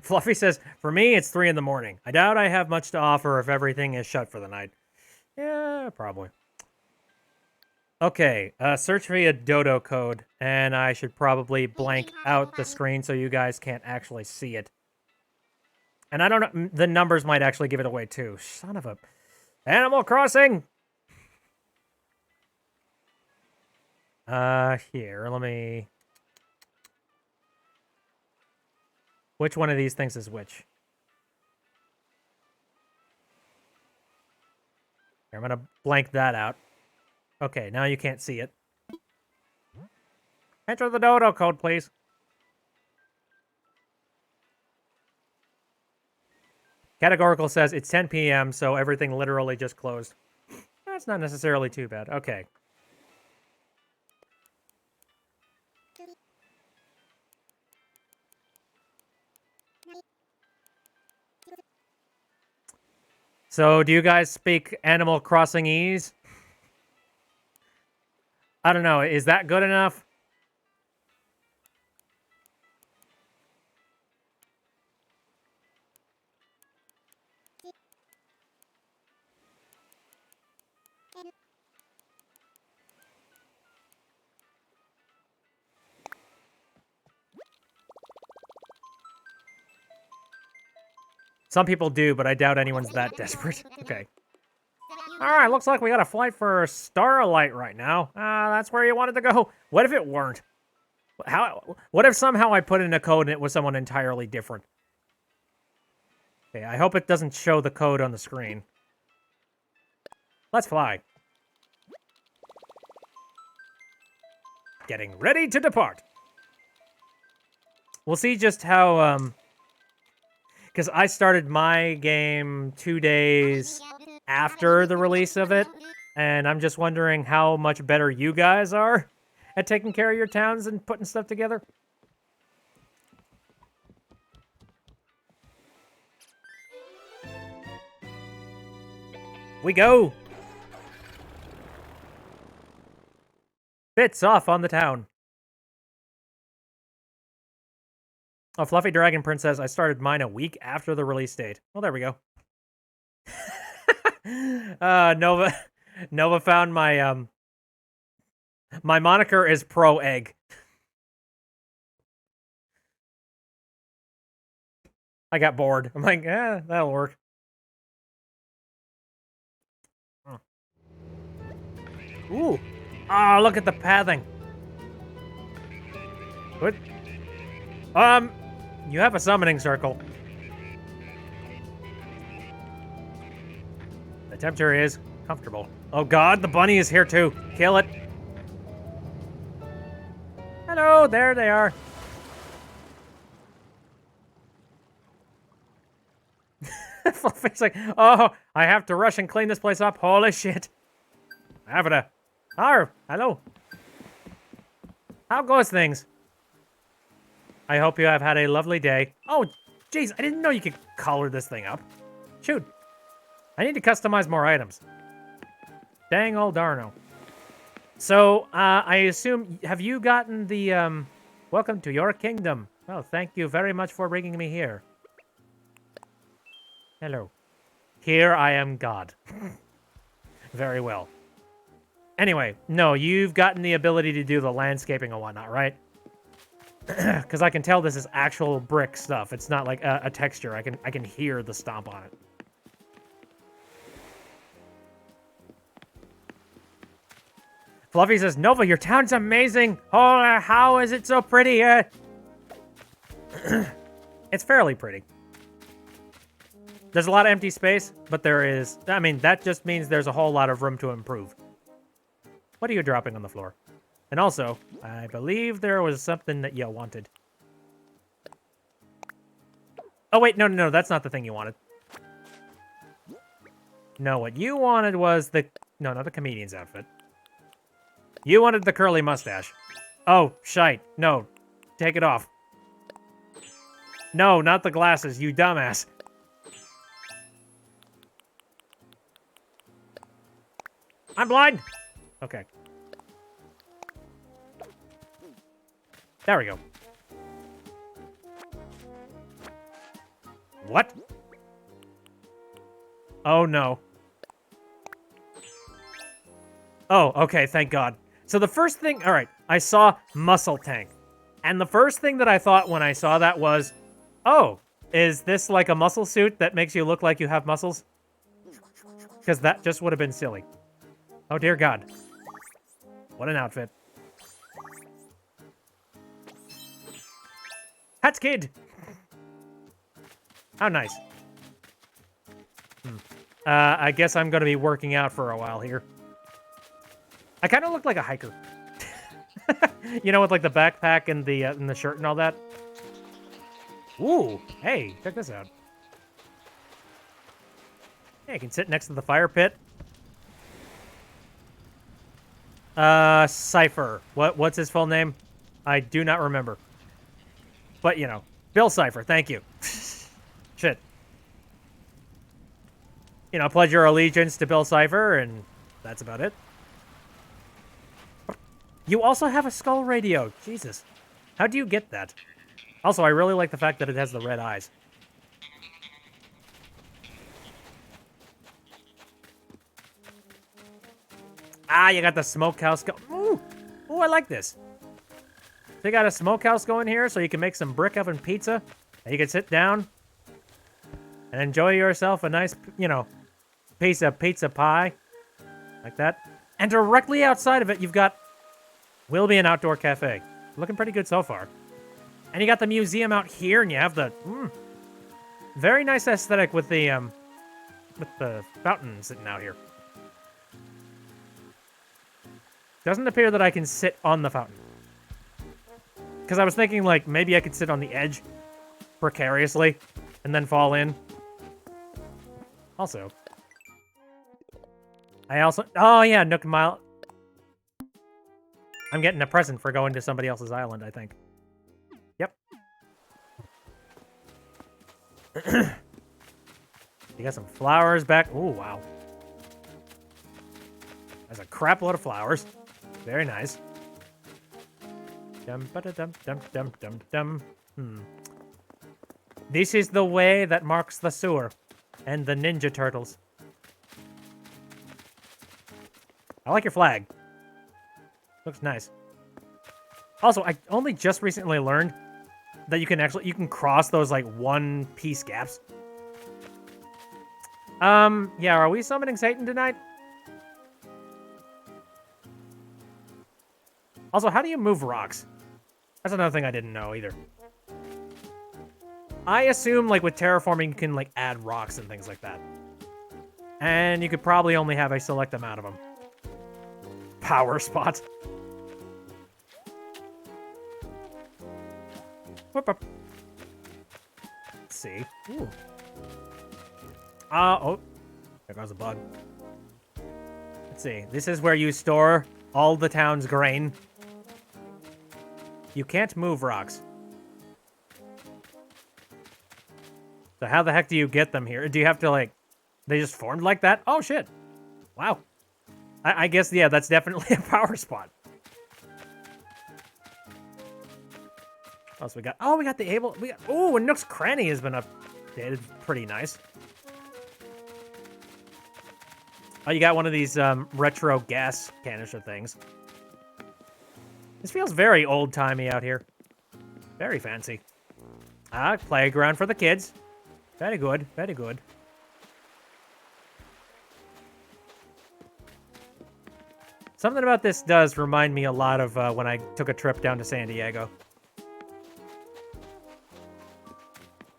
Fluffy says, for me, it's 3 in the morning. I doubt I have much to offer if everything is shut for the night. Yeah, probably. Okay, search via dodo code, and I should probably blank out the screen so you guys can't actually see it. And I don't know, the numbers might actually give it away too. Son of a... Animal Crossing! Here, let me... Which one of these things is which? Here, I'm gonna blank that out. Okay, now you can't see it. Enter the dodo code, please. Categorical says it's 10 p.m., so everything literally just closed. That's not necessarily too bad. Okay. So, do you guys speak Animal Crossing-ese? I don't know. Is that good enough? Some people do, but I doubt anyone's that desperate. Okay. Alright, looks like we got a flight for Starlight right now. That's where you wanted to go. What if it weren't? What if somehow I put in a code and it was someone entirely different? Okay, I hope it doesn't show the code on the screen. Let's fly. Getting ready to depart. We'll see just how, because I started my game 2 days after the release of it, and I'm just wondering how much better you guys are at taking care of your towns and putting stuff together. We go! Bits off on the town. Oh, Fluffy Dragon Princess, I started mine a week after the release date. Well, there we go. Nova found my, my moniker is Pro Egg. I got bored. I'm like, that'll work. Ooh. Oh, look at the pathing. What? You have a summoning circle. The temperature is comfortable. Oh god, the bunny is here too. Kill it. Hello, there they are. Fluffy's like, oh, I have to rush and clean this place up. Holy shit. Avada. Hello. How goes things? I hope you have had a lovely day. Oh, jeez, I didn't know you could color this thing up. Shoot. I need to customize more items. Dang old Darno. So, I assume, have you gotten the, welcome to your kingdom. Oh, thank you very much for bringing me here. Hello. Here I am God. Very well. Anyway, no, you've gotten the ability to do the landscaping and whatnot, right? Because I can tell this is actual brick stuff. It's not like a texture. I can hear the stomp on it. Fluffy says, Nova, your town's amazing. Oh, how is it so pretty? It's fairly pretty. There's a lot of empty space, but there is... I mean, that just means there's a whole lot of room to improve. What are you dropping on the floor? And also, I believe there was something that you wanted. Oh, wait, no, that's not the thing you wanted. No, what you wanted was the... No, not the comedian's outfit. You wanted the curly mustache. Oh, shite. No, take it off. No, not the glasses, you dumbass. I'm blind! Okay. There we go. What? Oh, no. Oh, okay, thank God. So the first thing... Alright, I saw muscle tank. And the first thing that I thought when I saw that was, oh, is this like a muscle suit that makes you look like you have muscles? Because that just would have been silly. Oh, dear God. What an outfit. Hats Kid! How nice. I guess I'm going to be working out for a while here. I kind of look like a hiker. You know, with like the backpack and the shirt and all that. Ooh, hey, check this out. Hey, I can sit next to the fire pit. Cypher. What's his full name? I do not remember. But, you know, Bill Cypher, thank you. Shit. You know, pledge your allegiance to Bill Cypher, and that's about it. You also have a skull radio. Jesus. How do you get that? Also, I really like the fact that it has the red eyes. Ah, you got the smokehouse go. Ooh, I like this. So you got a smokehouse going here, so you can make some brick oven pizza. And you can sit down. and enjoy yourself a nice, you know, piece of pizza pie. Like that. And directly outside of it, you've got will be an outdoor cafe. Looking pretty good so far. And you got the museum out here, and you have the very nice aesthetic with the fountain sitting out here. Doesn't appear that I can sit on the fountain. Because I was thinking, like, maybe I could sit on the edge precariously and then fall in. Also, oh yeah, Nook Mile. I'm getting a present for going to somebody else's island, I think. Yep. You got some flowers back. Oh, wow. There's a crap load of flowers. Very nice. Dum ba da dum dum dum dum dum. This is the way that marks the sewer and the Ninja Turtles. I like your flag. Looks nice. Also, I only just recently learned that you can cross those like one-piece gaps. Yeah, are we summoning Satan tonight? Also, how do you move rocks? That's another thing I didn't know either. I assume, like, with terraforming, you can, like, add rocks and things like that. And you could probably only have a select amount of them. Power spot. Whoop up. Let's see. Ooh. Oh. There goes a bug. Let's see. This is where you store all the town's grain. You can't move rocks. So how the heck do you get them here? Do you have to, like... They just formed like that? Oh, shit. Wow. I guess, yeah, that's definitely a power spot. What else we got? Oh, we got the able... Oh, and Nook's Cranny has been updated. Pretty nice. Oh, you got one of these retro gas canister things. This feels very old-timey out here. Very fancy. Ah, playground for the kids. Very good, very good. Something about this does remind me a lot of when I took a trip down to San Diego.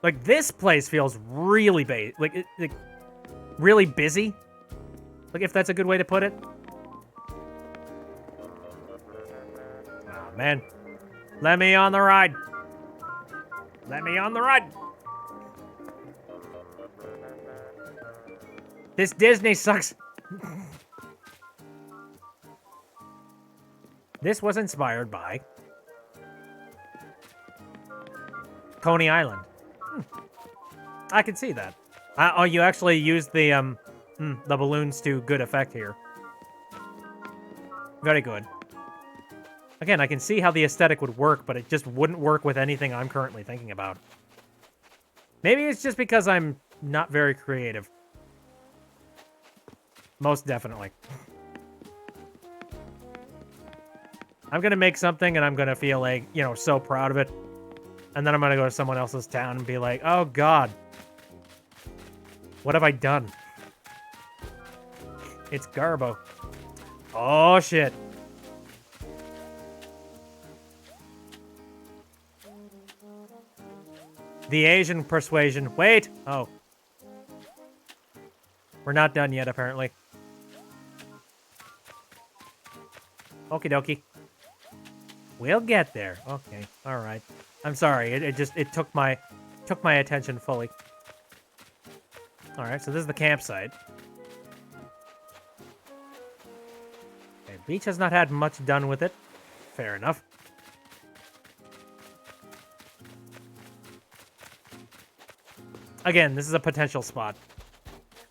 Like, this place feels really really busy. Like, if that's a good way to put it. Oh, man. Let me on the ride. Let me on the ride. This Disney sucks. This was inspired by Coney Island. I can see that. Oh, you actually used the balloons to good effect here. Very good. Again, I can see how the aesthetic would work, but it just wouldn't work with anything I'm currently thinking about. Maybe it's just because I'm not very creative. Most definitely. I'm gonna make something and I'm gonna feel like, you know, so proud of it. And then I'm gonna go to someone else's town and be like, oh god. What have I done? It's Garbo. Oh shit. The Asian persuasion. Wait! Oh. We're not done yet, apparently. Okie dokie. We'll get there. Okay, alright. I'm sorry, it took my attention fully. Alright, so this is the campsite. Okay, beach has not had much done with it. Fair enough. Again, this is a potential spot.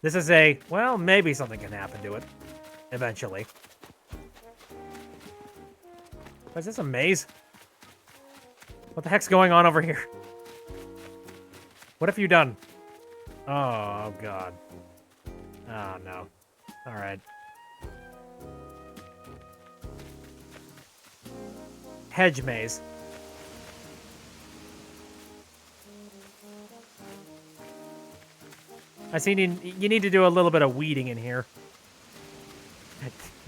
This is a, well, maybe something can happen to it. Eventually. Is this a maze? What the heck's going on over here? What have you done? Oh, God. Oh, no. Alright. Hedge Maze. I see you need to do a little bit of weeding in here.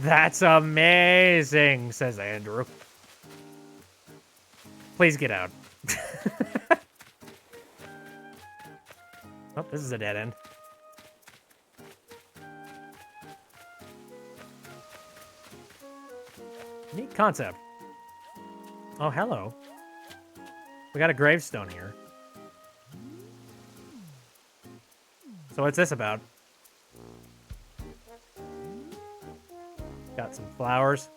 That's amazing, says Andrew. Please get out. Oh, this is a dead end. Neat concept. Oh, hello. We got a gravestone here. So what's this about? Got some flowers.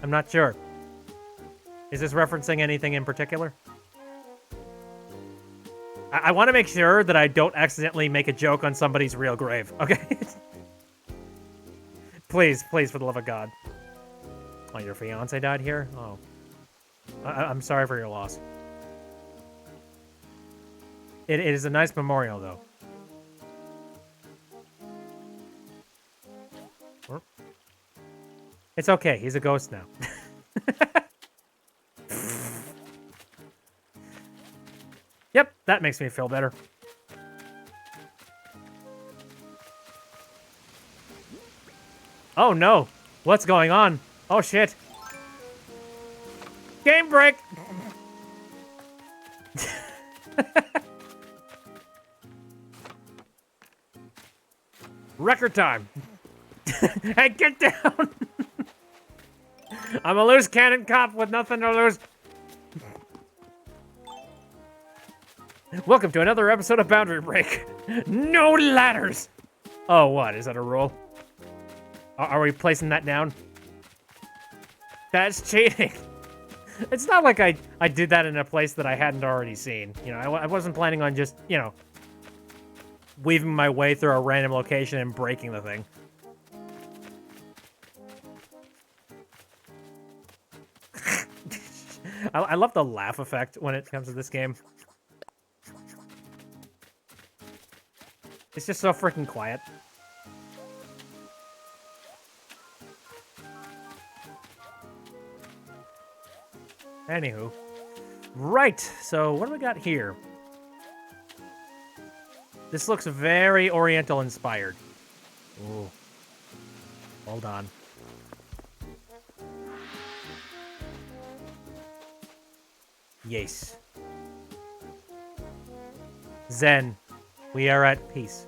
I'm not sure. Is this referencing anything in particular? I want to make sure that I don't accidentally make a joke on somebody's real grave, okay? Please, please, for the love of God. Oh, your fiance died here? Oh. I'm sorry for your loss. It is a nice memorial, though. It's okay. He's a ghost now. Yep, that makes me feel better. Oh, no. What's going on? Oh, shit. Game break! Record time. Hey, get down! I'm a loose cannon cop with nothing to lose. Welcome to another episode of Boundary Break. No ladders! Oh, what? Is that a rule? Are we placing that down? That's cheating. It's not like I did that in a place that I hadn't already seen. You know, I wasn't planning on just, you know, weaving my way through a random location and breaking the thing. I love the laugh effect when it comes to this game. It's just so freaking quiet. Anywho. Right, so what do we got here? This looks very Oriental inspired. Ooh. Hold on. Yes. Zen. We are at peace.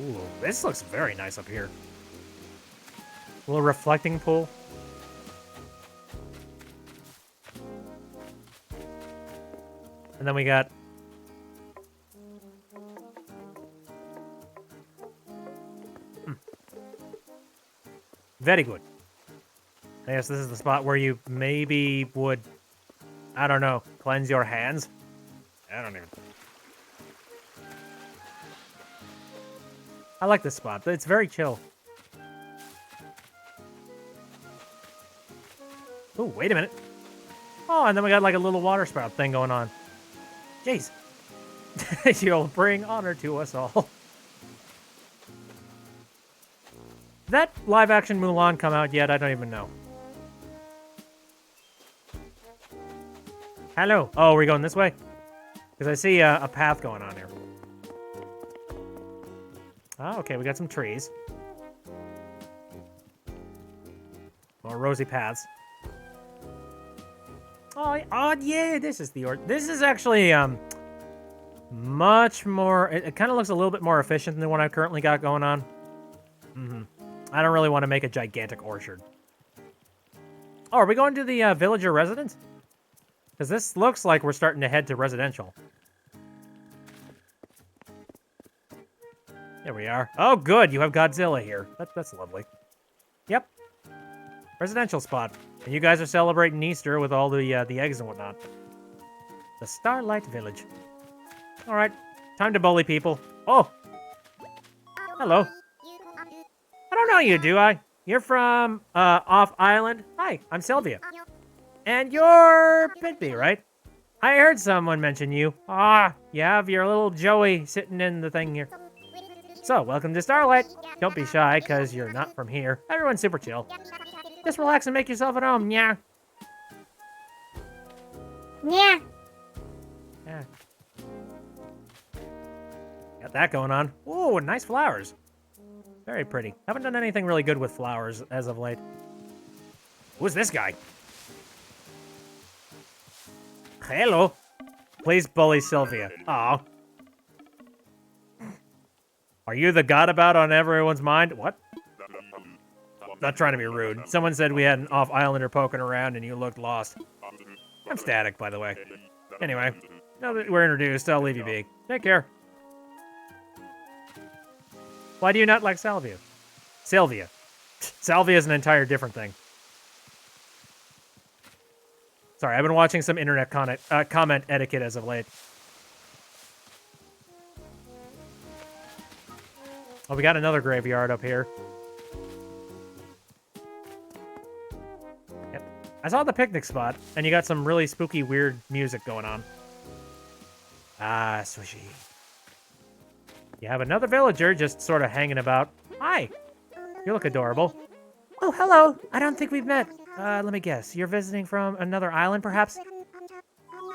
Ooh, this looks very nice up here. A little reflecting pool. And then we got... Very good. I guess this is the spot where you maybe would, I don't know, cleanse your hands? I don't even... I like this spot, but it's very chill. Oh, wait a minute. Oh, and then we got like a little water spout thing going on. Jeez. You'll bring honor to us all. Did that live-action Mulan come out yet? I don't even know. Hello. Oh, are we going this way? Because I see a path going on here. Oh, okay. We got some trees. More rosy paths. Oh, yeah. This is the This is actually much more. It kind of looks a little bit more efficient than what I've currently got going on. I don't really want to make a gigantic orchard. Oh, are we going to the villager residence? Because this looks like we're starting to head to residential. There we are. Oh, good. You have Godzilla here. That's lovely. Yep. Residential spot. And you guys are celebrating Easter with all the eggs and whatnot. The Starlight Village. All right. Time to bully people. Oh. Hello. I don't know you, do I? You're from, off island? Hi, I'm Sylvia. And you're Pitby, right? I heard someone mention you. Ah, you have your little Joey sitting in the thing here. So, welcome to Starlight. Don't be shy, because you're not from here. Everyone's super chill. Just relax and make yourself at home, yeah. Yeah. Yeah. Got that going on. Ooh, nice flowers. Very pretty. Haven't done anything really good with flowers as of late. Who's this guy? Hello. Please bully Sylvia. Aw. Are you the god about on everyone's mind? What? Not trying to be rude. Someone said we had an off-islander poking around and you looked lost. I'm static, by the way. Anyway, now that we're introduced, I'll leave you be. Take care. Why do you not like Salvia? Sylvia. Salvia is an entire different thing. Sorry, I've been watching some internet comment etiquette as of late. Oh, we got another graveyard up here. Yep. I saw the picnic spot, and you got some really spooky, weird music going on. Ah, swishy. You have another villager just sort of hanging about. Hi. You look adorable. Oh, hello. I don't think we've met. Let me guess. You're visiting from another island, perhaps?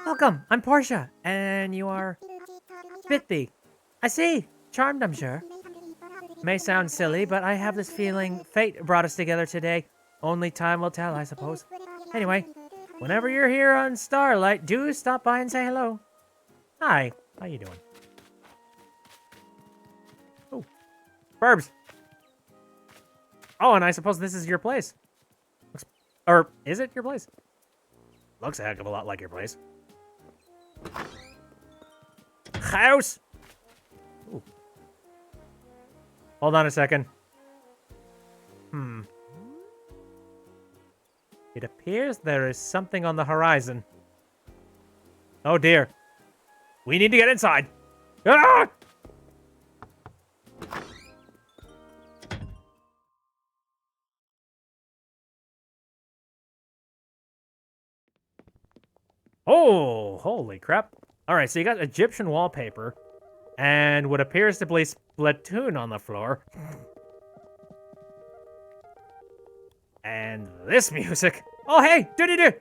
Welcome. I'm Portia. And you are? Bitby. I see. Charmed, I'm sure. May sound silly, but I have this feeling fate brought us together today. Only time will tell, I suppose. Anyway, whenever you're here on Starlight, do stop by and say hello. Hi. How you doing? Oh. Burbs. Oh, and I suppose this is your place. Or is it your place? Looks a heck of a lot like your place. House! Ooh. Hold on a second. It appears there is something on the horizon. Oh dear. We need to get inside. Ah! Oh, holy crap. All right, so you got Egyptian wallpaper and what appears to be Splatoon on the floor. And this music. Oh, hey, do-do-do.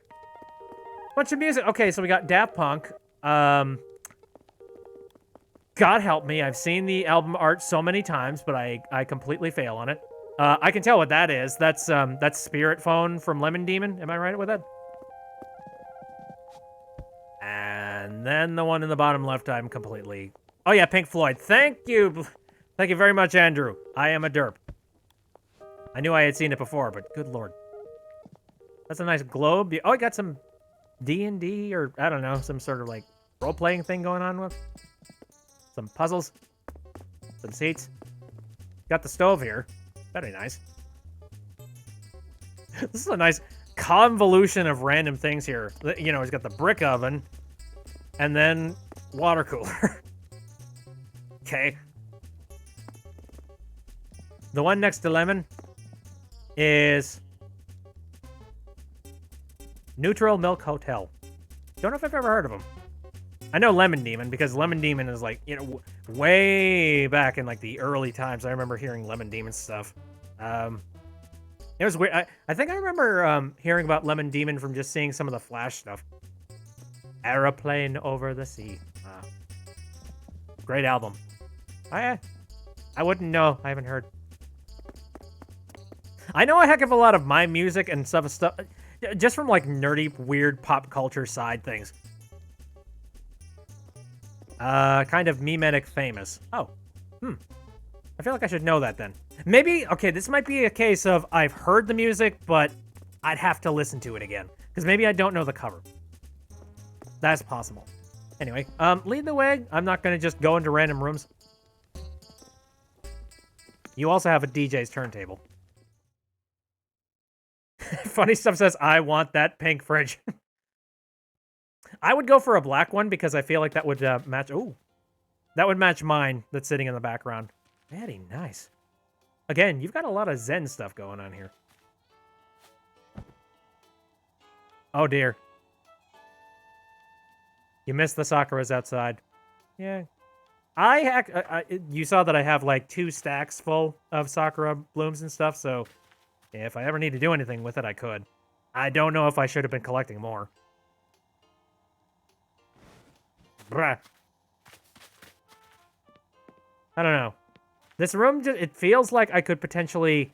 Bunch of music. Okay, so we got Daft Punk. God help me, I've seen the album art so many times, but I completely fail on it. I can tell what that is. That's Spirit Phone from Lemon Demon. Am I right with that? And then the one in the bottom left, I'm completely... Oh yeah, Pink Floyd. Thank you. Thank you very much, Andrew. I am a derp. I knew I had seen it before, but good lord. That's a nice globe. Oh, I got some D&D, or I don't know, some sort of like role-playing thing going on with. Some puzzles. Some seats. Got the stove here. Very nice. This is a nice convolution of random things here. You know, he's got the brick oven, and then water cooler. Okay. The one next to Lemon is Neutral Milk Hotel. Don't know if I've ever heard of them. I know Lemon Demon because Lemon Demon is like, you know, way back in like the early times. I remember hearing Lemon Demon stuff. It was weird. I think I remember hearing about Lemon Demon from just seeing some of the Flash stuff. Aeroplane Over the Sea. Great album. I wouldn't know. I haven't heard. I know a heck of a lot of my music and stuff just from like nerdy, weird pop culture side things. Kind of memetic famous. Oh. I feel like I should know that then. Maybe, okay, this might be a case of I've heard the music, but I'd have to listen to it again. Because maybe I don't know the cover. That's possible. Anyway, lead the way. I'm not going to just go into random rooms. You also have a DJ's turntable. Funny Stuff says, I want that pink fridge. I would go for a black one because I feel like that would match... Ooh. That would match mine that's sitting in the background. Very nice. Again, you've got a lot of Zen stuff going on here. Oh, dear. You missed the Sakuras outside. Yeah. You saw that I have like 2 stacks full of Sakura blooms and stuff, so if I ever need to do anything with it, I could. I don't know if I should have been collecting more. Bruh. I don't know. This room, it feels like I could potentially...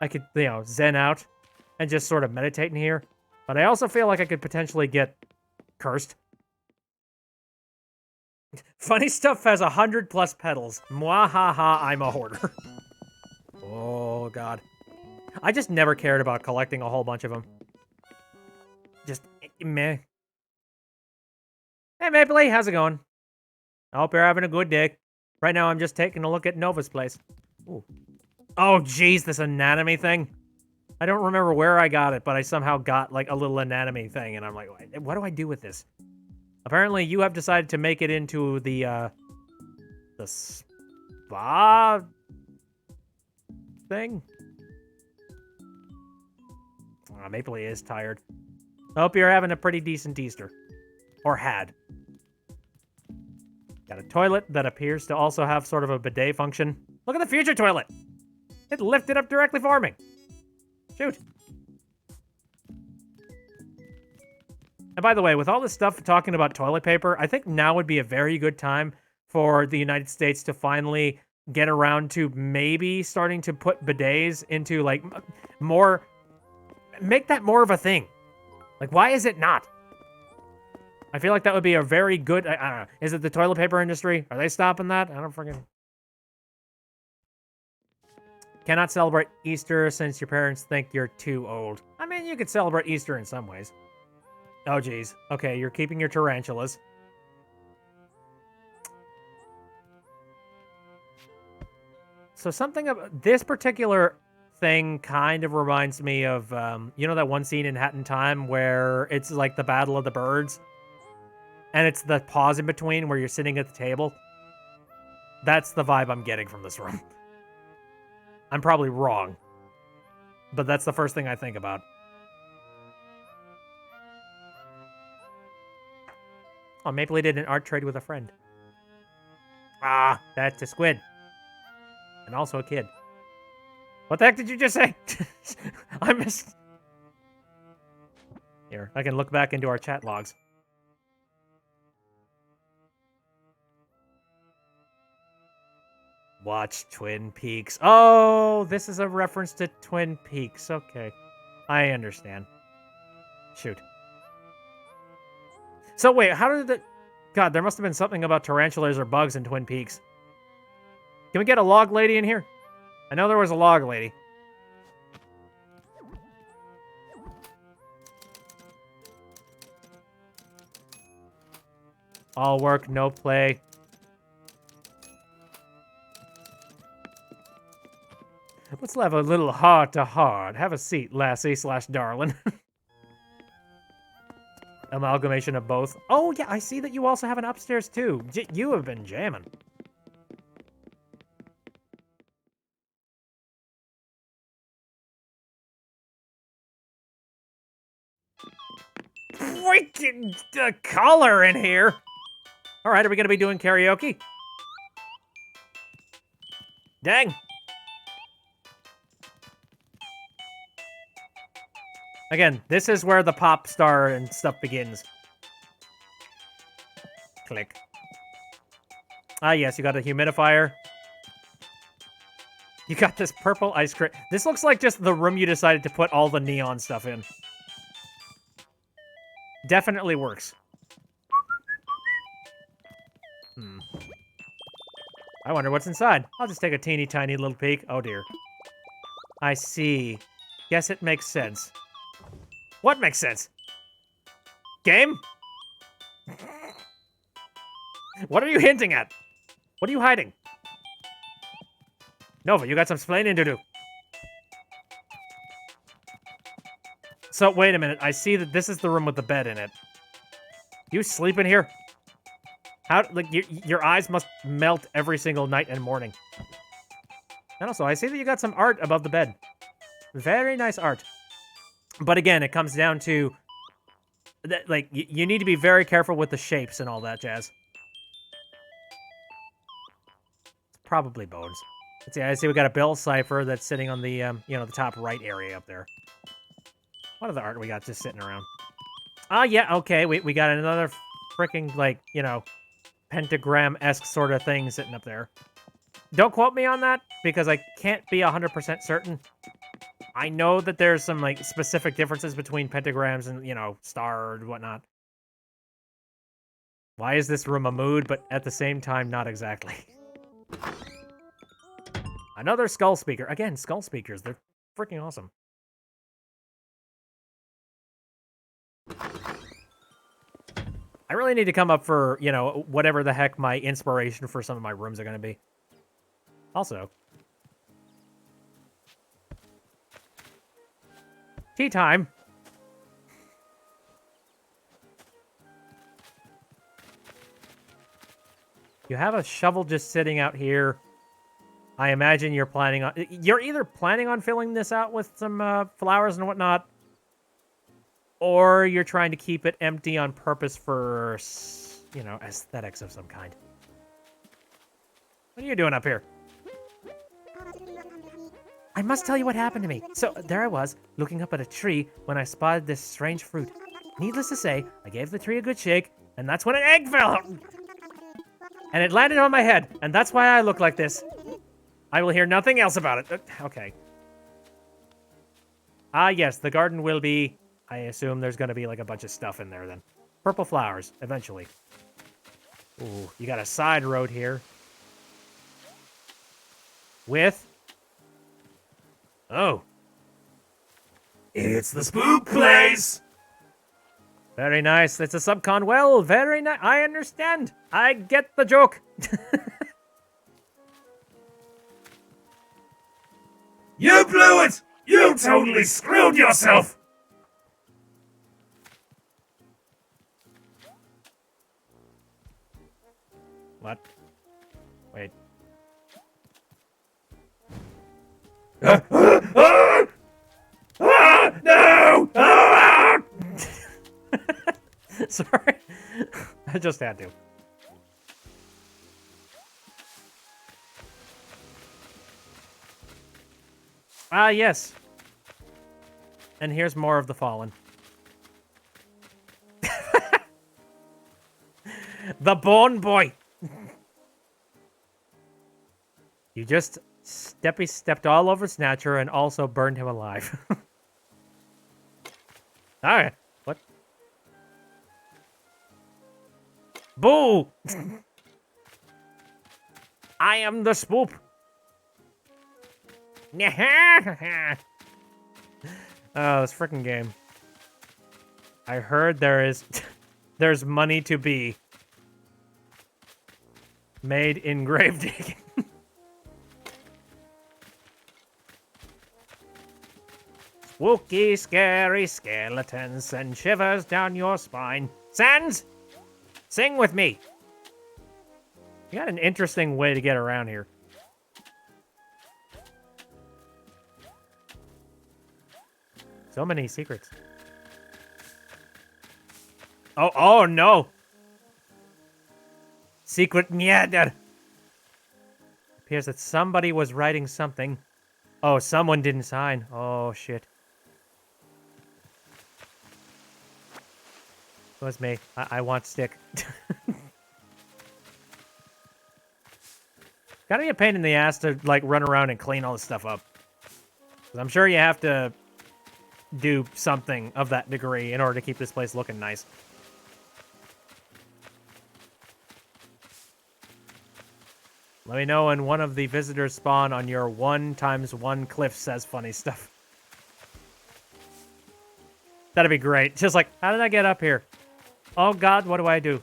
I could, you know, zen out and just sort of meditate in here. But I also feel like I could potentially get cursed. Funny Stuff has 100+ petals. Mwahaha, I'm a hoarder. Oh, God. I just never cared about collecting a whole bunch of them. Just, meh. Hey, Mapley, how's it going? I hope you're having a good day. Right now, I'm just taking a look at Nova's place. Ooh. Oh, jeez, this anatomy thing. I don't remember where I got it, but I somehow got, like, a little anatomy thing, and I'm like, what do I do with this? Apparently, you have decided to make it into the spa thing? Oh, Mapley is tired. I hope you're having a pretty decent Easter. Or had. Got a toilet that appears to also have sort of a bidet function. Look at the future toilet! It lifted up directly for me. Shoot. And by the way, with all this stuff talking about toilet paper, I think now would be a very good time for the United States to finally get around to maybe starting to put bidets into, like, more... Make that more of a thing. Like, why is it not? I feel like that would be a very good... I don't know. Is it the toilet paper industry? Are they stopping that? I don't freaking... Cannot celebrate Easter since your parents think you're too old. I mean, you could celebrate Easter in some ways. Oh, geez. Okay, you're keeping your tarantulas. So something about this particular thing kind of reminds me of, you know that one scene in Hat in Time where it's like the Battle of the Birds? And it's the pause in between where you're sitting at the table? That's the vibe I'm getting from this room. I'm probably wrong. But that's the first thing I think about. Oh, Mapley did an art trade with a friend. Ah, that's a squid. And also a kid. What the heck did you just say? I missed... Here, I can look back into our chat logs. Watch Twin Peaks. Oh, this is a reference to Twin Peaks. Okay. I understand. Shoot. So wait, how did the... God, there must have been something about tarantulas or bugs in Twin Peaks. Can we get a log lady in here? I know there was a log lady. All work, no play. Let's have a little heart-to-heart. Have a seat, lassie/darling. Amalgamation of both. Oh, yeah, I see that you also have an upstairs, too. You have been jamming. Freaking color in here! All right, are we going to be doing karaoke? Dang. Again, this is where the pop star and stuff begins. Click. Ah, yes, you got a humidifier. You got this purple ice cream. This looks like just the room you decided to put all the neon stuff in. Definitely works. I wonder what's inside. I'll just take a teeny tiny little peek. Oh, dear. I see. Guess it makes sense. What makes sense? Game? What are you hinting at? What are you hiding? Nova, you got some explaining to do. So, wait a minute. I see that this is the room with the bed in it. You sleep in here? How, like, your eyes must melt every single night and morning. And also, I see that you got some art above the bed. Very nice art. But again, it comes down to, like, you need to be very careful with the shapes and all that jazz. It's probably bones. Let's see, I see we got a Bill cipher that's sitting on the, you know, the top right area up there. What other art we got just sitting around? Ah, yeah, okay, we got another freaking, like, you know, pentagram-esque sort of thing sitting up there. Don't quote me on that, because I can't be 100% certain. I know that there's some, like, specific differences between pentagrams and, you know, star and whatnot. Why is this room a mood, but at the same time, not exactly? Another skull speaker. Again, skull speakers. They're freaking awesome. I really need to come up for, you know, whatever the heck my inspiration for some of my rooms are going to be. Also, tea time. You have a shovel just sitting out here. I imagine you're planning on... You're either planning on filling this out with some flowers and whatnot, or you're trying to keep it empty on purpose for, you know, aesthetics of some kind. What are you doing up here? I must tell you what happened to me. So, there I was, looking up at a tree when I spotted this strange fruit. Needless to say, I gave the tree a good shake, and that's when an egg fell out. And it landed on my head, and that's why I look like this. I will hear nothing else about it. Okay. Ah, yes, the garden will be... I assume there's going to be, like, a bunch of stuff in there, then. Purple flowers, eventually. Ooh, you got a side road here. With... Oh. It's the spook place! Very nice. It's a subcon. Well, very nice. I understand. I get the joke. You blew it! You totally screwed yourself! What? Wait. No! Sorry. I just had to. Ah, yes. And here's more of the Fallen. The Bone Boy! You just stepped all over Snatcher and also burned him alive. Alright. What? Boo! I am the spoop. Oh, this freaking game. I heard there's money to be made in grave digging. Spooky, scary skeletons send shivers down your spine. Sans, sing with me. You got an interesting way to get around here. So many secrets. Oh no. Secret murder. Appears that somebody was writing something. Oh, someone didn't sign. Oh, shit. It was me. I want stick. Gotta be a pain in the ass to, like, run around and clean all this stuff up. 'Cause I'm sure you have to do something of that degree in order to keep this place looking nice. Let me know when one of the visitors spawn on your 1x1 cliff says funny stuff. That'd be great. Just like, how did I get up here? Oh god, what do I do?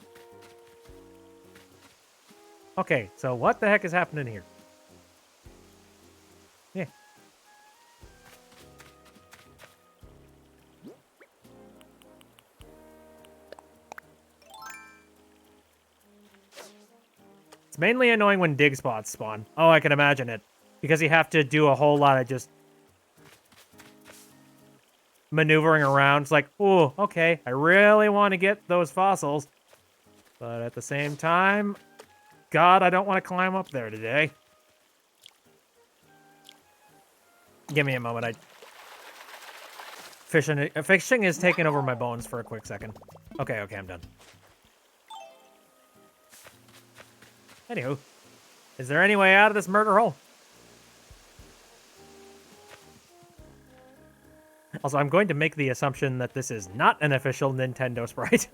Okay, so what the heck is happening here? Yeah. It's mainly annoying when dig spots spawn. Oh, I can imagine it. Because you have to do a whole lot of just maneuvering around. It's like, oh, okay, I really want to get those fossils. But at the same time, God, I don't want to climb up there today. Give me a moment. Fishing is taking over my bones for a quick second. Okay, I'm done. Anywho, is there any way out of this murder hole? Also, I'm going to make the assumption that this is not an official Nintendo sprite.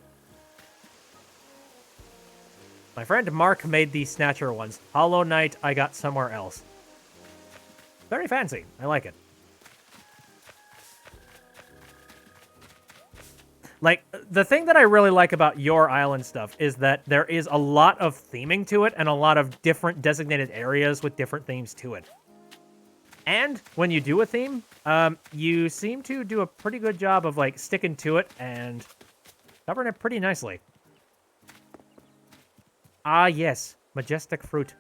My friend Mark made these Snatcher ones. Hollow Knight I got somewhere else. Very fancy. I like it. Like, the thing that I really like about your island stuff is that there is a lot of theming to it and a lot of different designated areas with different themes to it. And when you do a theme, you seem to do a pretty good job of, like, sticking to it and covering it pretty nicely. Ah, yes. Majestic fruit.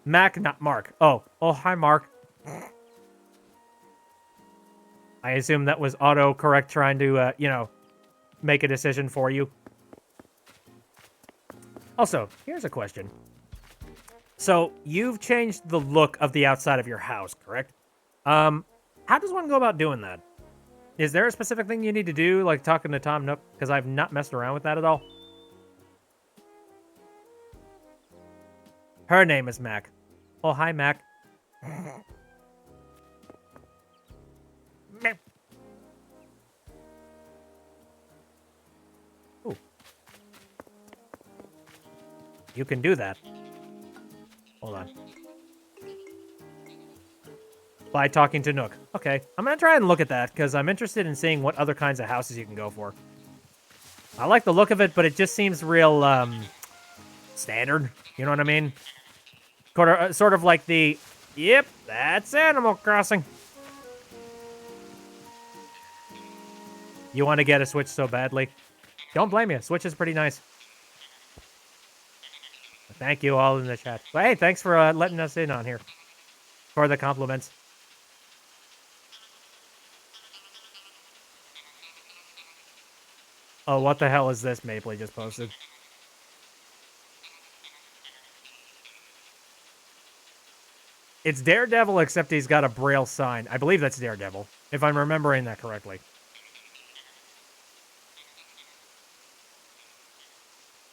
Mac, not Mark. Oh, hi, Mark. I assume that was autocorrect trying to, you know, make a decision for you. Also, here's a question. So, you've changed the look of the outside of your house, correct? How does one go about doing that? Is there a specific thing you need to do, like talking to Tom Nook? Because I've not messed around with that at all. Her name is Mac. Oh, hi, Mac. Ooh. You can do that. Hold on. By talking to Nook. Okay, I'm gonna try and look at that, because I'm interested in seeing what other kinds of houses you can go for. I like the look of it, but it just seems real, standard. You know what I mean? Sort of like the, yep, that's Animal Crossing. You want to get a Switch so badly. Don't blame you. Switch is pretty nice. Thank you all in the chat. But hey, thanks for letting us in on here. For the compliments. Oh, what the hell is this Mapley just posted? It's Daredevil, except he's got a Braille sign. I believe that's Daredevil, if I'm remembering that correctly.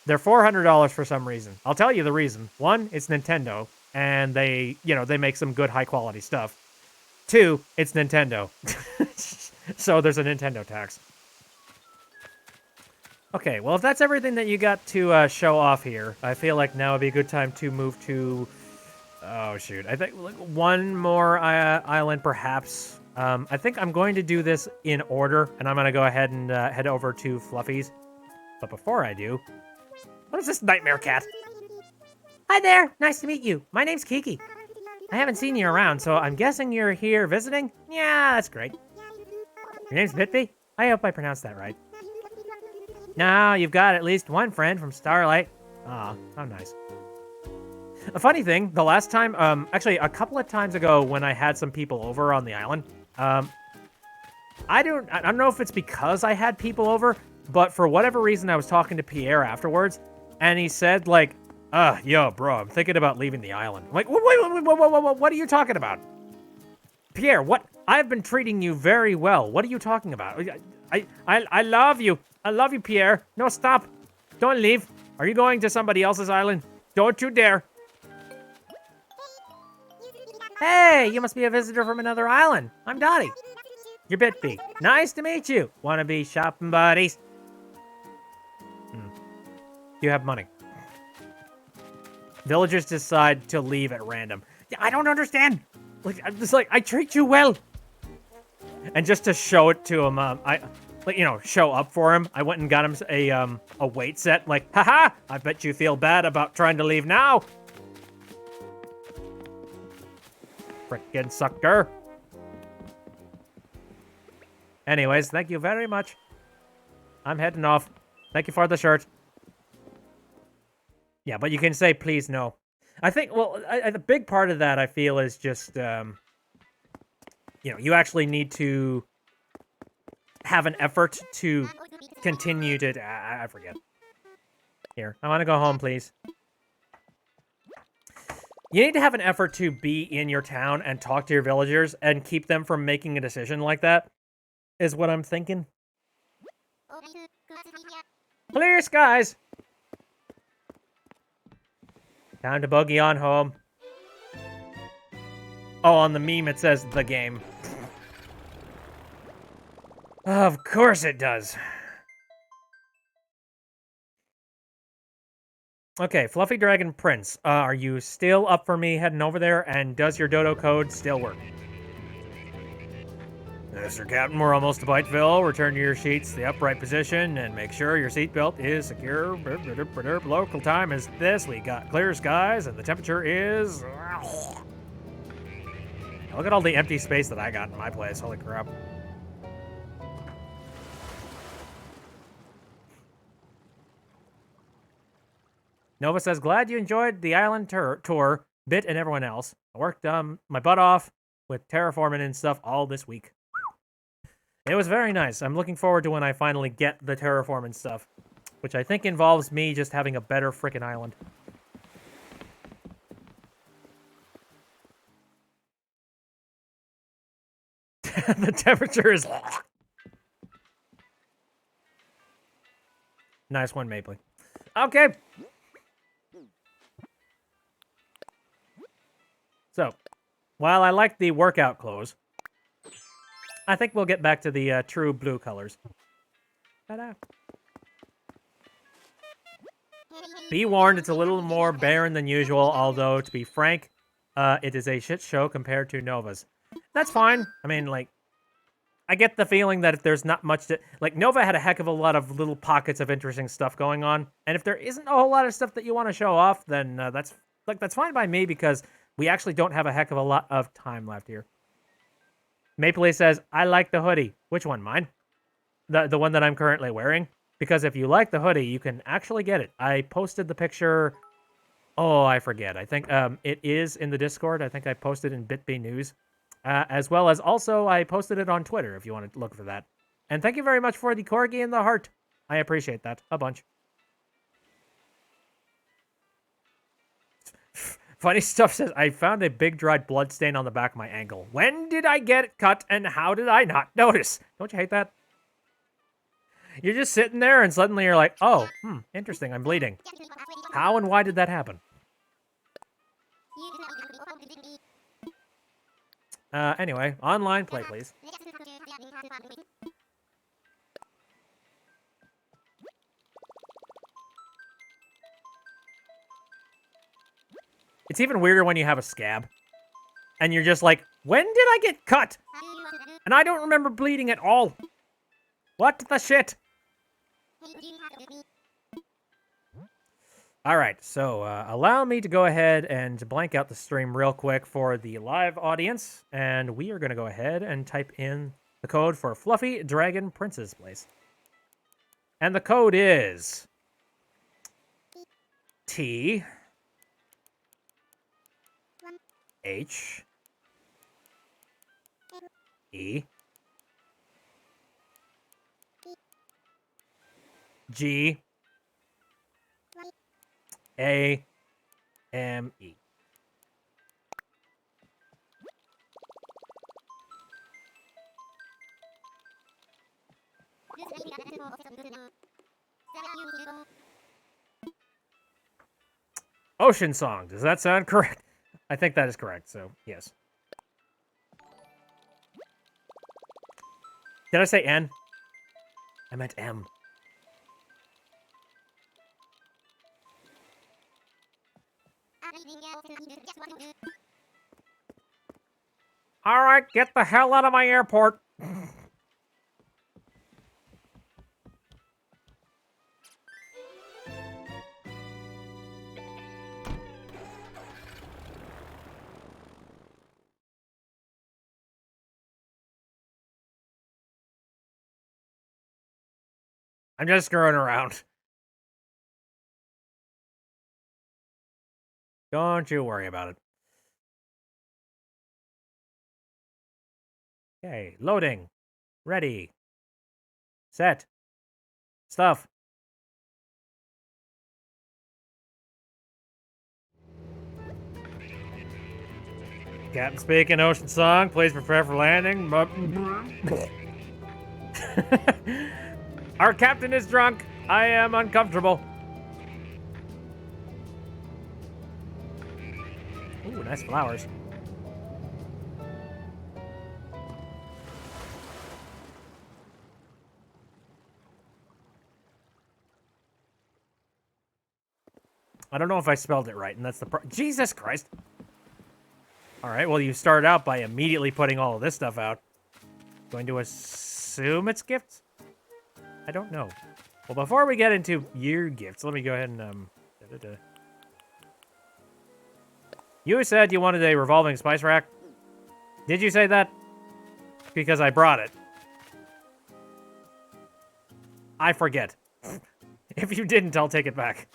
They're $400 for some reason. I'll tell you the reason. One, it's Nintendo, and they, you know, they make some good high-quality stuff. Two, it's Nintendo. So there's a Nintendo tax. Okay, well, if that's everything that you got to show off here, I feel like now would be a good time to move to... Oh, shoot. I think one more island, perhaps. I think I'm going to do this in order, and I'm going to go ahead and head over to Fluffy's. But before I do... What is this nightmare cat? Hi there. Nice to meet you. My name's Kiki. I haven't seen you around, so I'm guessing you're here visiting? Yeah, that's great. Your name's Bitby? I hope I pronounced that right. Now you've got at least one friend from Starlight. Aw, how nice. A funny thing, the last time, actually a couple of times ago when I had some people over on the island, I don't know if it's because I had people over, but for whatever reason I was talking to Pierre afterwards, and he said, like, yo, bro, I'm thinking about leaving the island. I'm like, wait, what are you talking about? Pierre, what? I've been treating you very well. What are you talking about? I love you. I love you, Pierre. No, stop. Don't leave. Are you going to somebody else's island? Don't you dare. Hey, you must be a visitor from another island. I'm Dottie. You're Bitby. Nice to meet you. Wanna be shopping buddies? You have money. Villagers decide to leave at random. I don't understand. Like, I'm just like, I treat you well. And just to show it to him, show up for him, I went and got him a weight set. Like, haha, I bet you feel bad about trying to leave now. Frickin' sucker. Anyways, thank you very much. I'm heading off. Thank you for the shirt. Yeah, but you can say please no. I think, well, the big part of that, I feel, is just, you actually need to have an effort to continue to... I forget. Here, I want to go home, please. You need to have an effort to be in your town and talk to your villagers and keep them from making a decision like that, is what I'm thinking. Clear skies. Time to boogie on home. Oh, on the meme it says the game. Of course it does. Okay, Fluffy Dragon Prince. Are you still up for me heading over there? And does your dodo code still work? Mr. Captain, we're almost to Biteville. Return to your seats the upright position and make sure your seatbelt is secure. Local time is this. We got clear skies and the temperature is... Look at all the empty space that I got in my place. Holy crap. Nova says, glad you enjoyed the island tour, Bit and everyone else. I worked my butt off with terraforming and stuff all this week. It was very nice. I'm looking forward to when I finally get the terraforming stuff, which I think involves me just having a better frickin' island. The temperature is... Nice one, Mapley. Okay. So, while I like the workout clothes, I think we'll get back to the true blue colors. Ta-da. Be warned, it's a little more barren than usual, although, to be frank, it is a shit show compared to Nova's. That's fine. I mean, like, I get the feeling that if there's not much to... Like, Nova had a heck of a lot of little pockets of interesting stuff going on, and if there isn't a whole lot of stuff that you want to show off, then that's fine by me, because we actually don't have a heck of a lot of time left here. Mapley says, I like the hoodie. Which one, mine? The one that I'm currently wearing? Because if you like the hoodie, you can actually get it. I posted the picture... Oh, I forget. I think it is in the Discord. I think I posted in BitB News. As well as also I posted it on Twitter if you want to look for that. And thank you very much for the corgi and the heart. I appreciate that a bunch. Funny Stuff says, I found a big dried blood stain on the back of my ankle. When did I get it cut and how did I not notice? Don't you hate that? You're just sitting there and suddenly you're like, oh, interesting, I'm bleeding. How and why did that happen? Anyway, online play, please. It's even weirder when you have a scab. And you're just like, when did I get cut? And I don't remember bleeding at all. What the shit? Alright, so allow me to go ahead and blank out the stream real quick for the live audience. And we are going to go ahead and type in the code for Fluffy Dragon Prince's place. And the code is... T... H... E... G... A... M... E. Ocean Song. Does that sound correct? I think that is correct, so yes. Did I say N? I meant M. All right, get the hell out of my airport. I'm just screwing around. Don't you worry about it. Okay, loading. Ready. Set. Stuff. Captain speaking, Ocean Song. Please prepare for landing. Our captain is drunk. I am uncomfortable. Ooh, nice flowers. I don't know if I spelled it right, and that's the Jesus Christ. All right, well, you started out by immediately putting all of this stuff out. Going to assume it's gifts? I don't know. Well, before we get into your gifts, let me go ahead and, You said you wanted a revolving spice rack. Did you say that? Because I brought it. I forget. If you didn't, I'll take it back.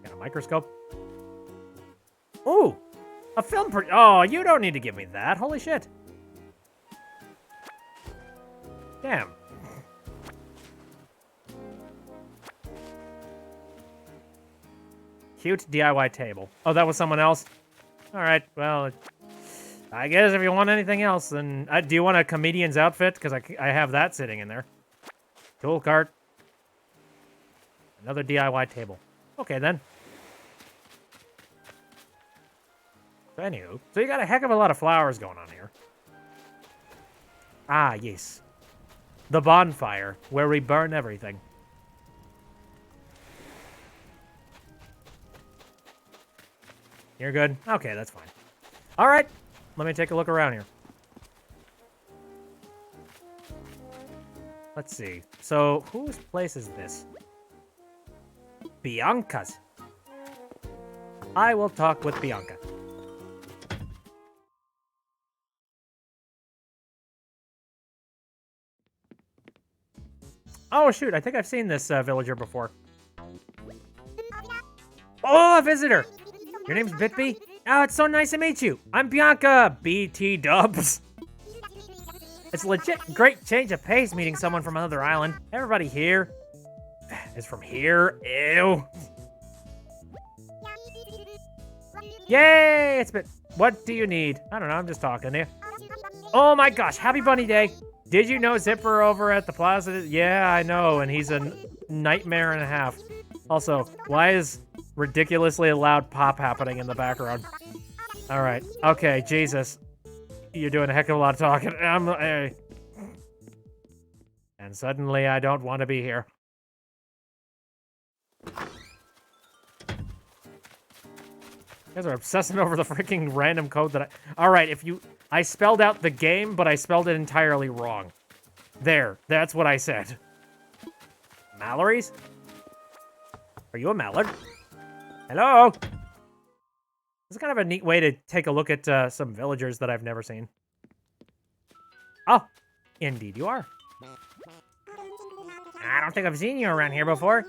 Got a microscope. Ooh! A film oh, you don't need to give me that. Holy shit. Damn. Cute DIY table. Oh, that was someone else? Alright, well, I guess if you want anything else, then... do you want a comedian's outfit? Because I have that sitting in there. Tool cart. Another DIY table. Okay, then. Anywho, so you got a heck of a lot of flowers going on here. Ah, yes. The bonfire, where we burn everything. You're good? Okay, that's fine. All right, let me take a look around here. Let's see. So, whose place is this? Bianca's. I will talk with Bianca. Oh, shoot, I think I've seen this villager before. Oh, a visitor! Your name's Bitby? Oh, it's so nice to meet you. I'm Bianca, BT Dubs. It's legit great change of pace meeting someone from another island. Everybody here is from here. Ew. Yay, it's Bit. What do you need? I don't know, I'm just talking to you. Oh my gosh, happy bunny day. Did you know Zipper over at the plaza? Yeah, I know, and he's a nightmare and a half. Also, why is ridiculously loud pop happening in the background? All right. Okay, Jesus. You're doing a heck of a lot of talking. And suddenly I don't want to be here. You guys are obsessing over the freaking random code that All right, I spelled out the game, but I spelled it entirely wrong. There. That's what I said. Mallory's? Are you a mallard? Hello? This is kind of a neat way to take a look at some villagers that I've never seen. Oh, indeed you are. I don't think I've seen you around here before.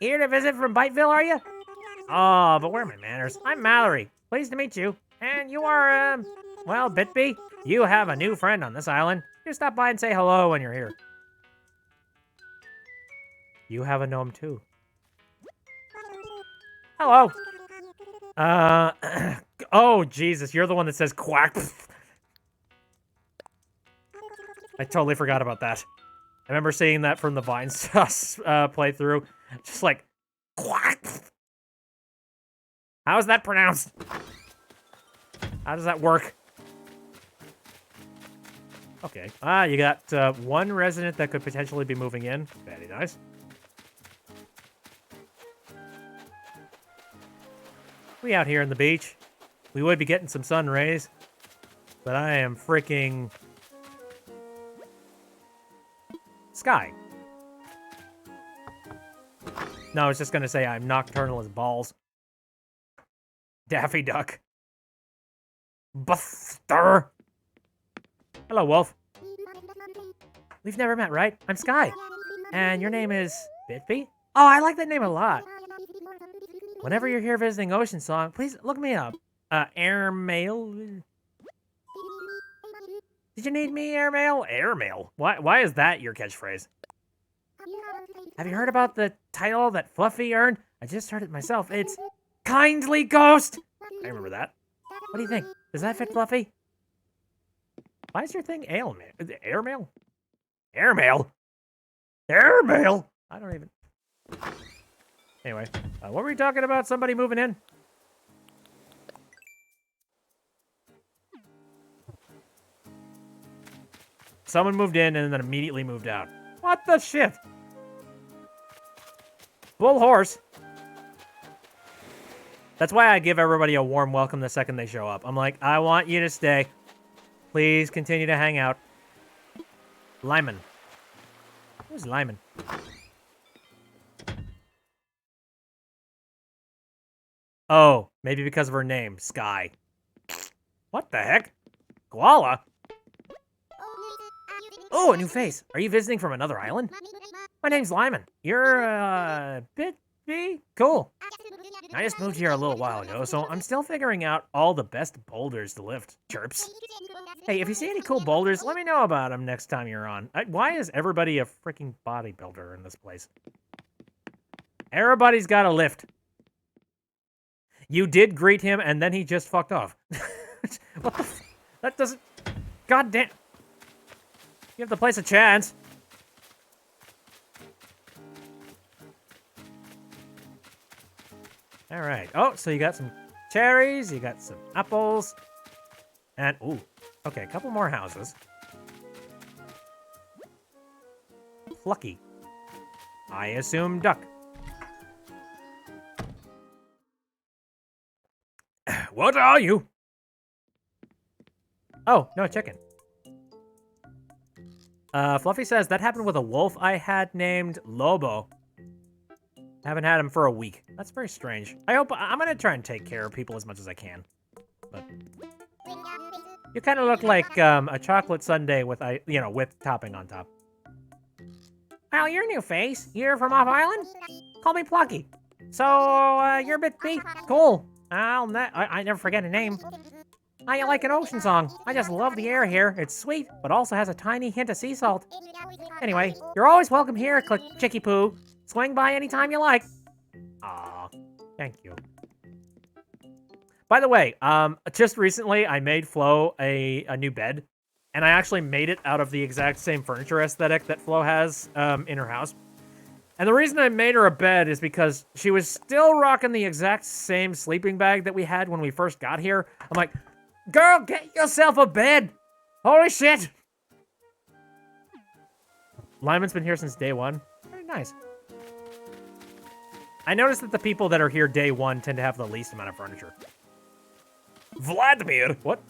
Here to visit from Biteville, are you? Oh, but where are my manners? I'm Mallory. Pleased to meet you. And you are, well, Bitby, you have a new friend on this island. You stop by and say hello when you're here. You have a gnome too. Hello. Oh, Jesus, you're the one that says quack. I totally forgot about that. I remember seeing that from the Vine Sus playthrough. Just like, quack. How is that pronounced? How does that work? Okay. Ah, you got one resident that could potentially be moving in. Very nice. We out here on the beach. We would be getting some sun rays. But I am freaking... Sky. No, I was just gonna say I'm nocturnal as balls. Daffy Duck. Buster! Hello, Wolf. We've never met, right? I'm Sky. And your name is... Bitby? Oh, I like that name a lot. Whenever you're here visiting Ocean Song, please look me up. Airmail? Did you need me, Airmail? Airmail? Why is that your catchphrase? Have you heard about the title that Fluffy earned? I just heard it myself. It's kindly ghost. I remember that. What do you think? Does that fit, Fluffy? Why is your thing airmail? Is it airmail? Airmail? Airmail? I don't even... Anyway, what were we talking about? Somebody moving in? Someone moved in and then immediately moved out. What the shit? Bull horse. That's why I give everybody a warm welcome the second they show up. I'm like, I want you to stay. Please continue to hang out. Lyman. Who's Lyman? Oh, maybe because of her name, Sky. What the heck? Koala? Oh, a new face. Are you visiting from another island? My name's Lyman. You're, bit cool. I just moved here a little while ago, so I'm still figuring out all the best boulders to lift. Chirps. Hey, if you see any cool boulders, let me know about them next time you're on. Why is everybody a freaking bodybuilder in this place? Everybody's got a lift. You did greet him, and then he just fucked off. What the f... That doesn't... God damn... Give the place a chance. All right. Oh, so you got some cherries, you got some apples, and ooh, okay, a couple more houses. Plucky. I assume duck. What are you? Oh, no, chicken. Fluffy says, that happened with a wolf I had named Lobo. Haven't had him for a week. That's very strange. I'm gonna try and take care of people as much as I can. But you kind of look like a chocolate sundae with, with topping on top. Well, you're a new face. You're from off island? Call me Plucky. So, you're a bit beat. Cool. I never forget a name. How you like an ocean song? I just love the air here. It's sweet, but also has a tiny hint of sea salt. Anyway, you're always welcome here, Chicky Poo. Swing by anytime you like. Aw, thank you. By the way, just recently I made Flo a new bed, and I actually made it out of the exact same furniture aesthetic that Flo has in her house. And the reason I made her a bed is because she was still rocking the exact same sleeping bag that we had when we first got here. I'm like, girl, get yourself a bed! Holy shit! Lyman's been here since day one. Very nice. I noticed that the people that are here day one tend to have the least amount of furniture. Vladimir! What?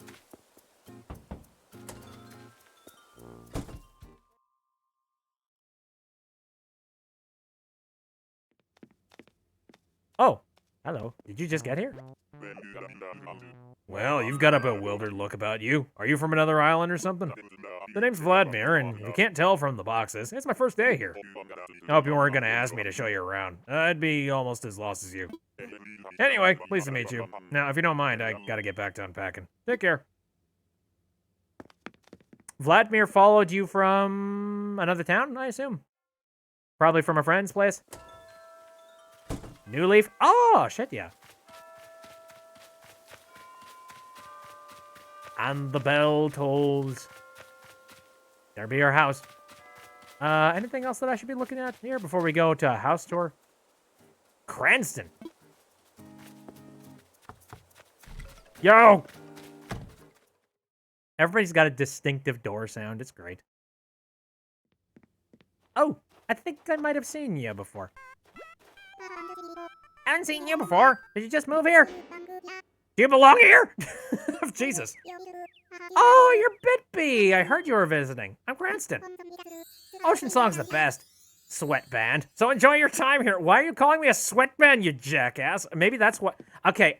Oh, hello. Did you just get here? Well, you've got a bewildered look about you. Are you from another island or something? The name's Vladimir, and you can't tell from the boxes. It's my first day here. I hope you weren't gonna ask me to show you around. I'd be almost as lost as you. Anyway, pleased to meet you. Now, if you don't mind, I gotta get back to unpacking. Take care. Vladimir followed you from another town, I assume? Probably from a friend's place? New Leaf? Oh, shit, yeah. And the bell tolls. There be our house. Anything else that I should be looking at here before we go to a house tour? Cranston. Yo! Everybody's got a distinctive door sound. It's great. Oh, I think I might have seen you before. I haven't seen you before. Did you just move here? Do you belong here? Jesus. Oh, you're Bitby. I heard you were visiting. I'm Cranston. Ocean Song's the best. Sweatband. So enjoy your time here. Why are you calling me a sweatband, you jackass? Maybe that's what... Okay,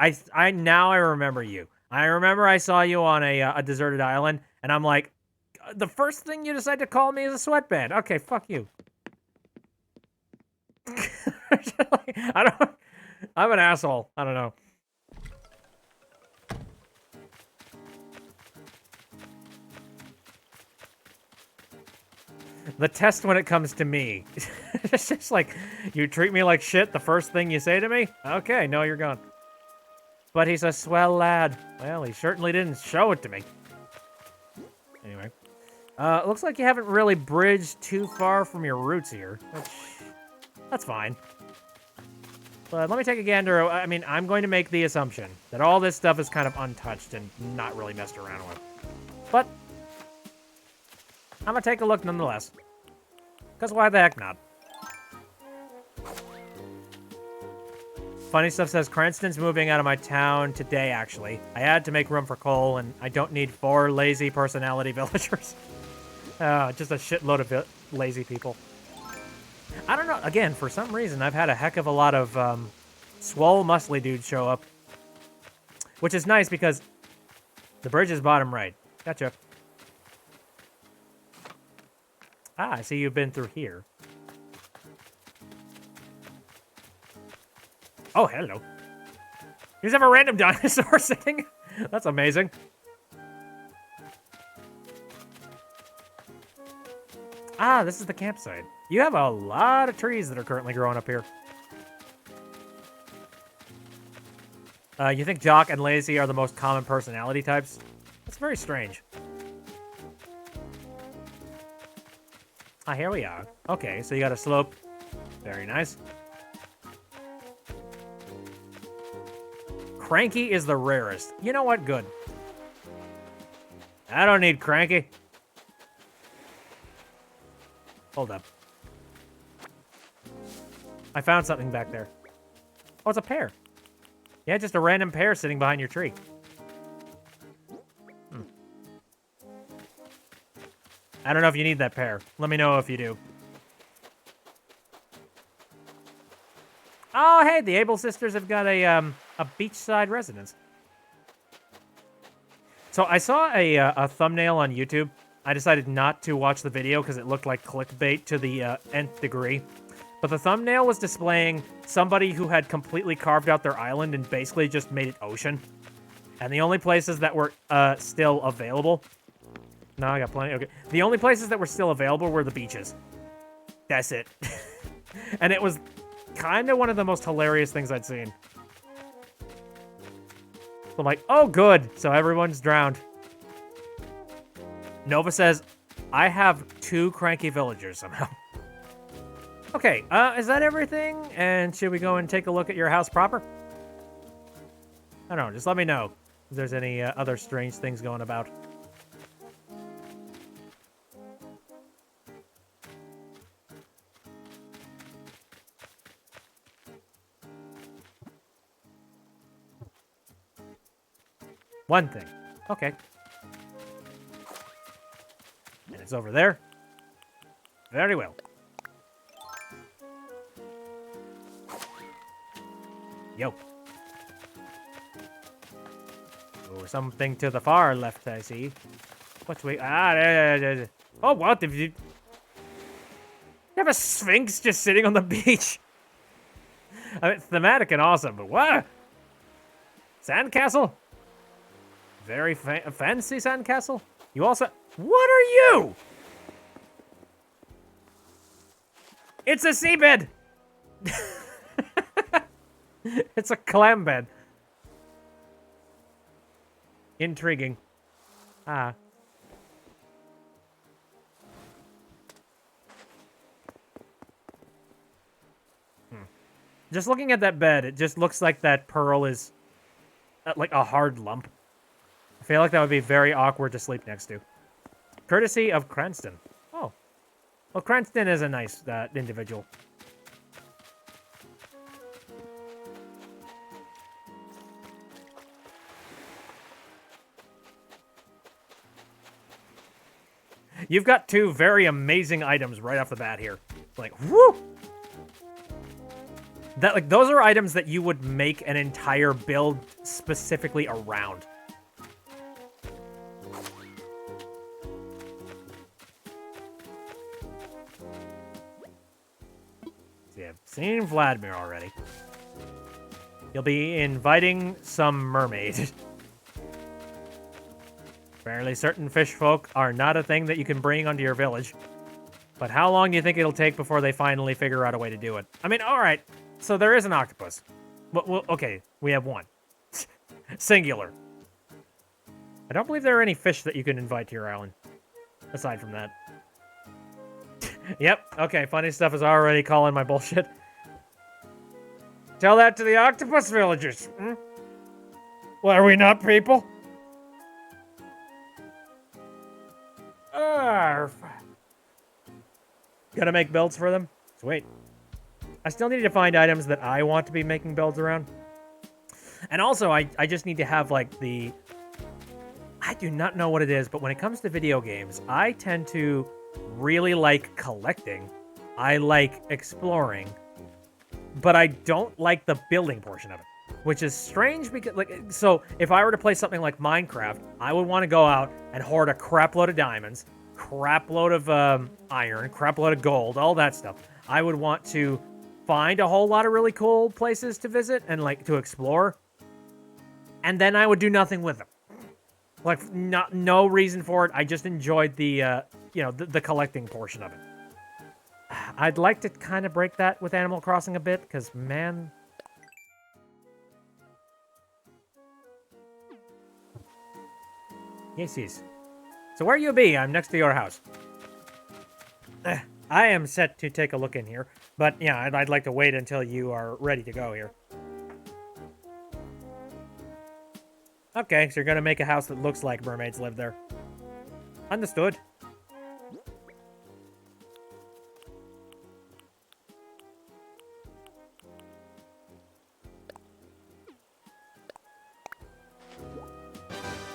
now I remember you. I remember I saw you on a deserted island, and I'm like, the first thing you decide to call me is a sweatband. Okay, fuck you. I'm an asshole. I don't know. The test when it comes to me. It's just like, you treat me like shit the first thing you say to me? Okay, no, you're gone. But he's a swell lad. Well, he certainly didn't show it to me. Anyway. Looks like you haven't really bridged too far from your roots here. Which, that's fine. But let me take a gander. I mean, I'm going to make the assumption that all this stuff is kind of untouched and not really messed around with. But I'm going to take a look nonetheless. Because why the heck not? Funny Stuff says, Cranston's moving out of my town today, actually. I had to make room for Cole, and I don't need 4 lazy personality villagers. Just a shitload of lazy people. I don't know. Again, for some reason, I've had a heck of a lot of swole, muscly dudes show up. Which is nice, because the bridge is bottom right. Gotcha. Ah, I see you've been through here. Oh, hello. You just have a random dinosaur sitting? That's amazing. Ah, this is the campsite. You have a lot of trees that are currently growing up here. You think Jock and Lazy are the most common personality types? That's very strange. Ah, here we are. Okay, so you got a slope. Very nice. Cranky is the rarest. You know what? Good. I don't need Cranky. Hold up. I found something back there. Oh, it's a pear. Yeah, just a random pear sitting behind your tree. I don't know if you need that pear. Let me know if you do. Oh, hey, the Able sisters have got a beachside residence. So I saw a thumbnail on YouTube. I decided not to watch the video because it looked like clickbait to the nth degree. But the thumbnail was displaying somebody who had completely carved out their island and basically just made it ocean. And the only places that were still available... No, I got plenty. Okay. The only places that were still available were the beaches. That's it. And it was kind of one of the most hilarious things I'd seen. So I'm like, oh, good. So everyone's drowned. Nova says, I have 2 cranky villagers somehow. Okay, is that everything? And should we go and take a look at your house proper? I don't know, just let me know if there's any other strange things going about. One thing. Okay. And it's over there. Very well. Yo. Oh, something to the far left, I see. What's we... Ah, there. Oh, what? Did you have a sphinx just sitting on the beach? I mean, thematic and awesome, but what? Sandcastle? Very fancy sandcastle? You also... What are you? It's a seabed! It's a clam bed. Intriguing. Ah. Just looking at that bed, it just looks like that pearl is like a hard lump. I feel like that would be very awkward to sleep next to. Courtesy of Cranston. Oh. Well, Cranston is a nice individual. You've got 2 very amazing items right off the bat here. Like, whoo! That, like, those are items that you would make an entire build specifically around. See, I've seen Vladimir already. You'll be inviting some mermaid. Fairly certain fish folk are not a thing that you can bring onto your village. But how long do you think it'll take before they finally figure out a way to do it? I mean, all right. So there is an octopus. Well, okay, we have one. Singular. I don't believe there are any fish that you can invite to your island. Aside from that. Yep, okay, funny stuff is already calling my bullshit. Tell that to the octopus villagers. Hmm? Well, are we not people? Arf. Gotta make builds for them? Sweet. I still need to find items that I want to be making builds around. And also, I just need to have, like, the... I do not know what it is, but when it comes to video games, I tend to really like collecting. I like exploring. But I don't like the building portion of it. Which is strange because, like, so if I were to play something like Minecraft, I would want to go out and hoard a crap load of diamonds, crap load of iron, crap load of gold, all that stuff. I would want to find a whole lot of really cool places to visit and, like, to explore. And then I would do nothing with them. Like, no reason for it. I just enjoyed the, you know, the collecting portion of it. I'd like to kind of break that with Animal Crossing a bit, because, man... Yes. So where you be? I'm next to your house. I am set to take a look in here, but yeah, I'd like to wait until you are ready to go here. Okay, so you're gonna make a house that looks like mermaids live there. Understood.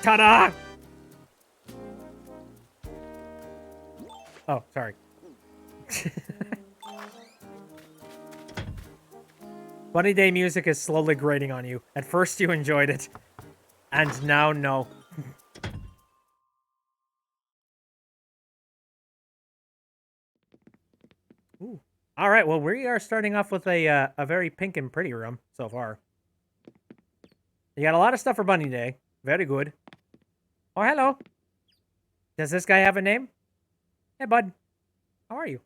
Ta-da! Oh, sorry. Bunny Day music is slowly grating on you. At first you enjoyed it. And now, no. Ooh. All right, well, we are starting off with a very pink and pretty room so far. You got a lot of stuff for Bunny Day. Very good. Oh, hello. Does this guy have a name? Hey, bud. How are you?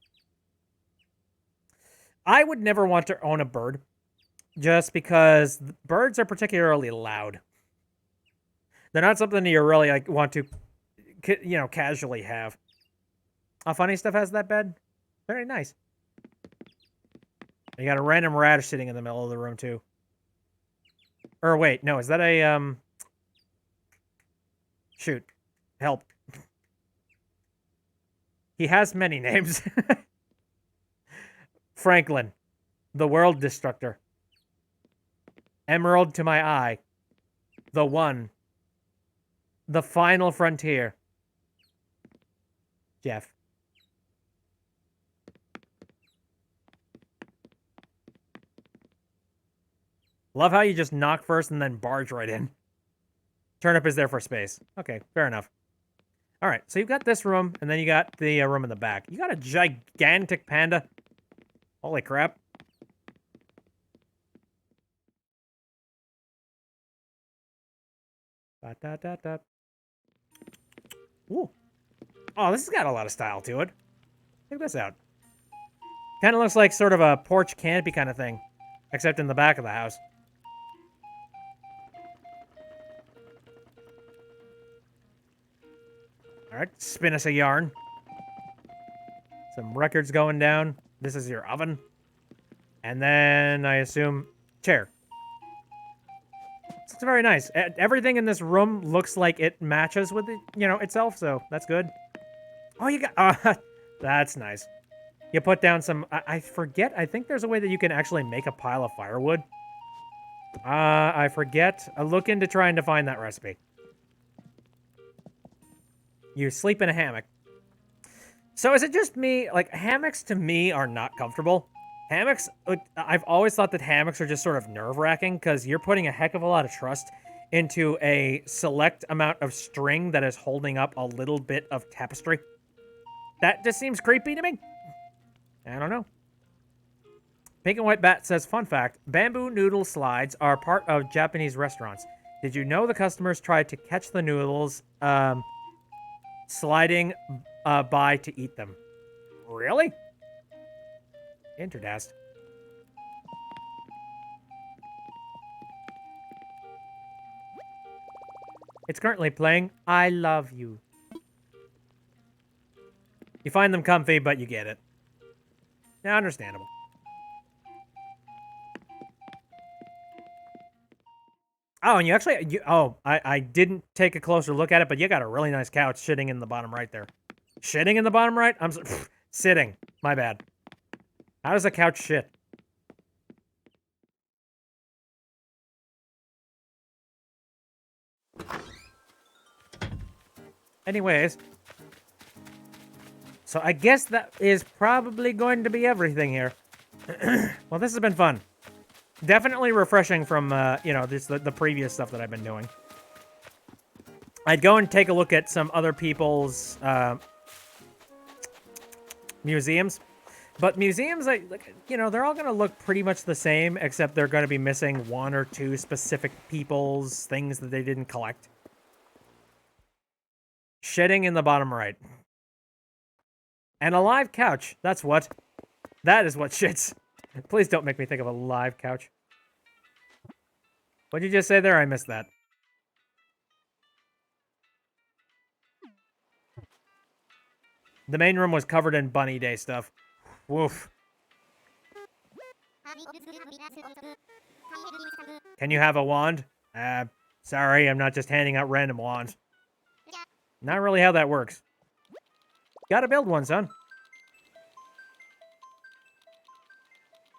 I would never want to own a bird. Just because birds are particularly loud. They're not something you really like want to, you know, casually have. Oh, Funny Stuff has that bed? Very nice. You got a random radish sitting in the middle of the room, too. Or wait, no, is that a, Shoot. Help. He has many names. Franklin. The World Destructor. Emerald to my eye. The One. The Final Frontier. Jeff. Love how you just knock first and then barge right in. Turnip is there for space. Okay, fair enough. All right, so you've got this room, and then you got the room in the back. You got a gigantic panda. Holy crap. Da-da-da-da. Ooh. Oh, this has got a lot of style to it. Check this out. Kind of looks like sort of a porch canopy kind of thing, except in the back of the house. All right, spin us a yarn. Some records going down. This is your oven. And then, I assume, chair. It's very nice. Everything in this room looks like it matches with it, you know, itself, so that's good. Oh, you got... that's nice. You put down some... I forget. I think there's a way that you can actually make a pile of firewood. I forget. I'll look into trying to find that recipe. You sleep in a hammock. So is it just me? Like, hammocks to me are not comfortable. Hammocks, I've always thought that hammocks are just sort of nerve-wracking because you're putting a heck of a lot of trust into a select amount of string that is holding up a little bit of tapestry. That just seems creepy to me. I don't know. Pink and White Bat says, fun fact, bamboo noodle slides are part of Japanese restaurants. Did you know the customers tried to catch the noodles, sliding by to eat them? Really? Interdast. It's currently playing I Love You. You find them comfy, but you get it. Yeah, understandable. Oh, and you actually... I didn't take a closer look at it, but you got a really nice couch sitting in the bottom right there. Shitting in the bottom right? Sitting. My bad. How does a couch shit? Anyways. So I guess that is probably going to be everything here. Well, this has been fun. Definitely refreshing from, you know, the previous stuff that I've been doing. I'd go and take a look at some other people's museums. But museums, you know, they're all going to look pretty much the same, except they're going to be missing one or two specific people's things that they didn't collect. Shitting in the bottom right. And a live couch. That's what. That is what shits. Please don't make me think of a live couch. What'd you just say there? I missed that. The main room was covered in Bunny Day stuff. Woof. Can you have a wand? Sorry, I'm not just handing out random wands. Not really how that works. Gotta build one, son.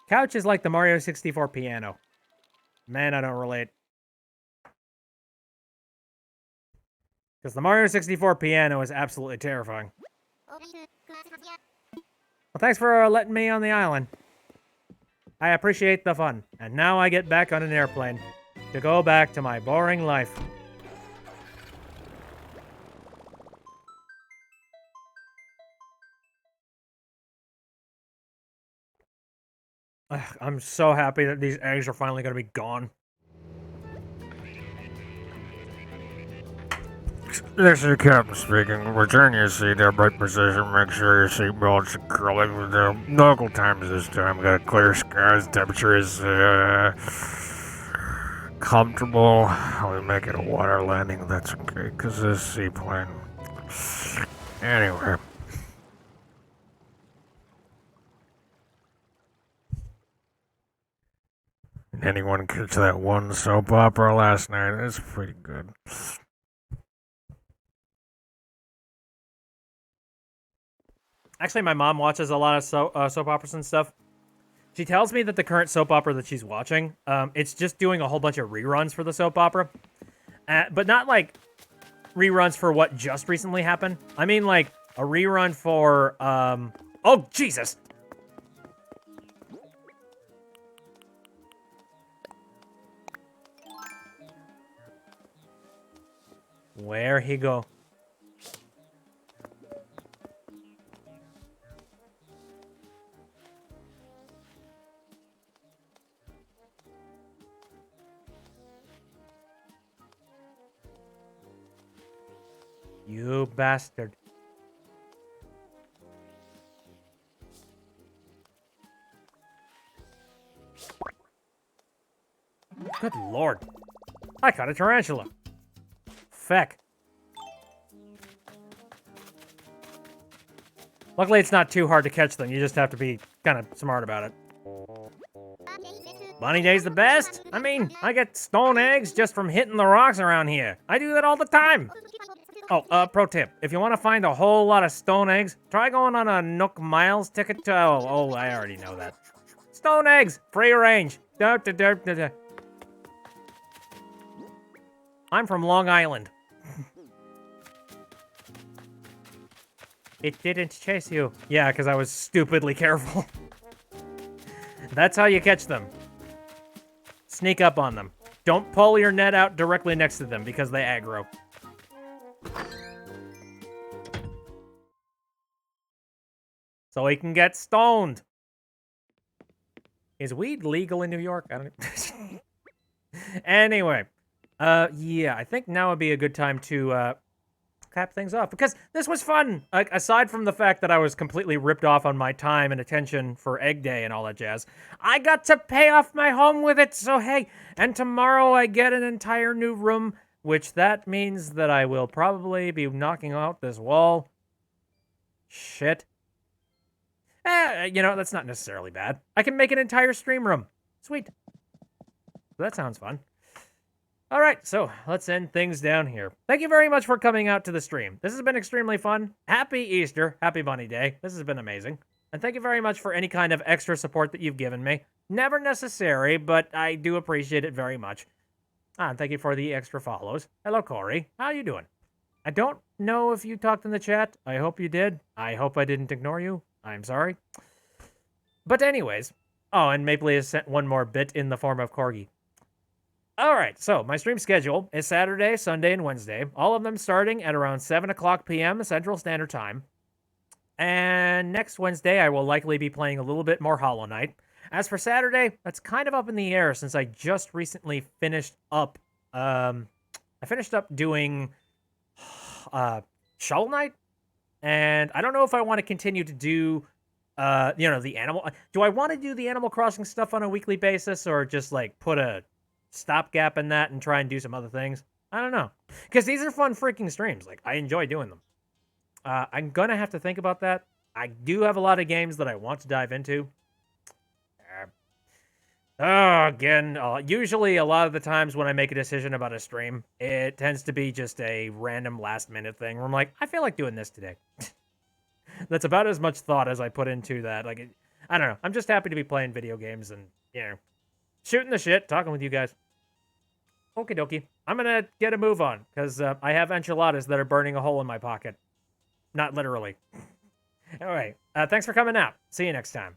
Couch is like the Mario 64 piano. Man, I don't relate. Because the Mario 64 piano is absolutely terrifying. Well, thanks for letting me on the island. I appreciate the fun. And now I get back on an airplane to go back to my boring life. Ugh, I'm so happy that these eggs are finally going to be gone. This is Captain speaking. Return your seat to right position. Make sure your seatbelt's securely with the local times this time. Got clear skies. Temperature is comfortable. We make it a water landing. That's okay, because this seaplane. Anyway. Anyone catch that one soap opera last night? It's pretty good. Actually, my mom watches a lot of soap operas and stuff. She tells me that the current soap opera that she's watching, it's just doing a whole bunch of reruns for the soap opera. But not like reruns for what just recently happened. I mean like a rerun for, oh, Jesus! Where he go? You bastard. Good lord. I caught a tarantula. Feck. Luckily, it's not too hard to catch them. You just have to be kind of smart about it. Bunny Day's the best? I mean, I get stone eggs just from hitting the rocks around here. I do that all the time. Oh, pro tip. If you want to find a whole lot of stone eggs, try going on a Nook Miles ticket to... Oh, I already know that. Stone eggs! Free range! I'm from Long Island. It didn't chase you. Yeah, because I was stupidly careful. That's how you catch them. Sneak up on them. Don't pull your net out directly next to them because they aggro. So he can get stoned. Is weed legal in New York? I don't. Anyway, yeah, I think now would be a good time to cap things off because this was fun. Like, aside from the fact that I was completely ripped off on my time and attention for Egg Day and all that jazz, I got to pay off my home with it. So, hey, and tomorrow I get an entire new room, which that means that I will probably be knocking out this wall. Shit. That's not necessarily bad. I can make an entire stream room. Sweet. That sounds fun. All right, so let's end things down here. Thank you very much for coming out to the stream. This has been extremely fun. Happy Easter. Happy Bunny Day. This has been amazing. And thank you very much for any kind of extra support that you've given me. Never necessary, but I do appreciate it very much. And thank you for the extra follows. Hello, Corey. How you doing? I don't know if you talked in the chat. I hope you did. I hope I didn't ignore you. I'm sorry. But anyways. Oh, and Maple has sent one more bit in the form of Corgi. All right, so my stream schedule is Saturday, Sunday, and Wednesday. All of them starting at around 7 o'clock p.m. Central Standard Time. And next Wednesday, I will likely be playing a little bit more Hollow Knight. As for Saturday, that's kind of up in the air since I just recently finished up. I finished up doing Shovel Knight, and I don't know if I want to continue to do, the animal. Do I want to do the Animal Crossing stuff on a weekly basis, or just like put a stopgap in that and try and do some other things? I don't know, because these are fun freaking streams. Like, I enjoy doing them. I'm gonna have to think about that. I do have a lot of games that I want to dive into. Usually a lot of the times when I make a decision about a stream, it tends to be just a random last minute thing where I'm like, I feel like doing this today. That's about as much thought as I put into that. Like, I don't know. I'm just happy to be playing video games and, shooting the shit, talking with you guys. Okie dokie. I'm going to get a move on because I have enchiladas that are burning a hole in my pocket. Not literally. All right. Thanks for coming out. See you next time.